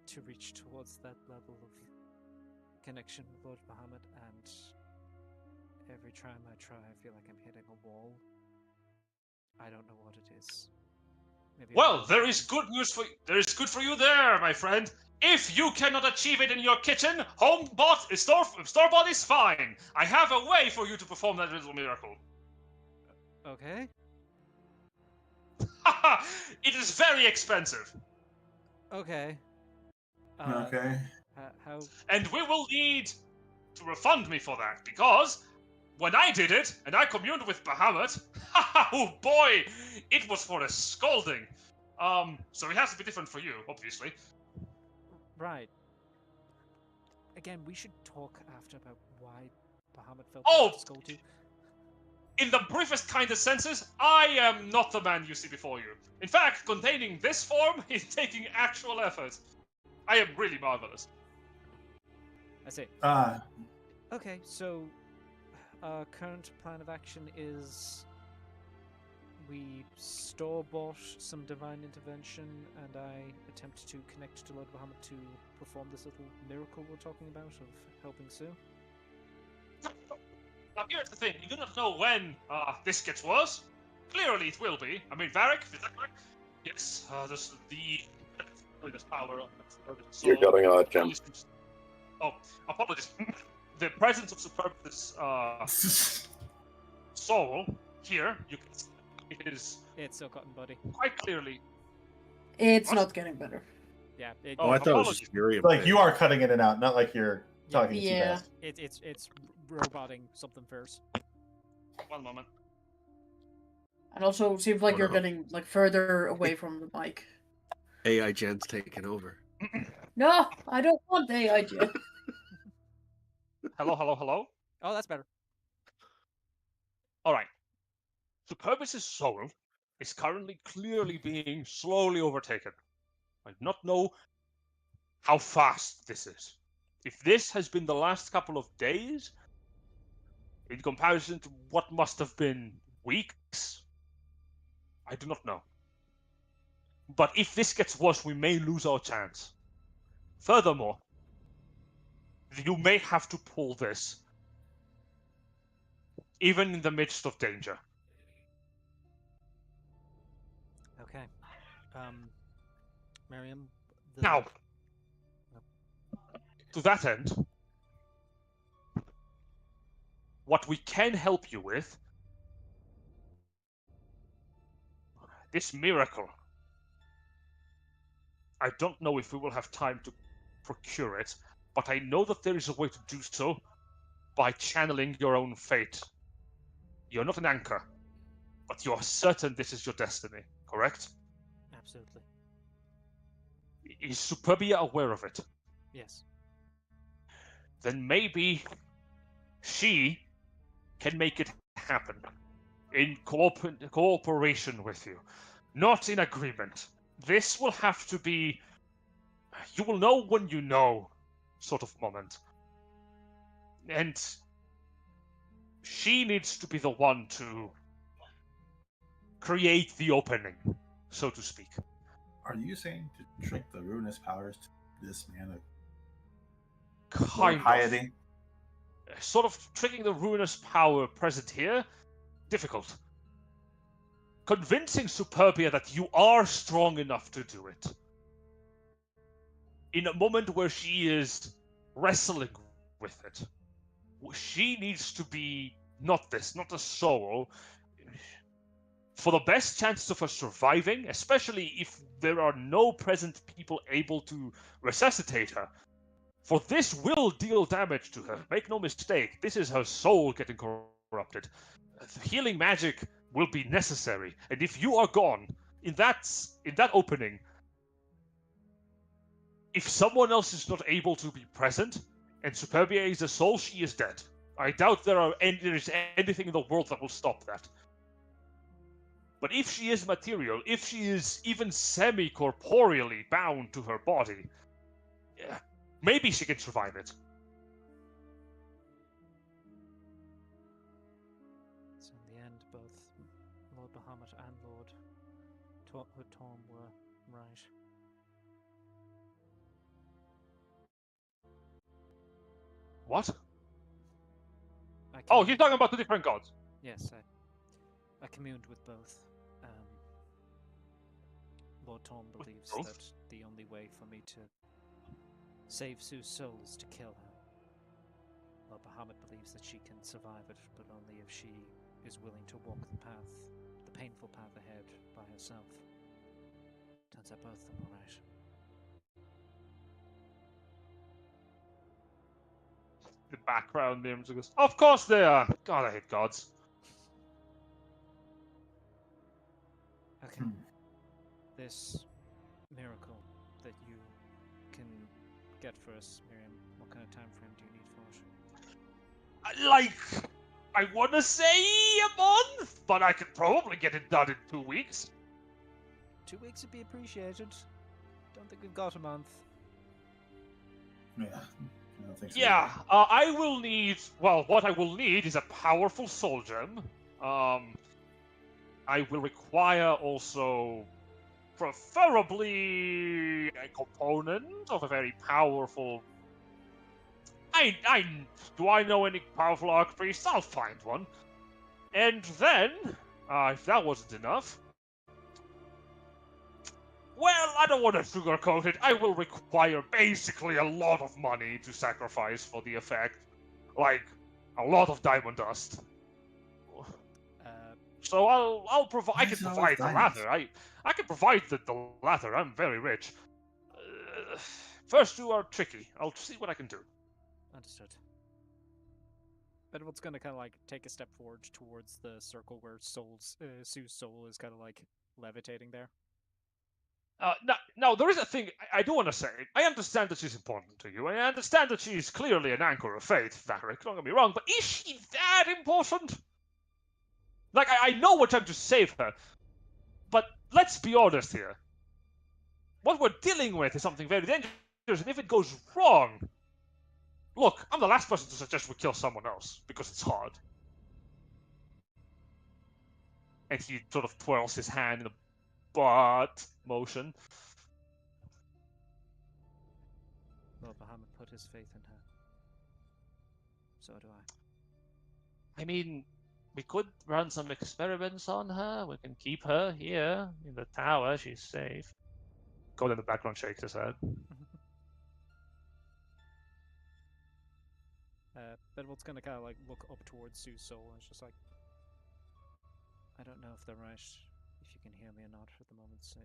to reach towards that level of connection with Lord Bahamut, and every time I try, I feel like I'm hitting a wall. I don't know what it is. Maybe well, there is good news for you there, my friend. If you cannot achieve it in your kitchen, store-bought is fine. I have a way for you to perform that little miracle. Okay. It is very expensive. Okay. Okay. How? And we will need to refund me for that, because when I did it, and I communed with Bahamut, oh boy, it was for a scolding. So it has to be different for you, obviously. Right. Again, we should talk after about why Bahamut felt to scold you. In the briefest kindest senses, I am not the man you see before you. In fact, containing this form is taking actual effort. I am really marvelous. I see. Okay, so our current plan of action is we store-bought some divine intervention, and I attempt to connect to Lord Bahamut to perform this little miracle we're talking about of helping Sue. Now here's the thing, you do not know when this gets worse. Clearly it will be. I mean, Varric, is that correct? Yes, this power of You're cutting out, Jim. Oh, apologies. The presence of Superb's soul here, you can see it is It's so cotton buddy. quite clearly. It's What? not getting better. Yeah. Oh, I thought it was apologies. just Miriam. Like you are cutting in and out, not like you're talking too Yeah. fast. It's roboting something first. 1 moment. And also, it seems like Oh, you're no. getting like further away from the mic. AI Gen's taking over. No, I don't want AI Jen. Hello, hello, hello. Oh, that's better. All right. Superbus' soul is currently clearly being slowly overtaken. I do not know how fast this is. If this has been the last couple of days, in comparison to what must have been weeks, I do not know. But if this gets worse, we may lose our chance. Furthermore, you may have to pull this, even in the midst of danger. Okay. Miriam. Now, to that end, what we can help you with, this miracle. I don't know if we will have time to procure it, but I know that there is a way to do so by channeling your own fate. You're not an anchor, but you are certain this is your destiny, correct? Absolutely. Is Superbia aware of it? Yes. Then maybe she can make it happen in cooperation with you, not in agreement. This will have to be, you will know when you know, sort of moment. And she needs to be the one to create the opening, so to speak. Are you saying to trick the ruinous powers to this man of Kind of. piety? Sort of tricking the ruinous power present here, difficult. Convincing Superbia that you are strong enough to do it. In a moment where she is wrestling with it. She needs to be not a soul. For the best chances of her surviving, especially if there are no present people able to resuscitate her. For this will deal damage to her. Make no mistake, this is her soul getting corrupted. Healing magic will be necessary, and if you are gone in that opening, if someone else is not able to be present, and Superbia is a soul, she is dead. I doubt there is anything in the world that will stop that. But if she is material, if she is even semi-corporeally bound to her body, maybe she can survive it. So in the end, both Lord Bahamut and Lord Torm were right. What? I Oh, he's talking about the different gods. Yes, I communed with both. Lord Torm believes both? that the only way for me to save Sue's soul is to kill her. Lord Bahamut believes that she can survive it, but only if she is willing to walk the painful path ahead by herself. Turns out both of them were right. The background there goes, of course they are! God, I hate gods. Okay. This miracle that you can get for us, Miriam, what kind of time frame do you need for it? Like, I want to say a month, but I could probably get it done in 2 weeks. 2 weeks would be appreciated. Don't think we've got a month. Yeah. I don't think so. Yeah, I will need, well, what I will need is a powerful soul gem. I will require also, preferably, a component of a very powerful Do I know any powerful archpriests? I'll find one. And then, if that wasn't enough, well, I don't want to sugarcoat it. I will require basically a lot of money to sacrifice for the effect. Like, a lot of diamond dust. So I'll provide. I can provide the latter. I can provide the latter. I'm very rich. First two are tricky. I'll see what I can do. Understood. Benevolt's gonna kind of like take a step forward towards the circle where Sue's soul is kind of like levitating there. Now, there is a thing I do want to say. I understand that she's important to you. I understand that she's clearly an anchor of faith, Varric, don't get me wrong, but is she that important? Like, I know we're trying to save her, but let's be honest here. What we're dealing with is something very dangerous, and if it goes wrong... Look, I'm the last person to suggest we kill someone else, because it's hard. And he sort of twirls his hand in a butt motion. Well, Bahamut put his faith in her. So do I. I mean, we could run some experiments on her. We can keep her here in the tower. She's safe. God in the background shakes his head. Benevolt's gonna kind of like look up towards Sue's soul and it's just like, I don't know if they're right, if you can hear me or not at the moment, Sue.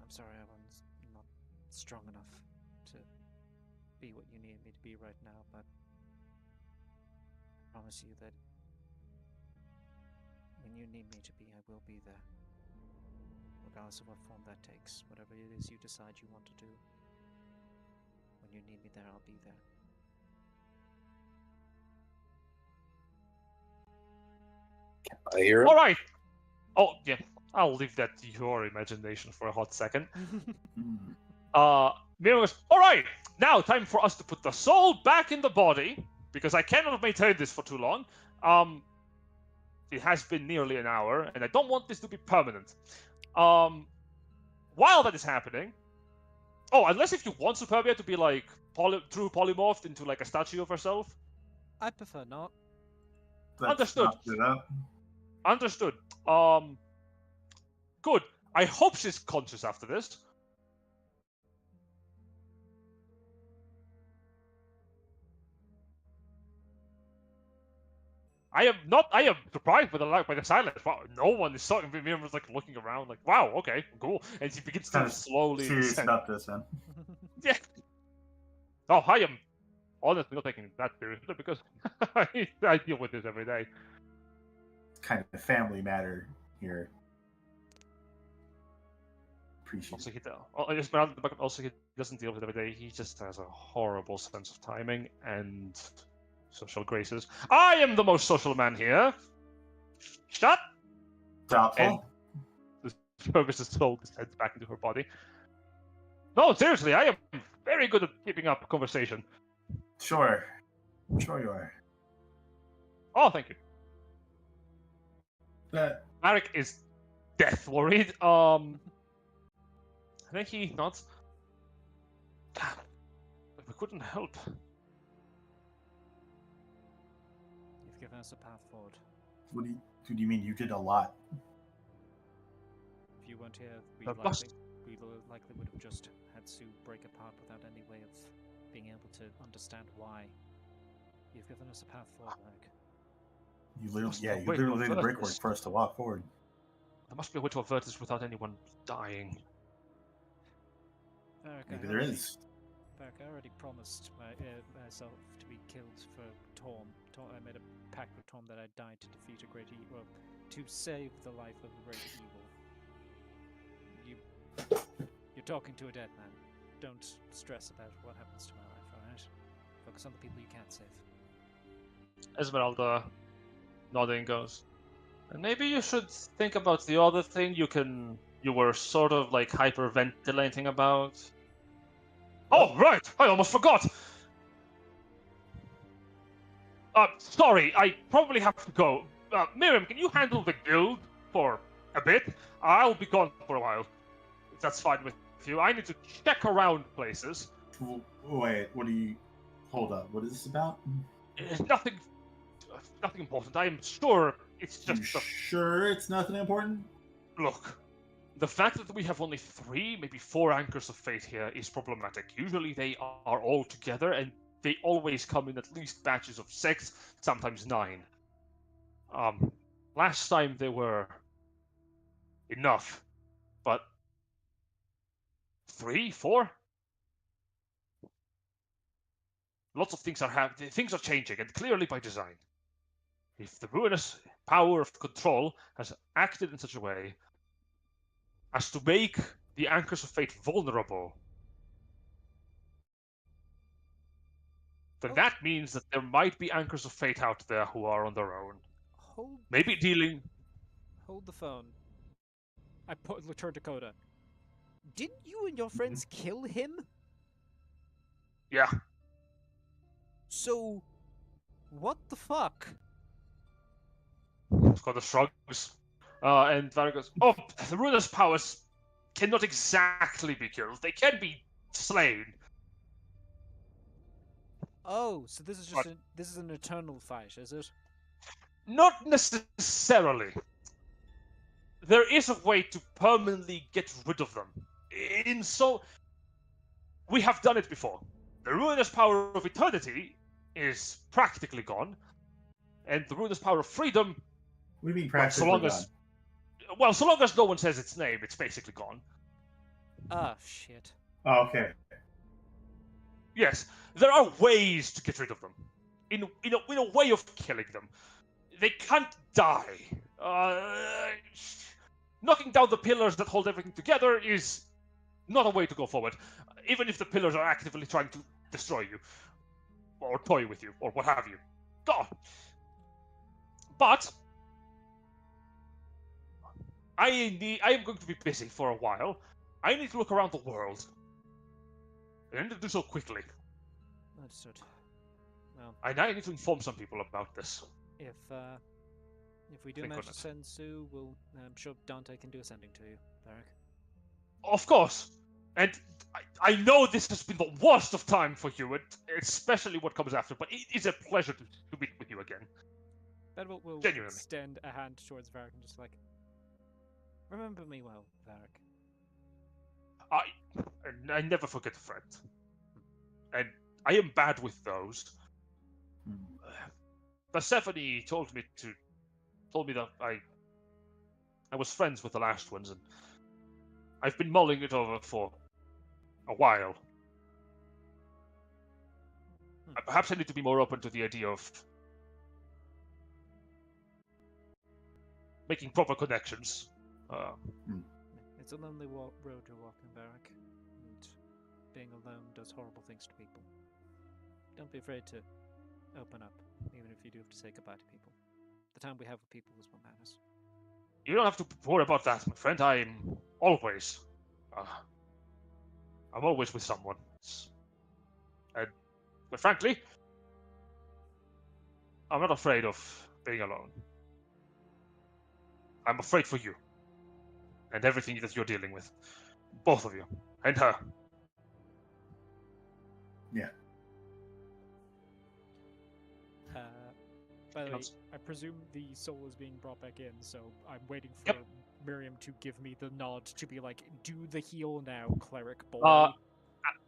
I'm sorry I was not strong enough to be what you need me to be right now, but I promise you that when you need me to be, I will be there. Regardless of what form that takes, whatever it is you decide you want to do. When you need me there, I'll be there. I hear him. All right. Oh yeah, I'll leave that to your imagination for a hot second. Miriam goes, all right. Now time for us to put the soul back in the body because I cannot maintain this for too long. It has been nearly an hour, and I don't want this to be permanent. While that is happening, unless if you want Superbia to be like true polymorphed into like a statue of herself. I prefer not. Understood. Understood. Good. I hope she's conscious after this. I am surprised by the silence. Wow, no one is talking. Miriam's like looking around, like, wow, okay, cool. And she begins to slowly serious descend. about this, man. Yeah. Oh, I am honestly not taking that seriously because I deal with this every day. It's kind of a family matter here. Appreciate it. Also, he doesn't deal with it every day. He just has a horrible sense of timing and social graces. I am the most social man here. Shut. Doubtful. And the service is sold his head back into her body. No, seriously, I am very good at keeping up conversation. Sure you are. Oh, thank you. That Marek is death worried. I think he nods. Damn, but we couldn't help. You've given us a path forward. what do you mean? You did a lot. If you weren't here, we I've likely would have just had Sue break apart without any way of being able to understand why. You've given us a path forward, Marek. You literally, Must you wait, literally laid the avert brickwork this. for us to walk forward. There must be a way to avert this without anyone dying. Varric, Maybe there is. Varric, I already promised myself to be killed for Torm. I made a pact with Torm that I'd die to defeat a great evil, to save the life of a great evil. You're talking to a dead man. Don't stress about what happens to my life, alright? Focus on the people you can't save. Esmeralda, nodding, goes, and maybe you should think about the other thing you were sort of like hyperventilating about. Oh, right! I almost forgot! Sorry, I probably have to go. Miriam, can you handle the guild for a bit? I'll be gone for a while. If that's fine with you. I need to check around places. Wait, what do you? Hold up. What is this about? Nothing, nothing important. I am sure it's You just sure it's nothing important? look. The fact that we have only 3, maybe 4 anchors of fate here is problematic. Usually they are all together, and they always come in at least batches of 6, sometimes 9. Last time they were enough, but 3, 4. Lots of things are changing, and clearly by design. If the ruinous power of control has acted in such a way as to make the anchors of fate vulnerable, then that means that there might be anchors of fate out there who are on their own. Maybe dealing. Hold the phone. Turn to Coda. Didn't you and your friends kill him? Yeah. So, what the fuck? Coda shrugs. And Vargas goes, oh, the ruinous powers cannot exactly be killed. They can be slain. Oh, so this is just this is an eternal fight, is it? Not necessarily. There is a way to permanently get rid of them. We have done it before. The ruinous power of eternity is practically gone, and the ruinous power of freedom, What do you mean well, practically so long as no one says its name, it's basically gone. Ah, shit. Oh, okay. Yes, there are ways to get rid of them. In a way of killing them. They can't die. Knocking down the pillars that hold everything together is not a way to go forward, even if the pillars are actively trying to destroy you, or toy with you, or what have you. But I am going to be busy for a while. I need to look around the world. And I need to do so quickly. Understood. Well, I need to inform some people about this. if we do Thank manage to goodness. send Sue, I'm sure Dante can do a sending to you, Varric. Of course. And I know this has been the worst of time for you, and especially what comes after, but it is a pleasure to meet with you again. Benevolt will Genuinely. extend a hand towards Varric and just like, remember me well, Varric. I never forget a friend. And I am bad with those. Persephone told me that I was friends with the last ones, and I've been mulling it over for a while. Perhaps I need to be more open to the idea of making proper connections. It's a lonely road you're walking, Varric, and being alone does horrible things to people. Don't be afraid to open up, even if you do have to say goodbye to people. The time we have with people is what matters. You don't have to worry about that, my friend. I'm always with someone. But frankly, I'm not afraid of being alone. I'm afraid for you. And everything that you're dealing with. Both of you. And her. Yeah. By the way, I presume the soul is being brought back in, so I'm waiting for Miriam to give me the nod to be like, do the heal now, cleric boy.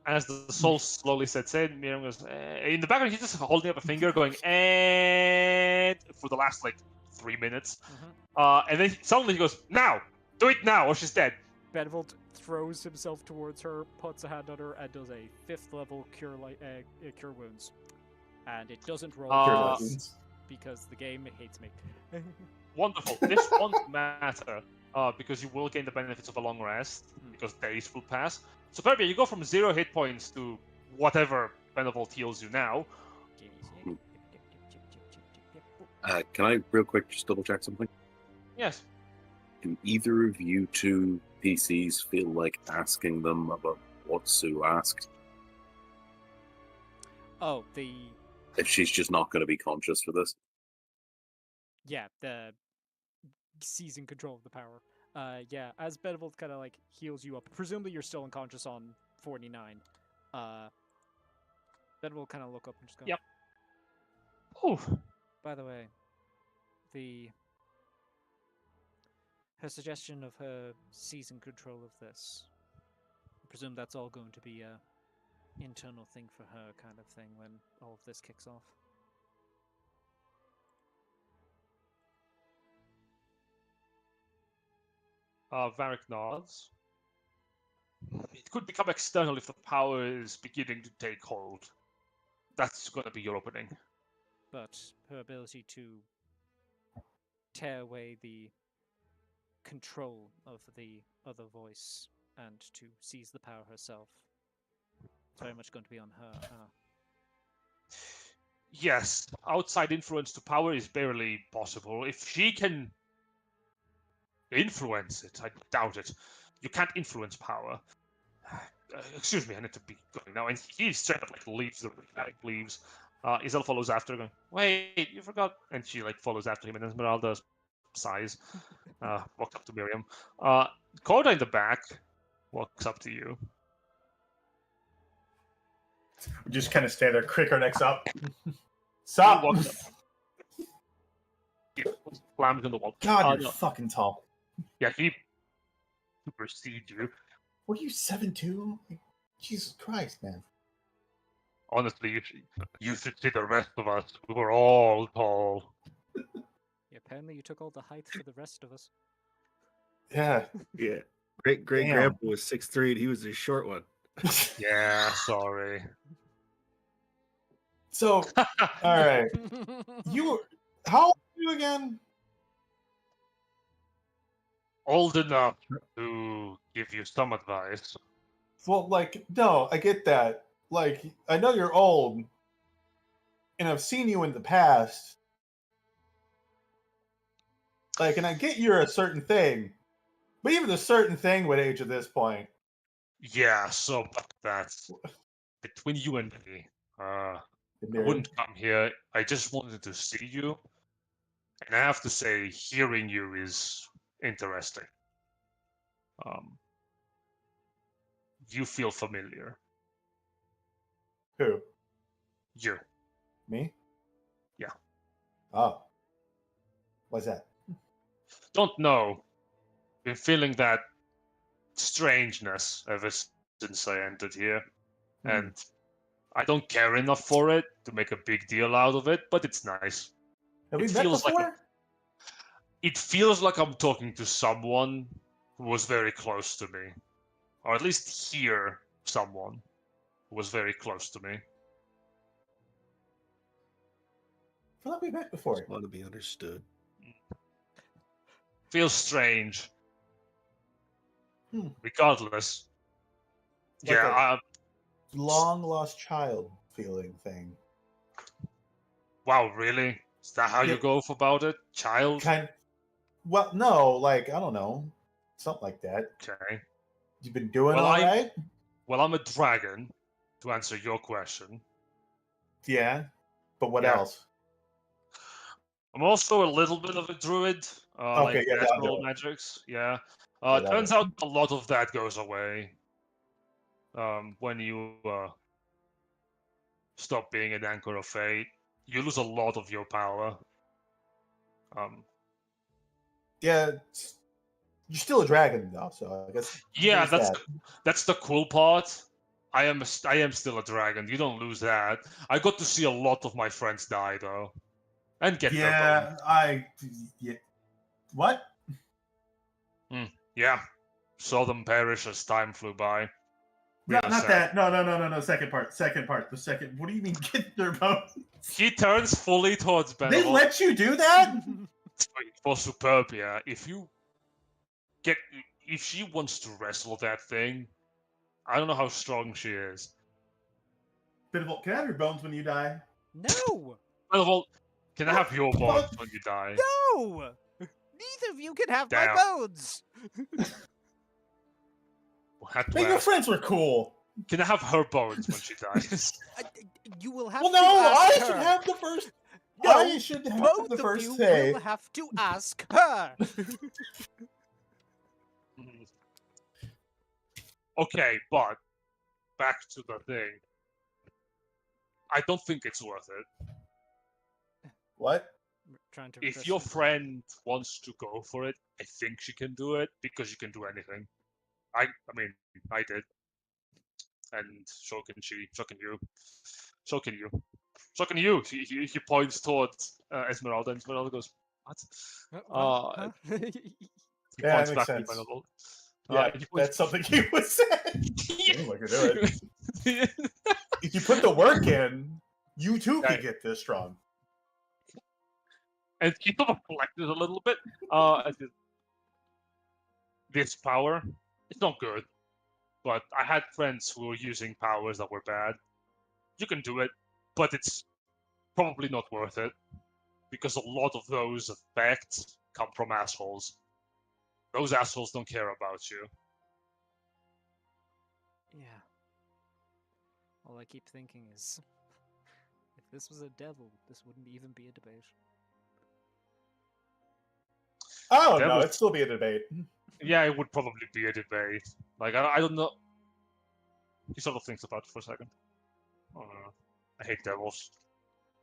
As the soul slowly sets in, Miriam goes, in the background, he's just holding up a finger going, and for the last, 3 minutes. And then suddenly he goes, now! Do it now, or she's dead. Benevolt throws himself towards her, puts a hand on her, and does a 5th level cure wounds. And it doesn't roll because the game hates me. Wonderful. This won't matter because you will gain the benefits of a long rest because days will pass. Superbia, you go from 0 hit points to whatever Benevolt heals you now. Can I real quick just double check something? Yes. Do either of you two PCs feel like asking them about what Sue asked? Oh, if she's just not going to be conscious for this? Yeah, the seizing control of the power. Yeah, as Benevolt kind of heals you up. Presumably you're still unconscious on 49. Then we'll kind of look up and just go. Yep. Oh, By the way, her suggestion of her seizing control of this. I presume that's all going to be a internal thing for her, kind of thing, when all of this kicks off. Varric nods. It could become external if the power is beginning to take hold. That's going to be your opening. But her ability to tear away the control of the other voice and to seize the power herself, it's very much going to be on her. Yes, outside influence to power is barely possible. If she can influence it, I doubt it. You can't influence power. Excuse me, I need to be going now. And he straight up like leaves the leaves. Isel follows after, going, "Wait, you forgot." And she like follows after him, and Esmeralda sighs. Walks up to Miriam. Coda in the back walks up to you. We just kind of stay there, crick our necks up. Stop! Walks up. He slams in the wall. God, you're No. fucking tall. Yeah, he supersedes you. What are you, 7'2"? Jesus Christ, man. Honestly, you should see the rest of us. We were all tall. Yeah, apparently you took all the height for the rest of us. Yeah. Yeah. Great Damn. grandpa was 6'3" and he was a short one. Yeah, sorry. So, all right. How old are you again? Old enough to give you some advice. Well, like, no, I get that. Like, I know you're old, and I've seen you in the past. Like, and I get you're a certain thing, but even a certain thing would age at this point. Yeah, so that's between you and me. I wouldn't come here. I just wanted to see you. And I have to say, hearing you is interesting. You feel familiar. Who? You. Me? Yeah. Oh. What's that? Don't know. Been feeling that strangeness ever since I entered here. And I don't care enough for it to make a big deal out of it, but it's nice. Have we It met feels before? like it feels like I'm talking to someone who was very close to me. Or at least hear someone who was very close to me. I feel like we met before. Want to be understood. Feels strange. Hmm. Regardless. Like Yeah, long lost child feeling thing. wow, really? Is that how you Yeah. go about it? Child? Well, no, like, I don't know. Something like that. Okay. You've been doing Well, all right? Well, I'm a dragon, to answer your question. Yeah. But what Yeah. else? I'm also a little bit of a druid. Okay, like yeah, that'll natural do it. magics. Yeah. Yeah, It turns out a lot of that goes away. When you stop being an anchor of fate. You lose a lot of your power. Yeah, you're still a dragon though, so I guess. Yeah, there's that's the cool part. I am still a dragon. You don't lose that. I got to see a lot of my friends die though, and get their Yeah, what? bone. Yeah, saw them perish as time flew by. No, Really not sad. that. No. Second part. The second. What do you mean get their bones? He turns fully towards They Benevolt. let you do that? For Superbia, if she wants to wrestle that thing, I don't know how strong she is. Benevolt, can I have your bones when you die? No! Benevolt, can I have your bones when you die? No! Neither of you can have Damn. my bones! We'll have to Man, your ask. friends were cool. Can I have her bones when she dies? You will have Well, to no, ask I her. should have the first. No, I should have both the of first you say. will have to ask her. Okay, but back to the thing. I don't think it's worth it. What? Trying to If repress your it. friend wants to go for it, I think she can do it because you can do anything. I mean, I did, and so can she. So can you. So can you. So can you. He points towards Esmeralda, and Esmeralda goes, "What?" Huh? He Yeah, points that back makes to sense. Benevolt. Yeah, He points- that's something he would say. Yeah. Anyone can do it. If you put the work in, you too Yeah. can get this strong. And he sort of collected a little bit. This power, it's not good. But I had friends who were using powers that were bad. You can do it, but it's probably not worth it. Because a lot of those effects come from assholes. Those assholes don't care about you. Yeah. All I keep thinking is, if this was a devil, this wouldn't even be a debate. Oh That no, was- it'd still be a debate. Yeah, it would probably be a debate. Like, I don't know. He sort of thinks about it for a second. I hate devils.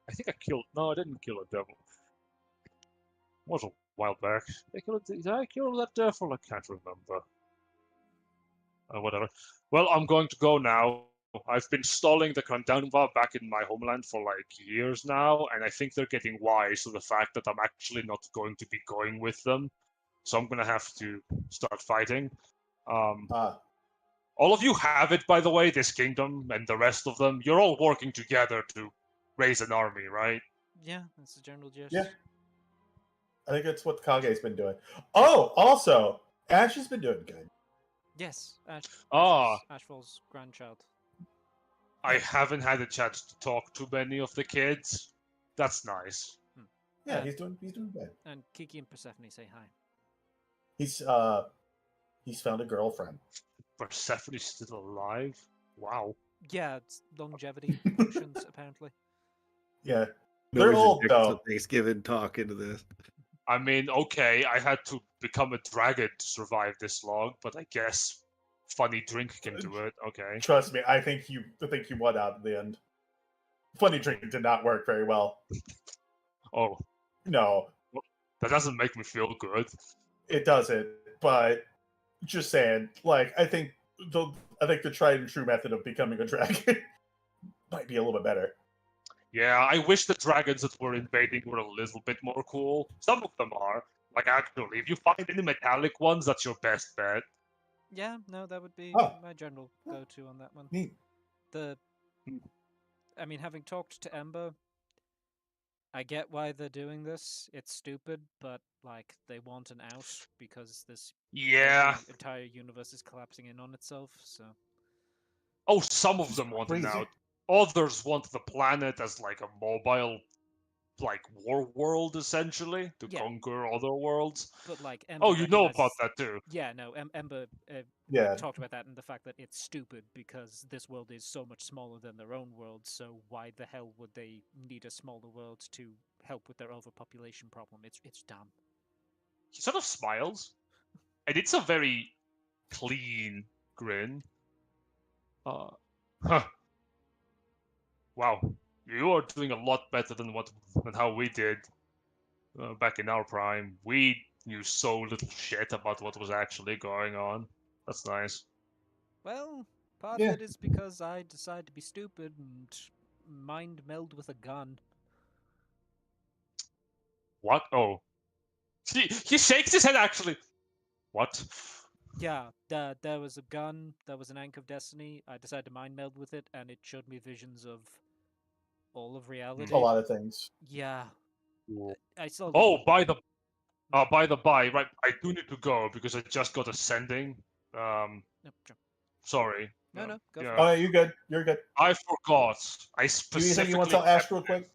I think I killed. No, I didn't kill a devil. It was a while back. Did I kill that devil? I can't remember. Whatever. Well, I'm going to go now. I've been stalling the Krandanva back in my homeland for like years now, and I think they're getting wise to the fact that I'm actually not going to be going with them. So I'm gonna have to start fighting. All of you have it, by the way, this kingdom and the rest of them. You're all working together to raise an army, right? Yeah, that's the general gist. Yeah. I think that's what Kage's been doing. Oh, also, Ash has been doing good. Yes, Ah. Ashfall's grandchild. I haven't had a chance to talk to many of the kids. That's nice. Yeah, And- he's doing good. And Kiki and Persephone say hi. He's found a girlfriend. Persephone's still alive? Wow. Yeah, it's longevity potions, apparently. Yeah. No They're old, interjections though. of Thanksgiving talk into this. I mean, okay, I had to become a dragon to survive this long, but I guess funny drink can do it. Okay. Trust me, I think you won out in the end. Funny drink did not work very well. Oh, No, that doesn't make me feel good. it doesn't. But just saying, like, I think the tried and true method of becoming a dragon might be a little bit better. Yeah, I wish the dragons that were invading were a little bit more cool. Some of them are. Like, actually, if you find any metallic ones, that's your best bet. Yeah, no, that would be Oh. my general go-to on that one. Neat. I mean, having talked to Ember, I get why they're doing this. It's stupid, but like they want an out because this Yeah. the entire universe is collapsing in on itself. So Oh, some of them want it Crazy. out. Others want the planet as like a mobile, like war world essentially to Yeah. conquer other worlds. but like Ember Oh, you know about recognizes- that too. Yeah, no, Ember Yeah. talked about that and the fact that it's stupid because this world is so much smaller than their own world. So why the hell would they need a smaller world to help with their overpopulation problem? It's dumb. He sort of smiles, and it's a very clean grin. Huh. Wow, you are doing a lot better than how we did back in our prime. We knew so little shit about what was actually going on. That's nice. Well, part Yeah. of it is because I decided to be stupid and mind meld with a gun. What? Oh, he shakes his head actually. What? Yeah, there was a gun, there was an Anchor of Destiny. I decided to mind meld with it, and it showed me visions of all of reality. A lot of things. Yeah, I still. Oh, by the by, right? I do need to go because I just got ascending. No, sure. Sorry. No, go for yeah. it. Oh, yeah, you're good. You're good. I forgot. I Do you specifically. think you want to tell Ash real quick?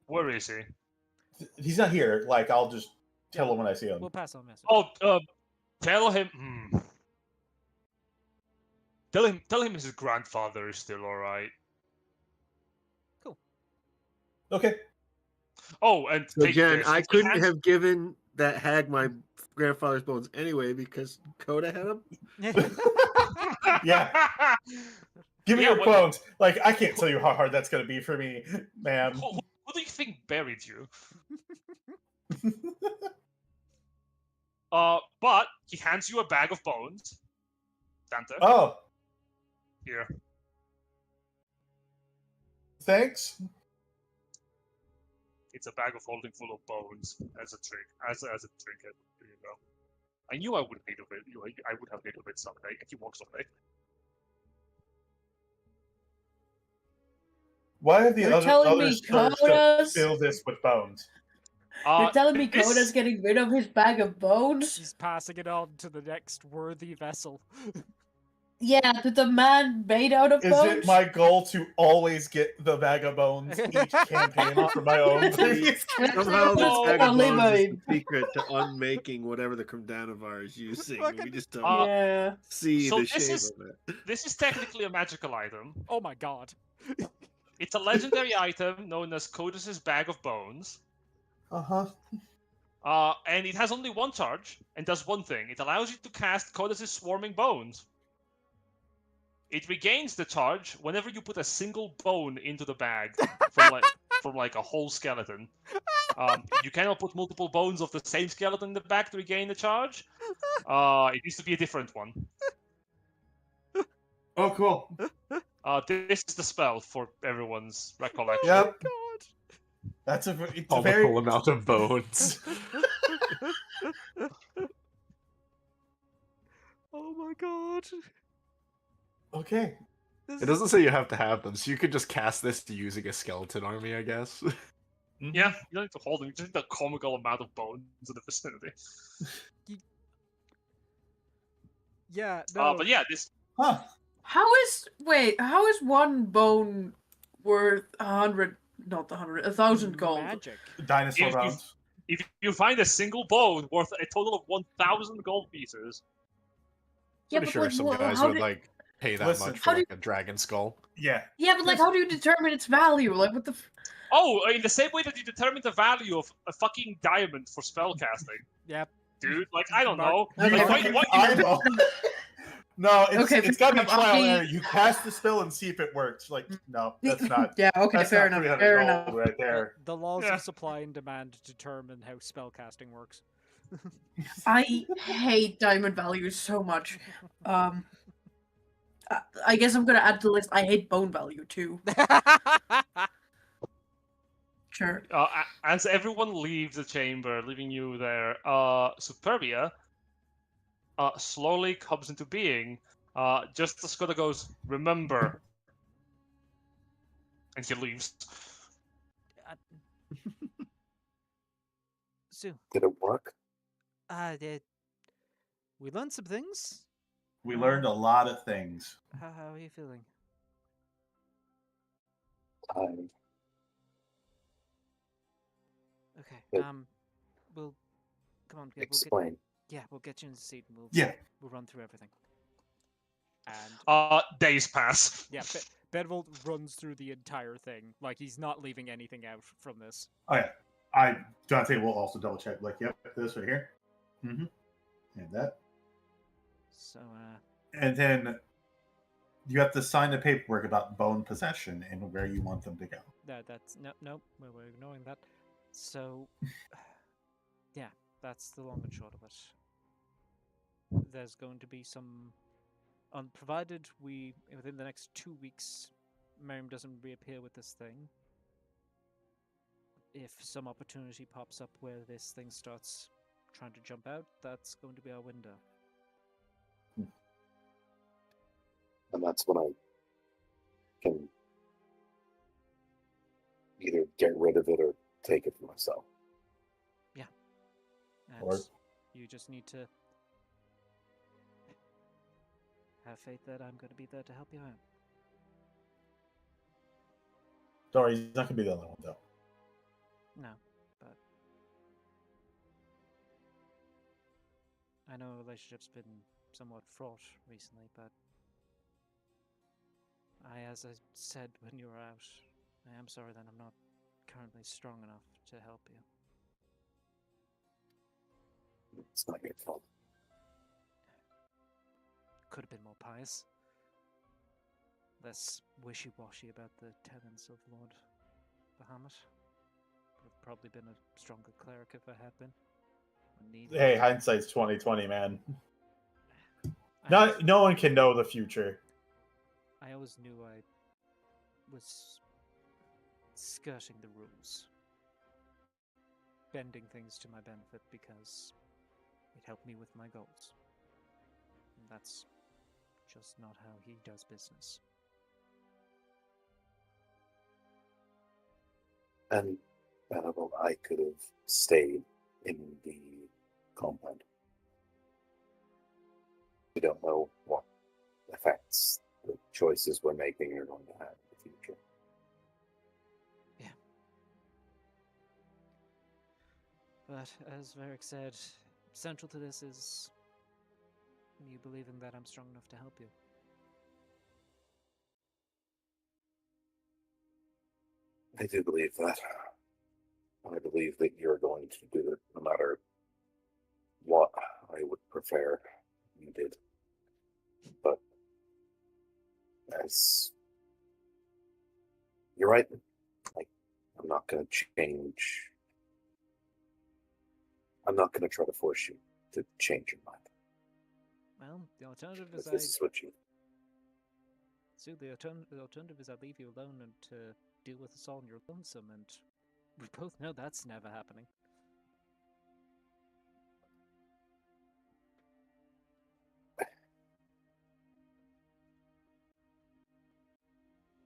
Where is he? He's not here. Like, I'll just tell him when I see him. We'll pass on message. Oh, tell him. Tell him his grandfather is still all right. Okay. Oh, and So take Jen, this. I He couldn't hands- have given that hag my grandfather's bones anyway because Coda had them. Yeah. Give me Yeah, your bones. Like, I can't tell you how hard that's gonna be for me, ma'am. Who do you think buried you? But he hands you a bag of bones. Dante. Oh, Here. thanks. It's a bag of holding full of bones as a trinket. Here you go. I knew I would need of it. I would have need of it someday. He walks away. Why have the You're telling me others to Coda's- fill this with bones? You're telling me this- Coda's getting rid of his bag of bones? He's passing it on to the next worthy vessel. Yeah, to the man made out of Is bones? it my goal to always get the bag of bones each campaign for my own previous Somehow this No, bag of only bones is mine. the secret to unmaking whatever the Kramdanavar is using. We just don't Yeah. see so the this shape is- of it. This is technically a magical item. Oh my god. It's a legendary item known as Codus's Bag of Bones. Uh-huh. And it has only one charge and does one thing. It allows you to cast Codus's Swarming Bones. It regains the charge whenever you put a single bone into the bag from like a whole skeleton. You cannot put multiple bones of the same skeleton in the bag to regain the charge. It needs to be a different one. Oh, cool. This is the spell for everyone's recollection. Yep. God. It's a All very... the full amount of bones. Oh my god. Okay. It doesn't say you have to have them, so you could just cast this using a skeleton army, I guess. Yeah, you don't need to hold them. You just need a comical amount of bones in the vicinity. Yeah, no. But yeah, this Huh. How is one bone worth 1,000 gold? Magic. Dinosaur If- bones. if you find a single bone worth a total of 1,000 gold pieces, Yeah, Pretty but sure like, some wha- guys how would did- like pay that Listen, much how for do like a dragon skull. Yeah. Yeah, but like, how do you determine its value? Like, what the? in the same way that you determine the value of a fucking diamond for spellcasting, Yep. dude. Like, I don't know. Okay, Like, okay. what Eyeball. No, Okay, it's got to be fair enough. trial and I'll error. You cast the spell and see if it works. Like, no, that's not. Yeah, okay, That's fair not enough. 300 Fair gold enough. right there. The laws Yeah. of supply and demand determine how spellcasting works. I hate diamond values so much. I guess I'm gonna add to the list. I hate bone value too. Sure. As everyone leaves the chamber, leaving you there, Superbia slowly comes into being. Just as Skoda goes, remember, and he leaves. So, Did it work? we learned some things. We learned a lot of things. How are you feeling? Time. Okay. Good. We'll come on. Explain. We'll get you in the seat and Yeah. we'll run through everything. And Days pass. yeah, Benevolt runs through the entire thing. Like he's not leaving anything out from this. Oh yeah. Dante will also double check. Like, yep, this right here. Mm-hmm. And that. So And then you have to sign the paperwork about bone possession and where you want them to go. that's no, we're ignoring that. So yeah, that's the long and short of it. There's going to be some provided we within the next 2 weeks Miriam doesn't reappear with this thing. If some opportunity pops up where this thing starts trying to jump out, that's going to be our window. And that's when I can either get rid of it or take it for myself. And Or- you just need to have faith that I'm going to be there to help you out. Don't worry, he's not gonna be the only one though. No, but I know a relationship's been somewhat fraught recently, but as I said when you were out, I am sorry that I'm not currently strong enough to help you. It's not your fault. Could have been more pious. less wishy-washy about the tenets of Lord Bahamut. Would have probably been a stronger cleric if I had been. Hey, hindsight's 2020, man. I No one can know the future. I always knew I was skirting the rules, bending things to my benefit because it helped me with my goals. And that's just not how he does business. And Benevolt, I could have stayed in the compound. We don't know what effects the choices we're making are going to have in the future. Yeah. But as Verx said, central to this is you believing that I'm strong enough to help you. I do believe that. I believe that you're going to do it no matter what I would prefer you did. But as you're right, I'm not going to change. I'm not going to try to force you to change your mind. Well, the alternative Because is this is what you. So the alternative is I leave you alone and to deal with us all on your lonesome, and we both know that's never happening.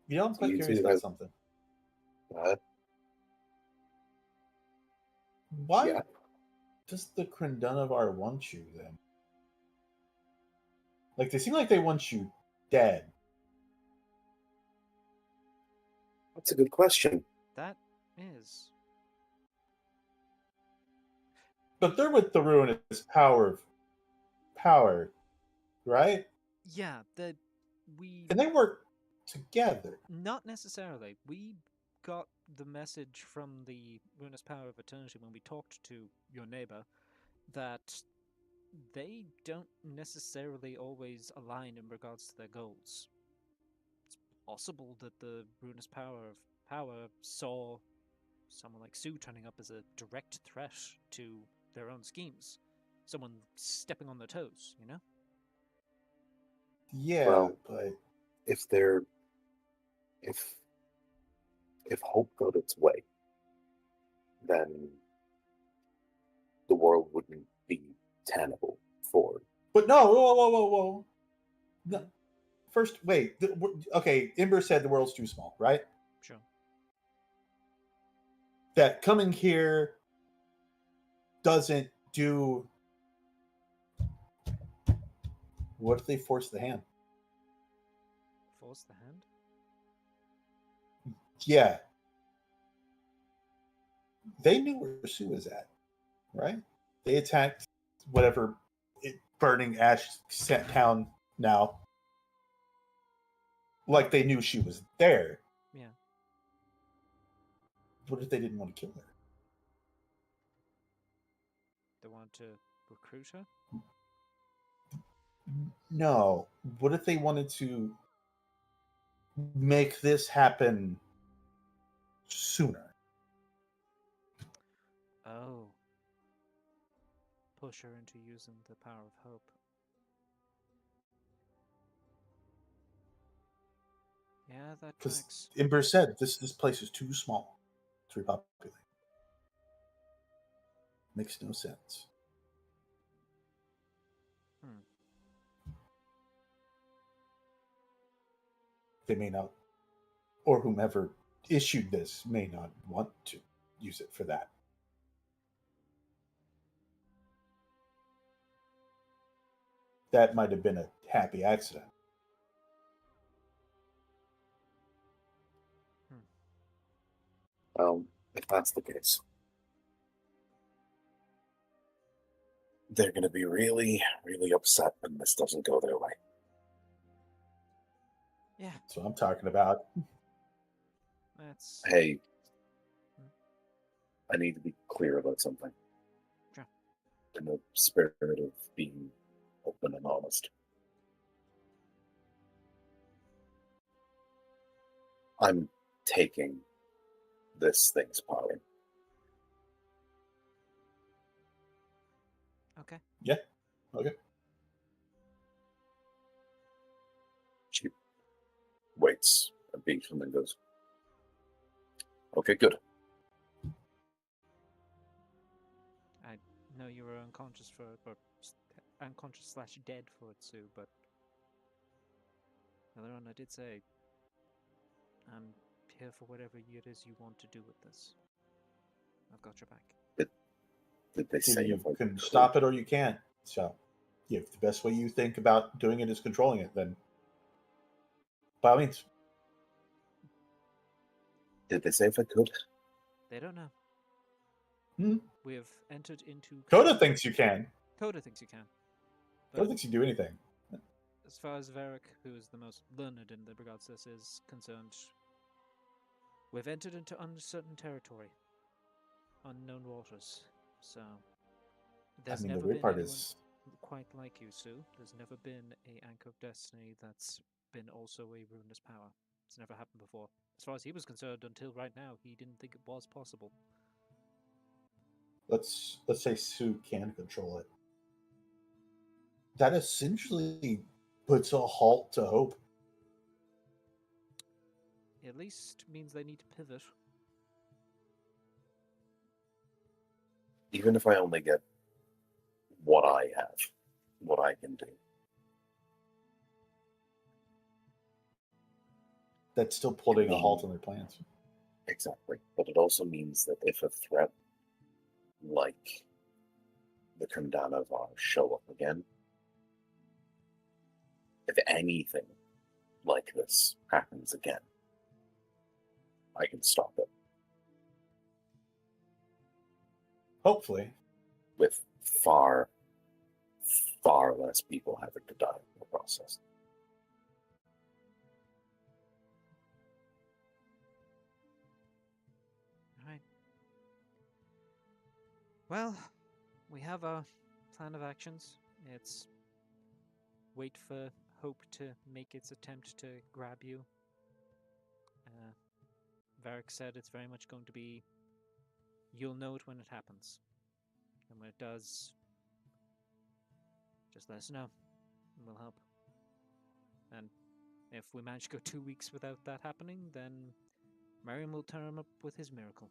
You know, I'm quite You curious two about have- something. Why Yeah. does the Crendunavar want you then? Like, they seem like they want you dead. That's a good question. That is. But they're with the ruinous power, right? Yeah, we Can they work together? not necessarily. We got the message from the Ruinous Power of Eternity when we talked to your neighbor that they don't necessarily always align in regards to their goals. It's possible that the Ruinous Power of Power saw someone like Sue turning up as a direct threat to their own schemes. Someone stepping on their toes, you know? Yeah, Well, but if hope got its way, then the world wouldn't be tenable for. no, whoa. No. First, wait. Okay, Ember said the world's too small, right? Sure. That coming here doesn't do. What if they force the hand? Force the hand? Yeah. They knew where Sue was at, right? They attacked whatever burning ash town now. Like they knew she was there. Yeah. What if they didn't want to kill her? They want to recruit her? No. What if they wanted to make this happen sooner? Oh. Push her into using the power of hope. Yeah, that Because tracks. Ember said this place is too small to repopulate. Makes no sense. They may not, or whomever issued this may not want to use it for that. That might have been a happy accident. Well, if that's the case, they're going to be really, really upset when this doesn't go their way. Yeah. That's what I'm talking about. That's. Hey, I need to be clear about something. Sure. In the spirit of being open and honest. I'm taking this thing's power. Okay. Yeah. Okay. She waits a beat and then goes, okay, good. I know you were unconscious for it, or unconscious / dead for it, Sue, but earlier on I did say I'm here for whatever it is you want to do with this. I've got your back. Did they say You if I can could? stop it or you can't. So, if the best way you think about doing it is controlling it, then by all means. Did they say if I could? They don't know. Hmm. We have entered into... Coda thinks you can. Coda thinks you can. Coda thinks you do anything. As far as Verx, who is the most learned in the regards to this, is concerned, we've entered into uncertain territory. Unknown waters. So, there's the never weird been part anyone is quite like you, Sue. There's never been a Anchor of Destiny that's been also a ruinous power. It's never happened before. As far as he was concerned, until right now, he didn't think it was possible. let's say Sue can control it. That essentially puts a halt to hope. At least means they need to pivot. Even if I only get what I have, what I can do. That's still putting a halt on their plans. Exactly. But it also means that if a threat like the Kundanavar show up again, if anything like this happens again, I can stop it. Hopefully. With far, far less people having to die in the process. Alright. Well, we have a plan of actions. It's wait for hope to make its attempt to grab you. Verx said it's very much going to be, you'll know it when it happens. And when it does, just let us know. And we'll help. And if we manage to go 2 weeks without that happening, then Marion will turn him up with his miracle.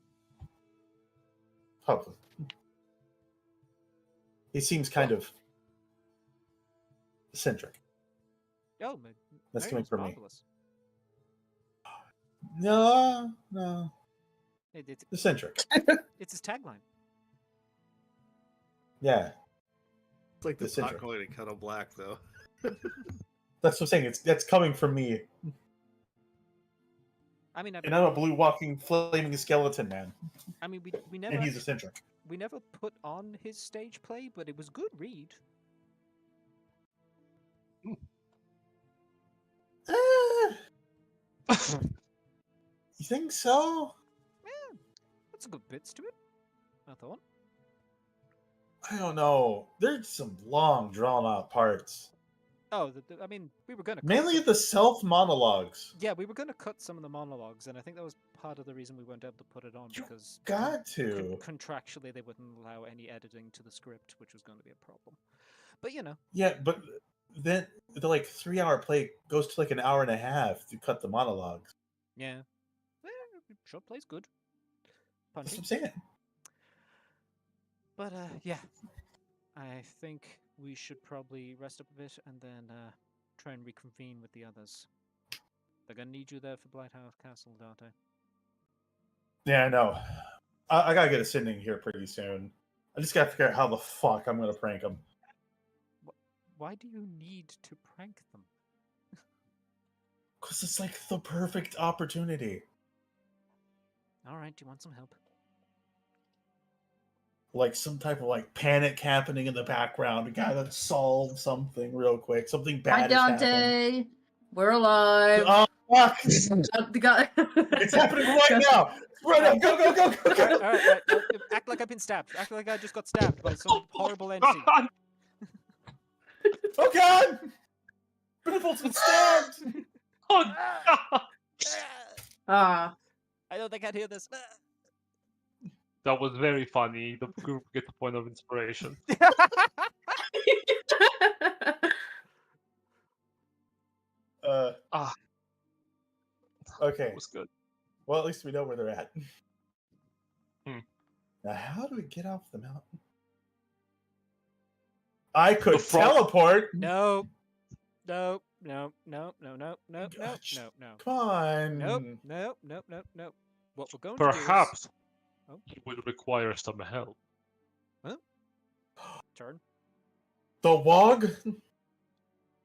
Hopefully. He seems kind of eccentric. Oh, That's coming Marion's from me. marvelous. No. It's Eccentric. it's his tagline. Yeah. It's like the Eccentric. pot going to kettle black, though. That's what I'm saying. That's coming from me. I mean, And I'm a blue walking flaming skeleton man. I mean, we And never he's eccentric. we never put on his stage play, but it was good read. You think so? Yeah, that's good bits to it, I thought. I don't know. There's some long, drawn out parts. Oh, I mean, we were gonna Mainly the self monologues. Yeah, we were gonna cut some of the monologues, and I think that was part of the reason we weren't able to put it on, because Got to. contractually they wouldn't allow any editing to the script, which was going to be a problem. But you know. Yeah, but then the 3-hour play goes to an hour and a half to cut the monologues. Yeah. Short play's good. That's Punchy. what I'm saying. But yeah, I think we should probably rest up a bit and then try and reconvene with the others. They're gonna need you there for Blighthouse Castle, Dante. Yeah, I know. I gotta get a sending here pretty soon. I just gotta figure out how the fuck I'm gonna prank them. Why do you need to prank them? Because it's the perfect opportunity. Alright, do you want some help? Some type of panic happening in the background. A guy that solved something real quick. Something bad Hi, has happened. Dante. We're alive. Oh, fuck! The guy. It's happening right now! Right now! Go! Alright, act like I've been stabbed. Act like I just got stabbed by some horrible entity. Oh god! Benevolt's been stabbed! Oh, God. Ah. I know they can't hear this. That was very funny. The group gets a point of inspiration. Ah, Okay. that was good. Well, at least we know where they're at. Hmm. Now, how do we get off the mountain? I could frog- teleport. No. No. No. No. No. No. No. No. Gosh. No. No. Come on. Nope. Nope. Nope. Nope. Nope. What we're going to do Perhaps Oh. he will require some help. is turn. The Wog?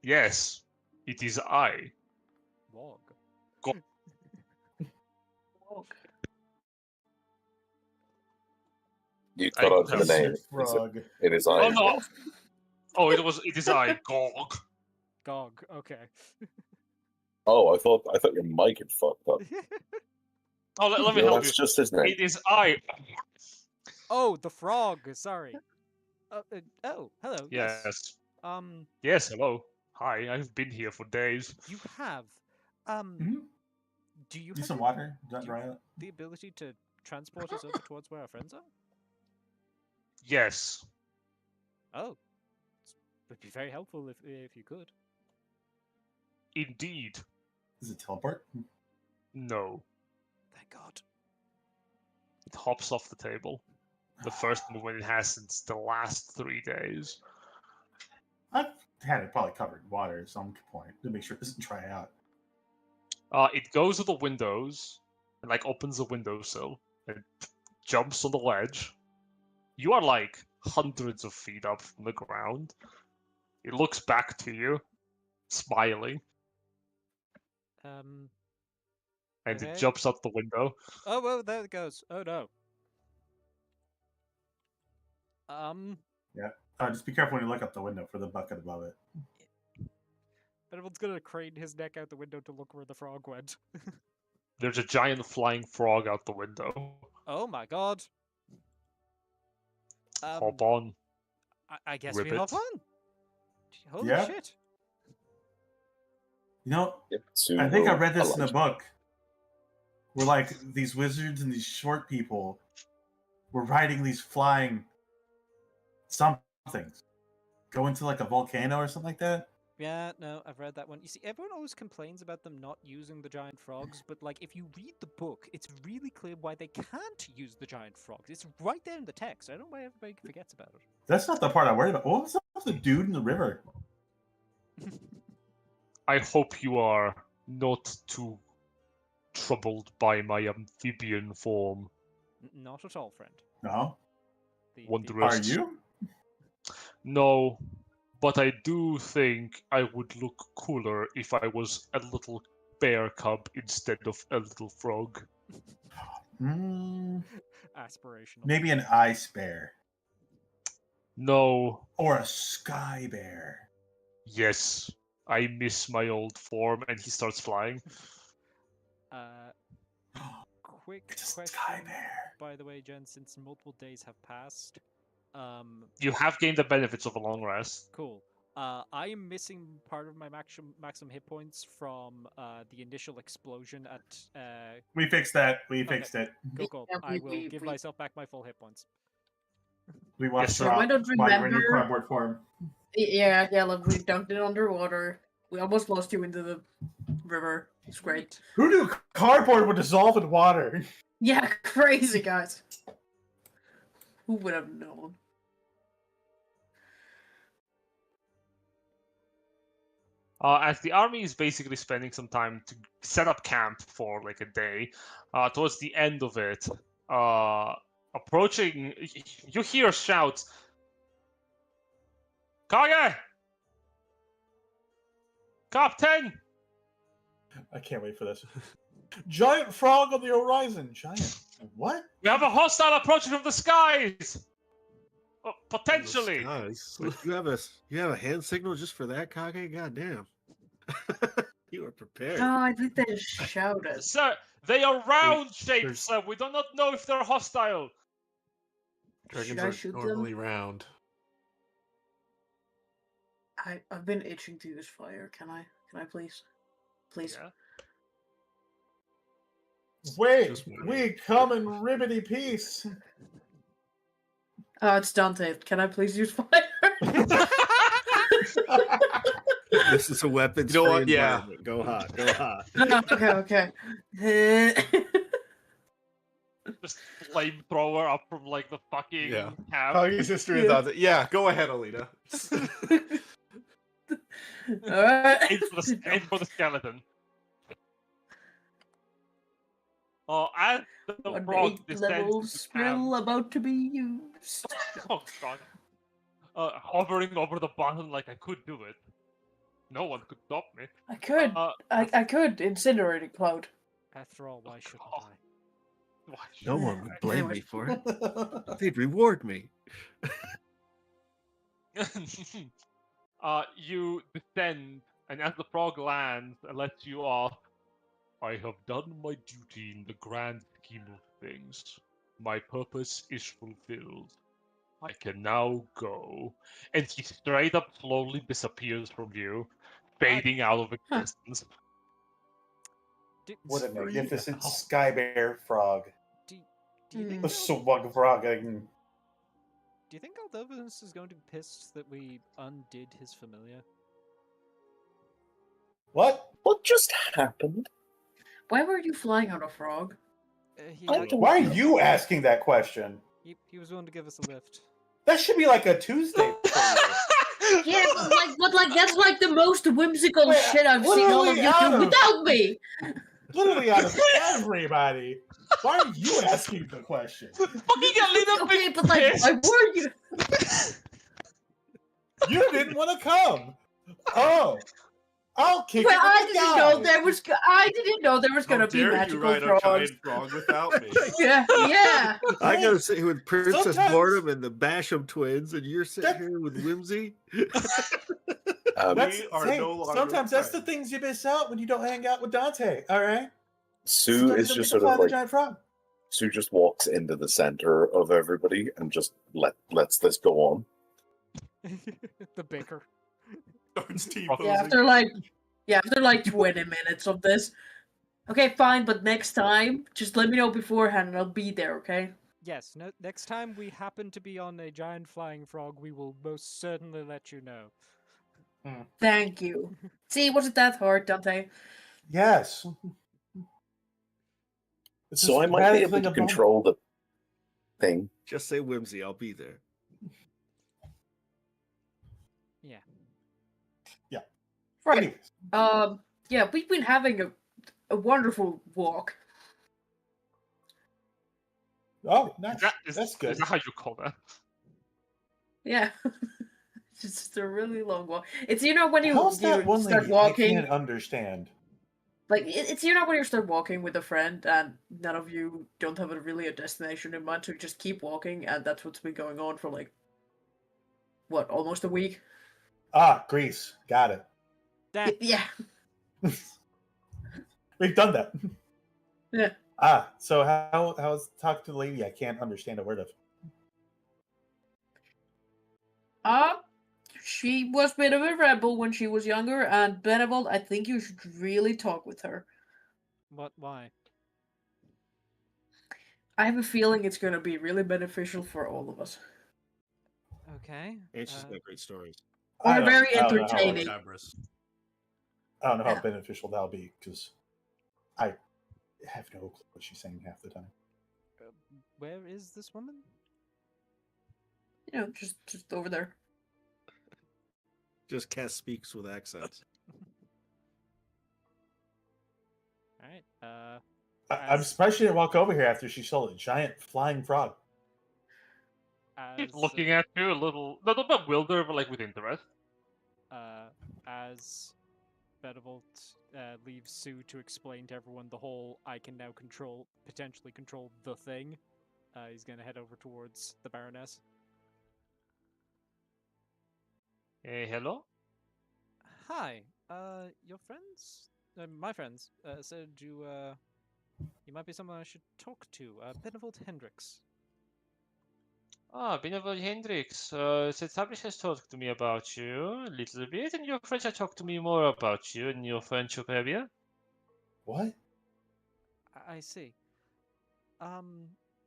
Yes, it is I. Log. You cut out the Yes. name. Frog. It is Oh I. no! Oh, it is I. Gog. Gog. Okay. Oh, I thought your mic had fucked up. Oh, let me No, help that's you. just his name. It is I. Oh, the frog. Sorry. Oh, hello. Yes. Um, Yes. Hello. Hi. I've been here for days. you have. Mhm. Do you Need have some the- water? Is that do you- right? the ability to transport us over towards where our friends are? Yes. Oh, would be very helpful if you could. Indeed. Is it teleport? No. Thank God. It hops off the table. The first movement it has since the last 3 days. I've had it probably covered in water at some point to make sure it doesn't dry out. It goes to the windows and opens the windowsill and jumps on the ledge. You are hundreds of feet up from the ground. It looks back to you, smiling, Um. and Okay. it jumps out the window. Oh, well, there it goes. Oh no. Just be careful when you look up the window for the bucket above it. Everyone's gonna crane his neck out the window to look where the frog went. There's a giant flying frog out the window. Oh my God. Hop on. I guess we Ribbit. hop on. Holy Yeah. shit. You know, Yep, I think I Sue read this in a Elijah. book where these wizards and these short people were riding these flying somethings. Go into a volcano or something like that. Yeah, no, I've read that one. You see, everyone always complains about them not using the giant frogs, but if you read the book, it's really clear why they can't use the giant frogs. It's right there in the text. I don't know why everybody forgets about it. That's not the part I worry about. What was up with the dude in the river? I hope you are not too troubled by my amphibian form. Not at all, friend. No. Wondrous. Are you? No, but I do think I would look cooler if I was a little bear cub instead of a little frog. Aspirational. Maybe an ice bear. No. Or a sky bear. Yes. I miss my old form, and he starts flying. Quick It's a question, sky bear. by the way, Jen, since multiple days have passed. You have gained the benefits of a long rest. Cool. I am missing part of my maximum hit points from the initial explosion at. We fixed that. We Okay. fixed it. Cool. Yeah, I will we- give we- myself back my full hit points. We watched Yes, the sir. I don't while you were in your remember- cardboard form. Yeah, we dunked it underwater. We almost lost you into the river. It's great. Who knew cardboard would dissolve in water? Yeah, crazy guys. Who would have known? As the army is basically spending some time to set up camp for a day, towards the end of it, approaching, you hear shouts, Kage! Captain! I can't wait for this. Giant frog on the horizon. Giant. What? We have a hostile approaching from the skies! Potentially! Guys, you have a hand signal just for that, Kage? Goddamn. You are prepared. Oh, I think they shouted. Sir, they are round shapes, there's- sir. We do not know if they're hostile. Dragons I are shoot them? normally round. I've been itching to use fire. Can I please? Please. Yeah. Wait, Just wondering. we come in ribbity peace. It's Dante. Can I please use fire? This is a weapons You know free what? Yeah. environment. Go hot. Go hot. Okay. Just flamethrower up from like the fucking Yeah. camp. Kage's history of Dante. Yeah, go ahead, Alina. Alright. Aim for the skeleton. As the An frog 8th descends level into spell camp, about to be used. oh god, hovering over the button like I could do it. No one could stop me. I could. I could incinerating cloud. After all, why shouldn't Oh. I? Why No should one I? would blame me for it. They'd reward me. You descend, and as the frog lands and lets you off, I have done my duty in the grand scheme of things. My purpose is fulfilled. I can now go. And he straight up slowly disappears from you, fading out of existence. What a Do, magnificent sky bear frog. do you think A swag frog. Do you think Aldovus is going to be pissed that we undid his familiar? What? What just happened? Why were you flying on a frog? Why are you asking that question? He was willing to give us a lift. That should be like a Tuesday for you. Yeah, but that's like the most whimsical Wait, shit I've seen all of literally you out do of- without me. Literally out of everybody. Why are you asking the question? Fucking Alina Okay, big but like, piss! why were you? You didn't want to come. Oh, I'll kick Well, it with I the didn't know guys. there was. I didn't know there was How gonna be dare you magical ride a frogs. giant frog without me? Yeah. I gotta sit here with Princess Sometimes- Boredom and the Basham twins, and you're sitting That- here with Whimsy. That's, We are hey, no longer sometimes that's the friends. things you miss out when you don't hang out with Dante. All right. Sue Sometimes is you don't just get to sort fly of the like giant frog. Sue just walks into the center of everybody and just lets this go on. The baker. Starts T-posing. Yeah, after like 20 minutes of this. Okay, fine, but next time, just let me know beforehand and I'll be there, okay? Yes, next time we happen to be on a giant flying frog, we will most certainly let you know. Thank you. See, was it that hard, Dante? Yes. It's So just I might be dramatic able thing to of moment. control the thing. Just say Whimsy, I'll be there. Yeah. Right. Anyways, Yeah, we've been having a wonderful walk. oh, nice. Is That's good. Is that how you call that? Yeah. It's just a really long walk. It's when you How's that one start lady? walking. I can't understand. Like it's when you start walking with a friend and none of you don't have really a destination in mind, so you just keep walking, and that's what's been going on for like almost a week. Ah, Greece. Got it. That Yeah. We've done that. Yeah. Ah, so how's talk to the lady? I can't understand a word of. She was a bit of a rebel when she was younger, and Benevolt, I think you should really talk with her. why? I have a feeling it's going to be really beneficial for all of us. Okay. And she's got great stories. I Or don't- very I don't know how- entertaining. I don't know how beneficial that'll be because I have no clue what she's saying half the time. Where is this woman? Just over there. Just Cass speaks with accents. All right. I'm surprised she didn't walk over here after she saw a giant flying frog. Keep looking at you a little, not bewildered, but like with interest. As Benevolt leaves Sue to explain to everyone the whole I can now potentially control the thing, he's gonna head over towards the Baroness. Hey, hello? Hi, your friends? My friends said you might be someone I should talk to. Benevolt Hendrix. Benevolt Hendrix. Sabrish has talked to me about you a little bit, and your friends have talked to me more about you and your friend Superbia. What? I see.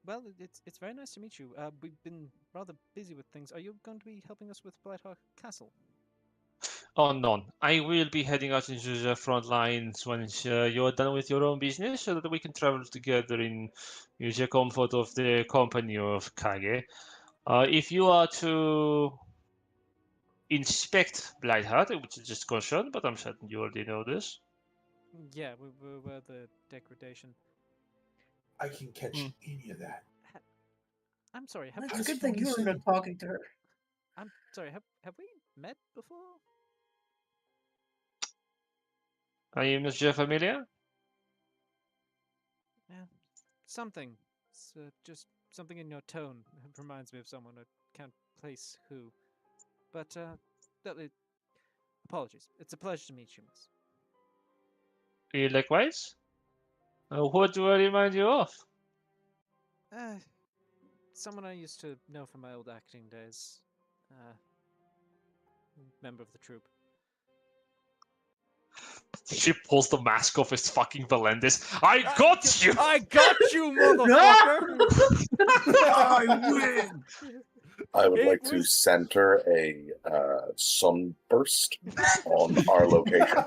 Well, it's very nice to meet you. We've been rather busy with things. Are you going to be helping us with Blightheart Castle? Oh, none. I will be heading out into the front lines once you're done with your own business, so that we can travel together in the comfort of the company of Kage. If you are to inspect Blightheart, which is just concerned, but I'm certain you already know this. Yeah, we're the degradation. I can catch any of that. I'm sorry. It's a How's good thing she you were say? not talking to her. I'm sorry. Have we met before? Are you Monsieur Familiar? Yeah, something. It's, just something in your tone. It reminds me of someone. I can't place who. But apologies. It's a pleasure to meet you, miss. Likewise. What do I remind you of? Someone I used to know from my old acting days. Member of the troupe. She pulls the mask off his fucking Valendis. I got you! I got you, motherfucker! I win! I would It like to was- center a sunburst on our location.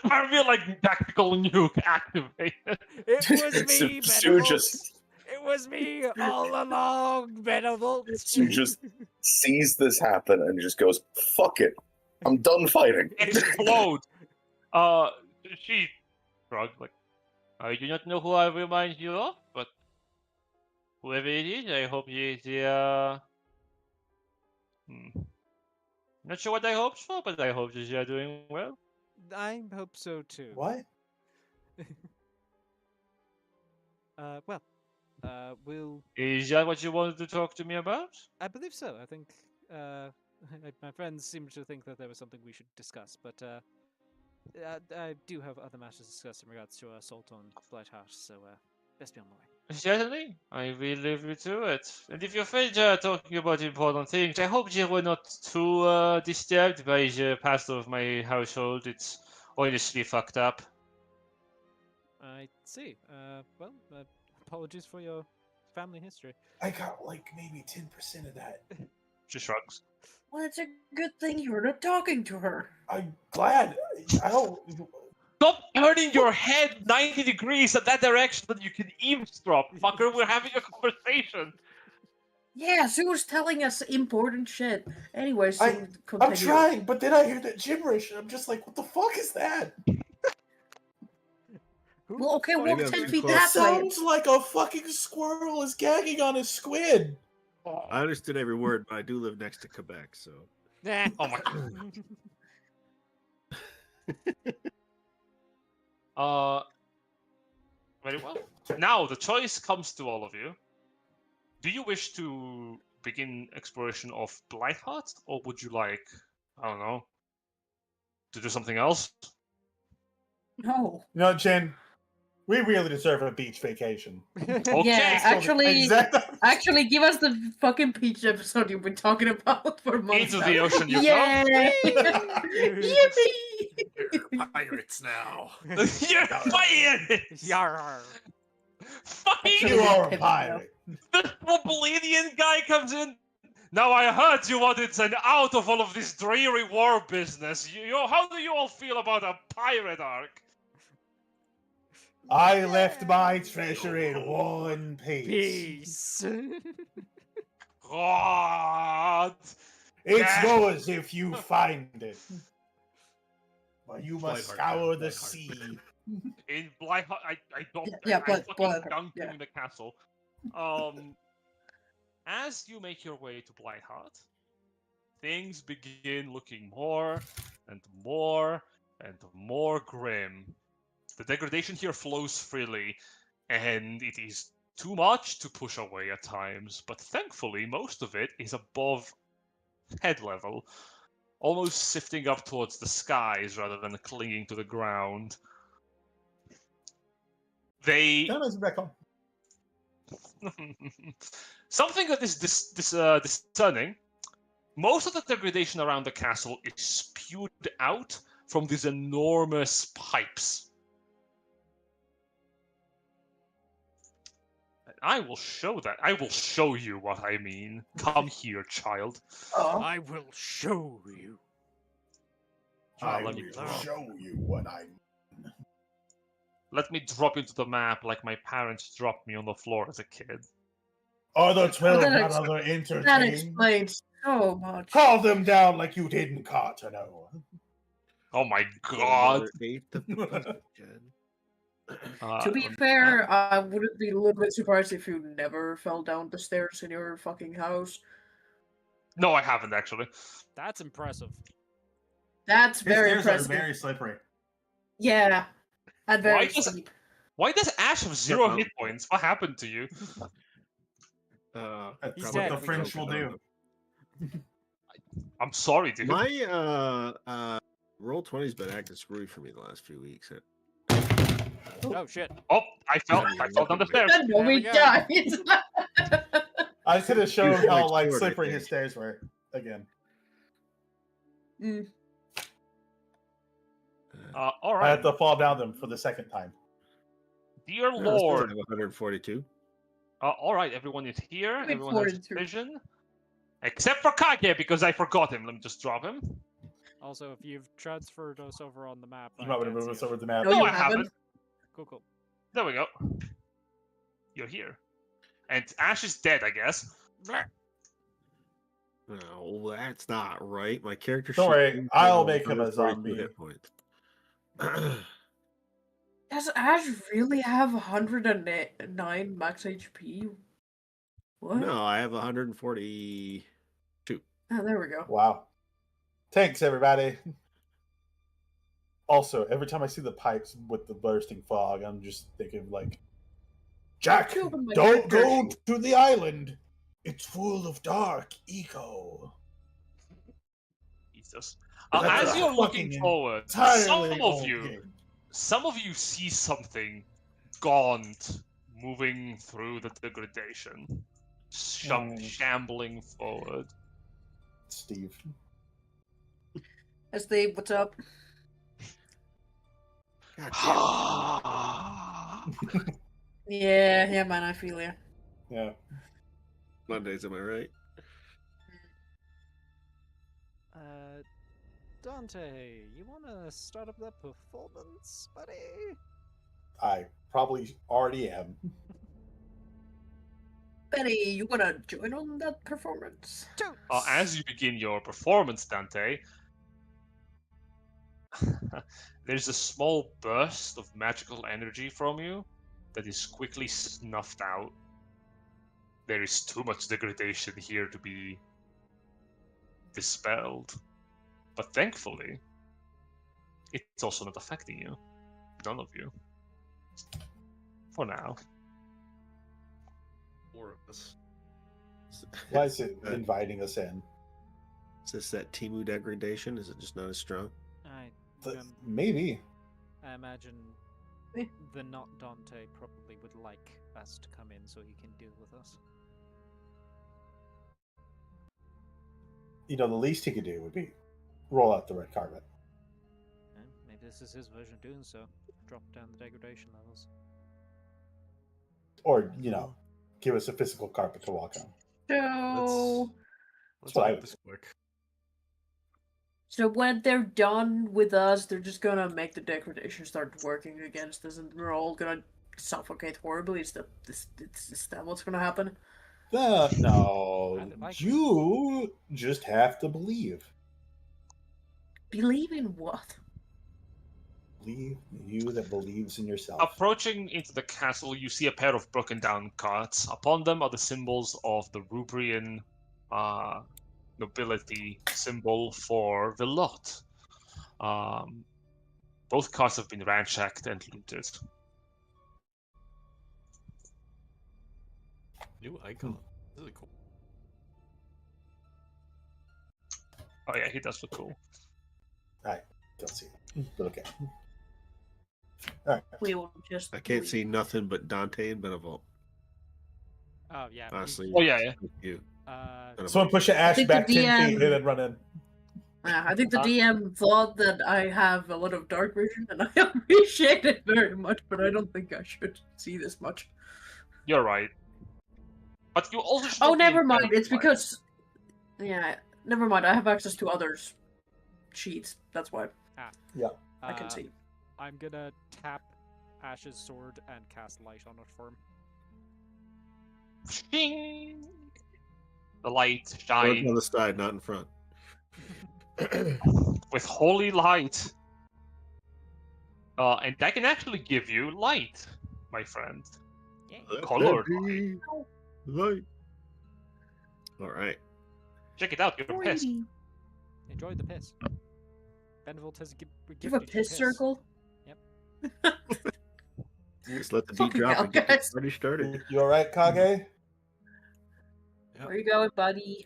I feel like tactical nuke activated. It was me, Sue Benevolt! just- It was me all along, Benevolt! Sue just sees this happen and just goes, "Fuck it, I'm done fighting." Explode. She shrugged like, I do not know who I remind you of, but whoever it is, I hope he is Not sure what I hope for, but I hope that you are doing well. I hope so too. What? We'll. Is that what you wanted to talk to me about? I believe so. I think my friends seem to think that there was something we should discuss, but I do have other matters to discuss in regards to our assault on Blightheart, so best be on my way. Certainly, I will leave you to it. And if you're afraid talking about important things, I hope you were not too disturbed by the past of my household. It's honestly fucked up. I see. Apologies for your family history. I got like maybe 10% of that. She shrugs. Well, it's a good thing you were not talking to her. I'm glad. I don't. Stop turning your head 90 degrees in that direction so that you can eavesdrop, fucker. We're having a conversation. Yeah, Sue was telling us important shit. Anyway, Sue, I'm continue. trying, but then I hear that gibberish, and I'm just like, what the fuck is that? Well, okay, Find walk out 10 too feet close. that way. Sounds like a fucking squirrel is gagging on a squid. I understood every word, but I do live next to Quebec, so. Nah. Oh my Very well. Now the choice comes to all of you. Do you wish to begin exploration of Blightheart, or would you like, I don't know, to do something else? No. You know, Jen, we really deserve a beach vacation. Okay. Yeah, actually, Exactly. give us the fucking peach episode you've been talking about for months. Into the ocean you go. Yeah! Yippee! Pirates now. You're fired! Yarr. Fucking Actually, You are a Pip pirate. the Oblivion guy comes in. Now I heard you wanted an out of all of this dreary war business. How do you all feel about a pirate arc? I left my treasure in one piece. Peace. God. It's Yeah. yours if you find it. But you must Blightheart, scour the Blightheart. sea. In Blightheart, I don't. Yeah, I fucking Blightheart, dunked yeah. him in the castle. As you make your way to Blightheart, things begin looking more and more and more grim. The degradation here flows freely, and it is too much to push away at times, but thankfully most of it is above head level, almost sifting up towards the skies rather than clinging to the ground. They Tell us back on. something that is discerning. Most of the degradation around the castle is spewed out from these enormous pipes. I will show that. I will show you what I mean. Come here, child. Oh. I will show you. I let me will show you what I mean. Let me drop you to the map like my parents dropped me on the floor as a kid. Are the 12 that not ex- other That entertained? explains so much. Call them down like you didn't caught to know. Oh my god. Another eighth of the pizza, Jen. To be fair, I wouldn't be a little bit surprised if you never fell down the stairs in your fucking house. No, I haven't actually. That's impressive. That's His very stairs impressive. are very slippery. Yeah. And very Why does- steep. Why does Ash have 0 no. hit points? What happened to you? That's He's what dead. the We French killed will him. do. I'm sorry, dude. My Roll20's been acting screwy for me the last few weeks. Oh shit. Oh, I fell down the stairs. No, There we we go. died. I could have shown Usually how like like 200 slippery things. his stairs were again. Mm. All I right, had to fall down them for the second time. dear I Lord. have 142. All right, everyone is here. Wait Everyone for has it to- vision, except for Kage because I forgot him. Let me just drop him. Also, if you've transferred us over on the map, You I might want to can't move see us it. over the map. No, No, you I haven't. Cool, cool. There we go. You're here, and Ash is dead, I guess. No, that's not right. My character. Don't sheet worry, only I'll has make him a 142 zombie. Hit points. Does Ash really have 109 max HP? What? No, I have 140. Oh, there we go. Wow. Thanks, everybody. Also, every time I see the pipes with the bursting fog, I'm just thinking like, Jack, Killed him, my don't go character. to the island. It's full of dark eco. Jesus. That's As a you're looking fucking forward, Entirely old game. some of you see something gaunt moving through the degradation, shambling forward. Steve. Hey, Steve, what's up? Yeah, man, I feel ya. Yeah. Mondays, am I right? Dante, you wanna start up that performance, buddy? I probably already am. Benny, you wanna join on that performance? As you begin your performance, Dante, there's a small burst of magical energy from you that is quickly snuffed out. There is too much degradation here to be dispelled. But thankfully, it's also not affecting you. None of you. For now. 4 of us. Why is it inviting us in? Is this that Timu degradation? Is it just not as strong? Maybe. I imagine the not Dante probably would like us to come in so he can deal with us. You know, the least he could do would be roll out the red carpet. Maybe this is his version of doing so. Drop down the degradation levels. Or, you know, give us a physical carpet to walk on. So, Let's what I make would this quick. so when they're done with us, they're just gonna make the degradation start working against us, and we're all gonna suffocate horribly. Is that what's gonna happen? No, Kinda like it. you just have to believe. Believe in what? Believe you that believes in yourself. Approaching into the castle, you see a pair of broken down carts. Upon them are the symbols of the Rubrian nobility symbol for the lot. Both carts have been ransacked and looted. New icon. Really cool. Oh yeah, he does look cool. I don't see it, but okay. All right. We will just. I can't see nothing but Dante and Benevolt. Oh yeah. Honestly. Oh yeah, yeah. You. Someone push the Ash think the back 10 feet DM and then run in. I think the DM thought that I have a lot of dark vision, and I appreciate it very much, but I don't think I should see this much. You're right. But you also should Oh, not be never mind. entirely It's blind. because. Yeah, never mind. I have access to others' sheets. That's why I can see. I'm gonna tap Ash's sword and cast light on it for him. Shing! The light Look shines on the side, not in front. with holy light. And that can actually give you light, my friend. Colored light. Light. All right. Check it out, you're pissed. Enjoy the piss. Benevolt has You have a piss circle? Yep. Just let the beat Fucking drop hell, and get the guys. party started. You all right, Kage? Where you going, buddy?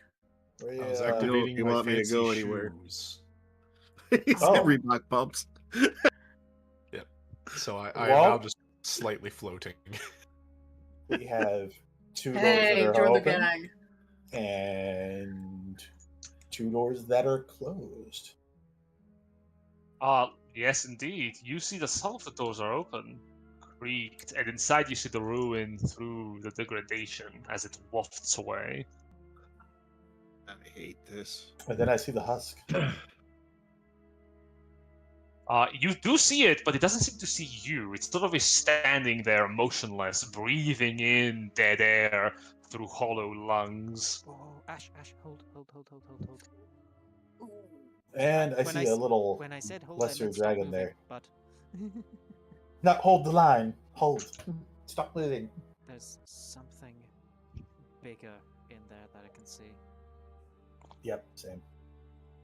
Where I you, was You activating my want me to fancy go anywhere? shoes. He's Oh. got Reebok pumps. So I am Well- now just slightly floating. we have 2 doors Hey, that are join the open gang. and 2 doors that are closed. Yes, indeed. You see that some of the doors are open, creaked, and inside you see the ruin through the degradation as it wafts away. I hate this. And then I see the husk. You do see it, but it doesn't seem to see you. It's sort of is standing there motionless, breathing in dead air through hollow lungs. Oh, Ash, hold. And I When see I a s- little When I said hold, I lesser meant stop dragon moving, there. but Not hold the line. Hold. Stop moving. there's something bigger in there that I can see. Yep, same.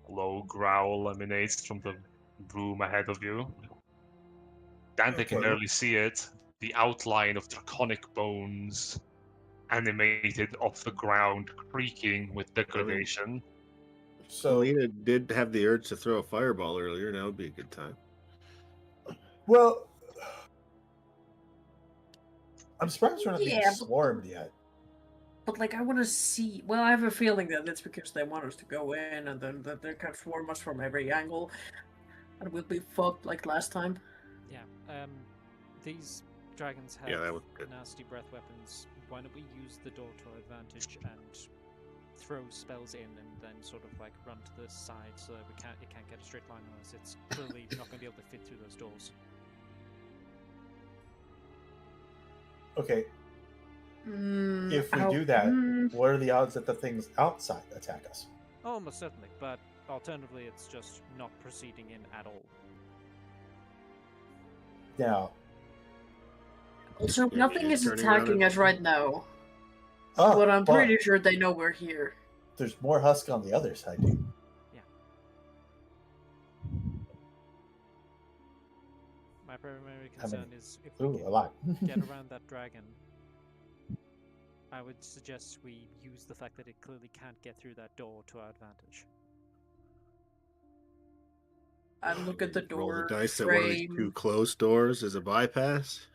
A low growl emanates from the room ahead of you. Dante can Okay. barely see it. The outline of draconic bones animated off the ground, creaking with degradation. So, Alina did have the urge to throw a fireball earlier. Now would be a good time. well, I'm surprised we're not being Yeah, but- swarmed yet. But like, I want to see. Well, I have a feeling that it's because they want us to go in, and then that they can swarm us from every angle, and we'll be fucked like last time. Yeah. These dragons have Yeah, that would be good. nasty breath weapons. Why don't we use the door to our advantage and throw spells in, and then sort of like run to the side so that it can't get a straight line on us. It's clearly not going to be able to fit through those doors. Okay, if we Ow. do that, what are the odds that the things outside attack us? Oh, most certainly. But alternatively, it's just not proceeding in at all. Now, Also, Yeah, nothing yeah, is turning around attacking and- us right now, oh, but I'm but pretty sure they know we're here. there's more husk on the other side, dude. My primary How many? concern is if we Ooh, can a lot. get around that dragon, I would suggest we use the fact that it clearly can't get through that door to our advantage. I look at the Roll door the dice that one of these frame. two closed doors is a bypass.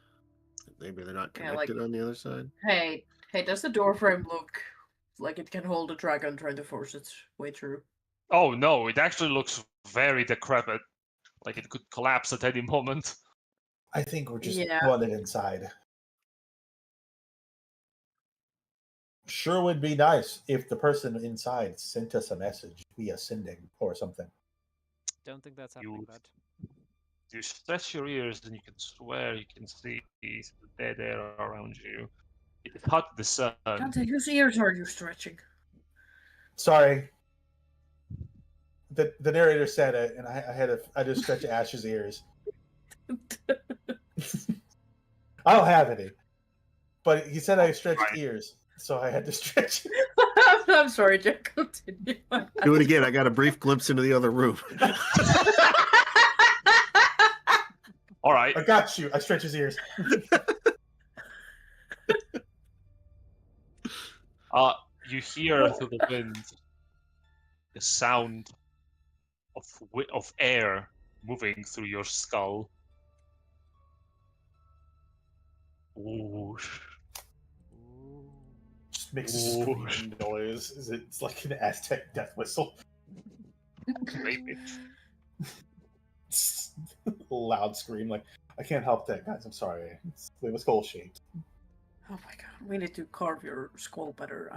Maybe they're not Yeah, like- connected on the other side. Hey, does the door frame look like it can hold a dragon trying to force its way through? Oh no, it actually looks very decrepit. Like it could collapse at any moment. I think we're just Yeah. pulling it inside. Sure would be nice if the person inside sent us a message via sending or something. Don't think that's happening, You- bud. You stretch your ears and you can swear you can see the dead air around you. It is hot to the sun. Dante, whose ears are you stretching? Sorry. The narrator said it, and I just stretch Ash's ears. I don't have any, but he said I stretched Right. ears, so I had to stretch. I'm sorry, Jack. Continue. Do it again. I got a brief glimpse into the other room. All right. I got you. I stretch his ears. You hear through the wind the sound of air moving through your skull. Whoosh. Just makes a screaming noise. It's like an Aztec death whistle. Maybe. Loud scream. Like I can't help that, guys. I'm sorry. It was goal shaped. Oh my god, we need to carve your skull better.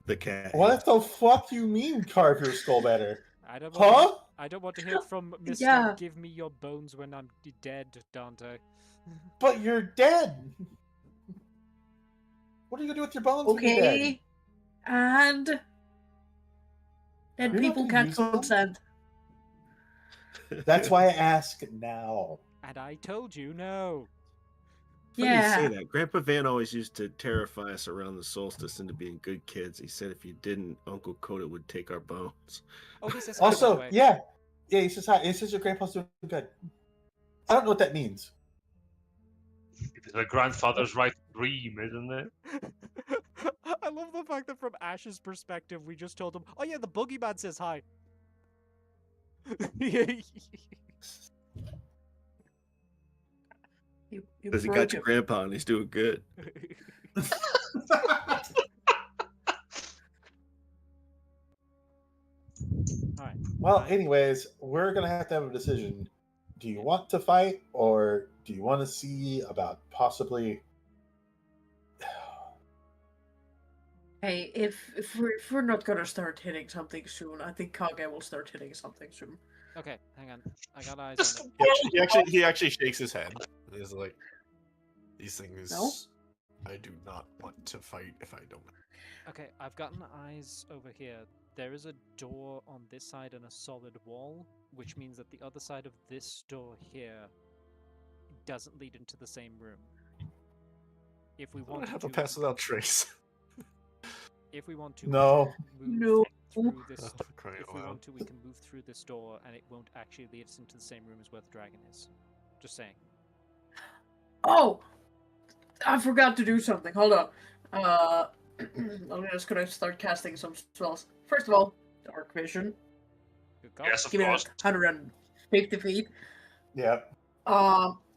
The cat. What the fuck do you mean carve your skull better? I don't want Huh? I don't want to hear from Mr. Yeah. Give me your bones when I'm dead, Dante. But you're dead. What are you gonna do with your bones when you're dead? Okay. And then You're not people gonna can't use them? consent. That's why I ask now. And I told you no. Funny you say Yeah. that. Grandpa Van always used to terrify us around the solstice into being good kids. He said if you didn't, Uncle Coda would take our bones. Oh, he says hi, by the Also, way. yeah, he says hi. He says your grandpa's doing good. I don't know what that means. It is a grandfather's right dream, isn't it? I love the fact that from Ash's perspective, we just told him, oh yeah, the boogeyman says hi. You Because he broke got your it. grandpa and he's doing good. Alright. Well, anyways, we're gonna have to have a decision. Do you want to fight, or do you want to see about possibly? Hey, if we're not gonna start hitting something soon, I think Kage will start hitting something soon. Okay, hang on. I got eyes on it. He actually shakes his head. And he's like, "These things, No? I do not want to fight if I don't." Okay, I've gotten eyes over here. There is a door on this side and a solid wall, which means that the other side of this door here doesn't lead into the same room. If we I want have to to pass without trace. if we want to No. move No. through this Oh, crying if out we loud. want to, we can move through this door and it won't actually lead us into the same room as where the dragon is. Just saying. Oh, I forgot to do something. Hold on. I'm just gonna start casting some spells. First of all, Dark Vision. Good call. Yes, of Give me course. 150 feet. Yeah.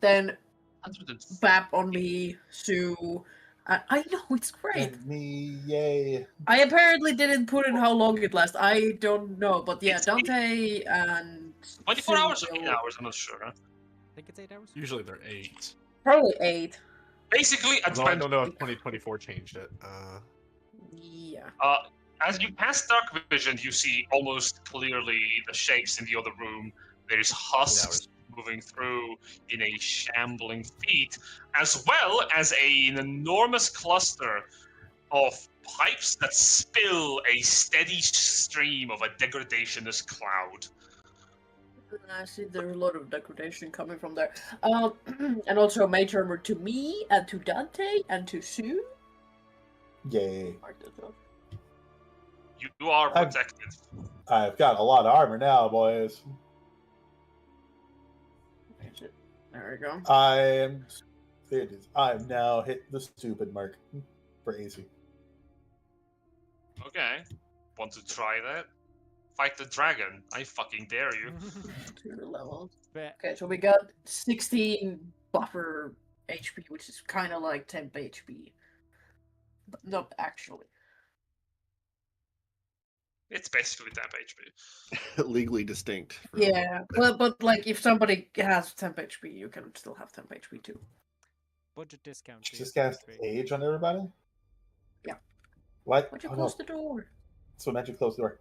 Then 150. Bap on me, Sue. I know, it's great. And me, yay. I apparently didn't put in how long it lasts. I don't know, but yeah, It's- Dante and 24 Sue hours or 8 will- hours, I'm not sure. I think it's 8 hours. Usually they're 8. Probably 8. Basically, it Although I depends. don't know if 2024 changed it. Yeah. As you pass Dark Vision, you see almost clearly the shapes in the other room. There's husks moving through in a shambling feat, as well as an enormous cluster of pipes that spill a steady stream of a degradationist cloud. I see there's a lot of degradation coming from there. And also mage armor to me, and to Dante, and to Sue. Yay. You are I'm- protected. I've got a lot of armor now, boys. There we go. I've now hit the stupid mark for AC. Okay. Want to try that? Fight the dragon. I fucking dare you. 2 levels. Bet. Okay, so we got 16 buffer HP, which is kind of like temp HP. But not actually. It's basically temp HP. Legally distinct. from- Yeah, but like if somebody has temp HP, you can still have temp HP too. Budget discount. Just cast Age on everybody? Yeah. What? Why'd you Oh, close no. the door? So magic close the door.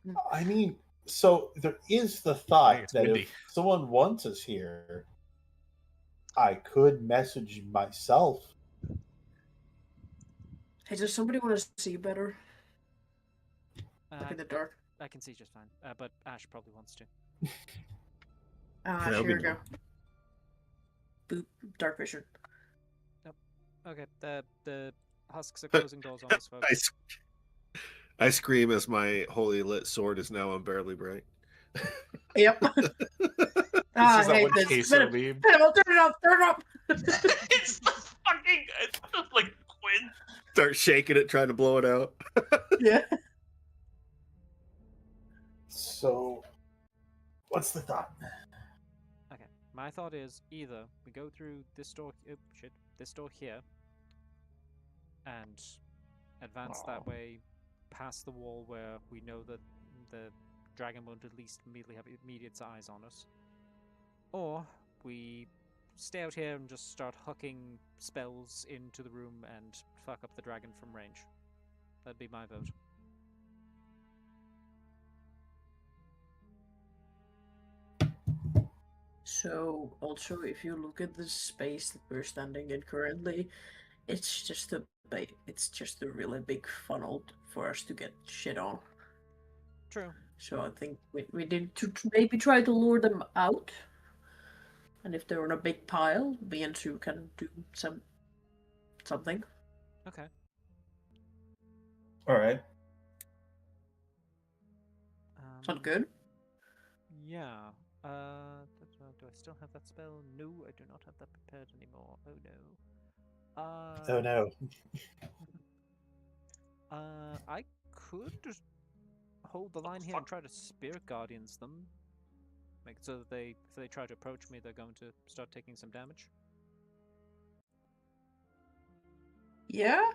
Hmm. I mean, so there is the Dang, thought it's that windy. if someone wants us here, I could message myself. Hey, does somebody want to see better? Like in the dark? I can see just fine. But Ash probably wants to. Ah, that'll here be we go. Boop, dark vision. Okay, the husks are closing doors on us, folks. I scream as my holy lit sword is now unbearably bright. Yep. This I is that hate one this. queso meme. Benevolt, turn it up! Turn it up! It's the fucking. It's just like Quinn. Start shaking it, trying to blow it out. Yeah. So, what's the thought? Okay, my thought is either we go through this door. Oh shit, this door here, and advance that way, past the wall where we know that the dragon won't at least immediately have immediate eyes on us, or we stay out here and just start hucking spells into the room and fuck up the dragon from range. That'd be my vote. So, also, if you look at the space that we're standing in currently, it's just a really big funnel for us to get shit on. True. So I think we need to maybe try to lure them out. And if they're on a big pile, me and Sue can do something. Okay. All right. Sound good? Yeah. Do I still have that spell? No, I do not have that prepared anymore. Oh no. Oh no. I could just hold the line here and try to Spirit Guardians them. Like, so that if they try to approach me, they're going to start taking some damage. Yeah.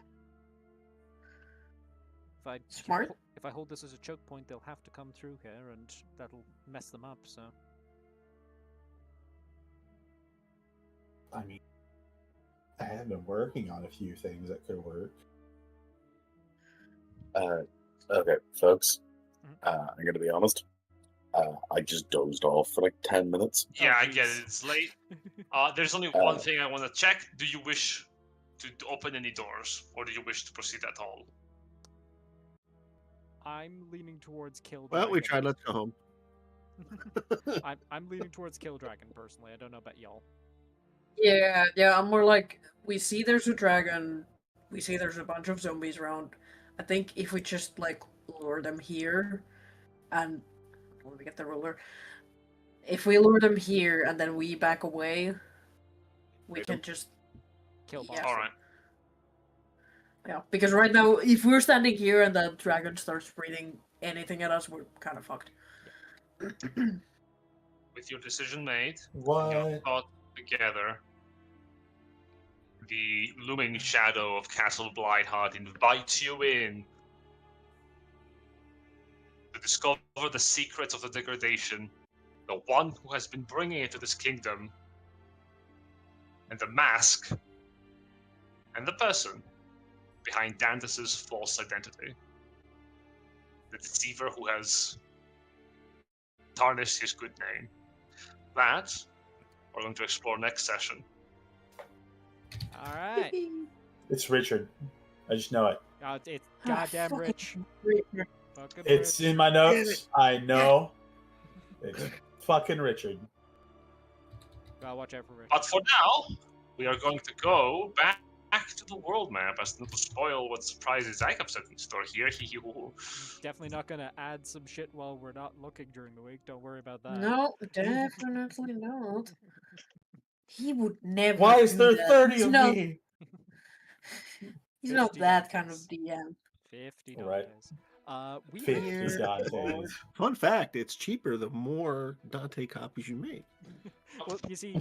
Smart. If I hold this as a choke point, they'll have to come through here, and that'll mess them up, so... I mean, I have been working on a few things that could work. Okay, folks. I'm going to be honest. I just dozed off for like 10 minutes. Yeah, I get it. It's late. There's only one thing I want to check. Do you wish to open any doors, or do you wish to proceed at all? I'm leaning towards kill dragon. Well, we tried. Let's go home. I'm leaning towards kill dragon, personally. I don't know about y'all. Yeah, I'm more like, we see there's a dragon, we see there's a bunch of zombies around. I think if we just, like, lure them here, and... Let me get the ruler. If we lure them here, and then we back away, we can just... Kill boss. Yeah. Alright. Yeah, because right now, if we're standing here and the dragon starts breathing anything at us, we're kind of fucked. With your decision made, What? your thought together, the looming shadow of Castle Blightheart invites you in to discover the secrets of the degradation, the one who has been bringing it to this kingdom, and the mask, and the person behind Dante's false identity. The deceiver who has tarnished his good name. That we're going to explore next session. Alright. It's Richard. I just know it. Oh, it's goddamn fucking rich. Richard. Fucking It's rich. in my notes. I know. It's fucking Richard. Gotta watch out for rich. But for now, we are going to go back to the world map as not to spoil what surprises I have set in store here. Definitely not gonna add some shit while we're not looking during the week. Don't worry about that. No, definitely not. He would never. Why is do there that. 30 He's of not, me? He's not that kind of $50. DM. $50. Right. We 50 Here. Dantes. Fun fact: it's cheaper the more Dante copies you make. Well, you see,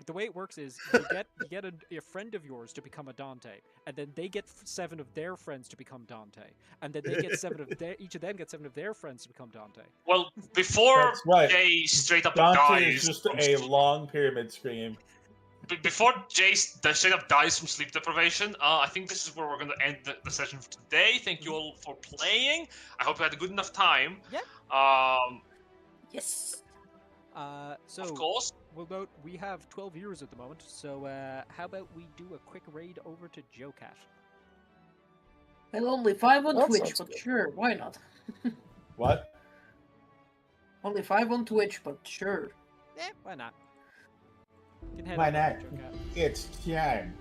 the way it works is you get a friend of yours to become a Dante, and then they get 7 of their friends to become Dante, and then they get 7 of each of them get 7 of their friends to become Dante. Well, before That's right. Jay straight up Dante dies, is just from a long pyramid scheme. before Jay straight up dies from sleep deprivation, I think this is where we're going to end the session for today. Thank you all for playing. I hope you had a good enough time. Yeah. Yes. So Of course. we'll note we have 12 viewers at the moment. So how about we do a quick raid over to Jocat? Well, only 5 on That Twitch, sounds but good. sure, why not? What? Only 5 on Twitch, but sure. Yeah, why not? You can head Why over not? to Jocat. It's time.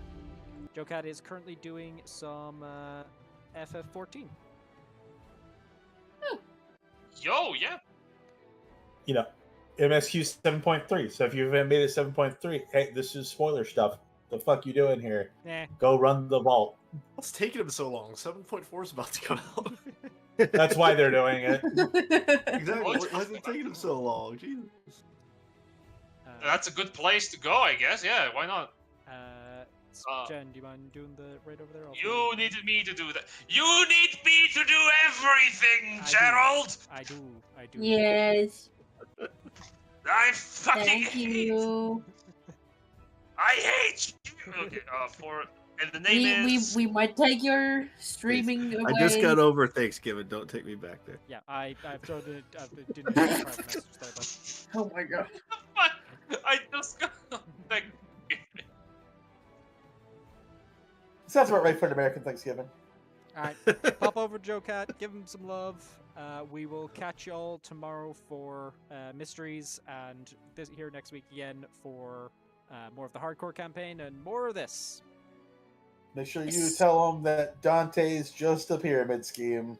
Jocat is currently doing some FF14. Yo, yeah. You know, MSQ 7.3. So if you haven't made it 7.3, hey, this is spoiler stuff. The fuck you doing here? Nah. Go run the vault. What's taking him so long? 7.4 is about to come out. That's why they're doing it. Exactly. Why is it taking him so long? Jesus. That's a good place to go, I guess. Yeah, why not? Jen, do you mind doing the raid over there? You needed me to do that. You need me to do everything, I do. Gerald! I do. Yes. I fucking Thank hate. you. I hate you. Okay. And the name is. We might take your streaming away. I just got over Thanksgiving. Don't take me back there. Yeah, I've thrown it. I didn't get a private message there, but Oh my god. Fuck! I just got. Thank you. Sounds about right for an American Thanksgiving. all right, pop over Joe Cat, give him some love. We will catch y'all tomorrow for mysteries, and here next week again for more of the hardcore campaign and more of this. Make sure you tell them that Dante's just a pyramid scheme.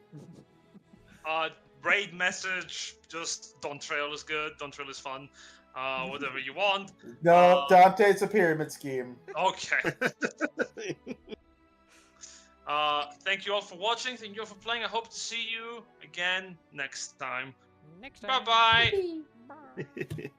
Raid message. Just Don't Trail is good. Don't Trail is fun. Whatever you want. No, Dante's a pyramid scheme. Okay. Thank you all for watching. Thank you all for playing. I hope to see you again next time. Next time. Bye-bye. Bye.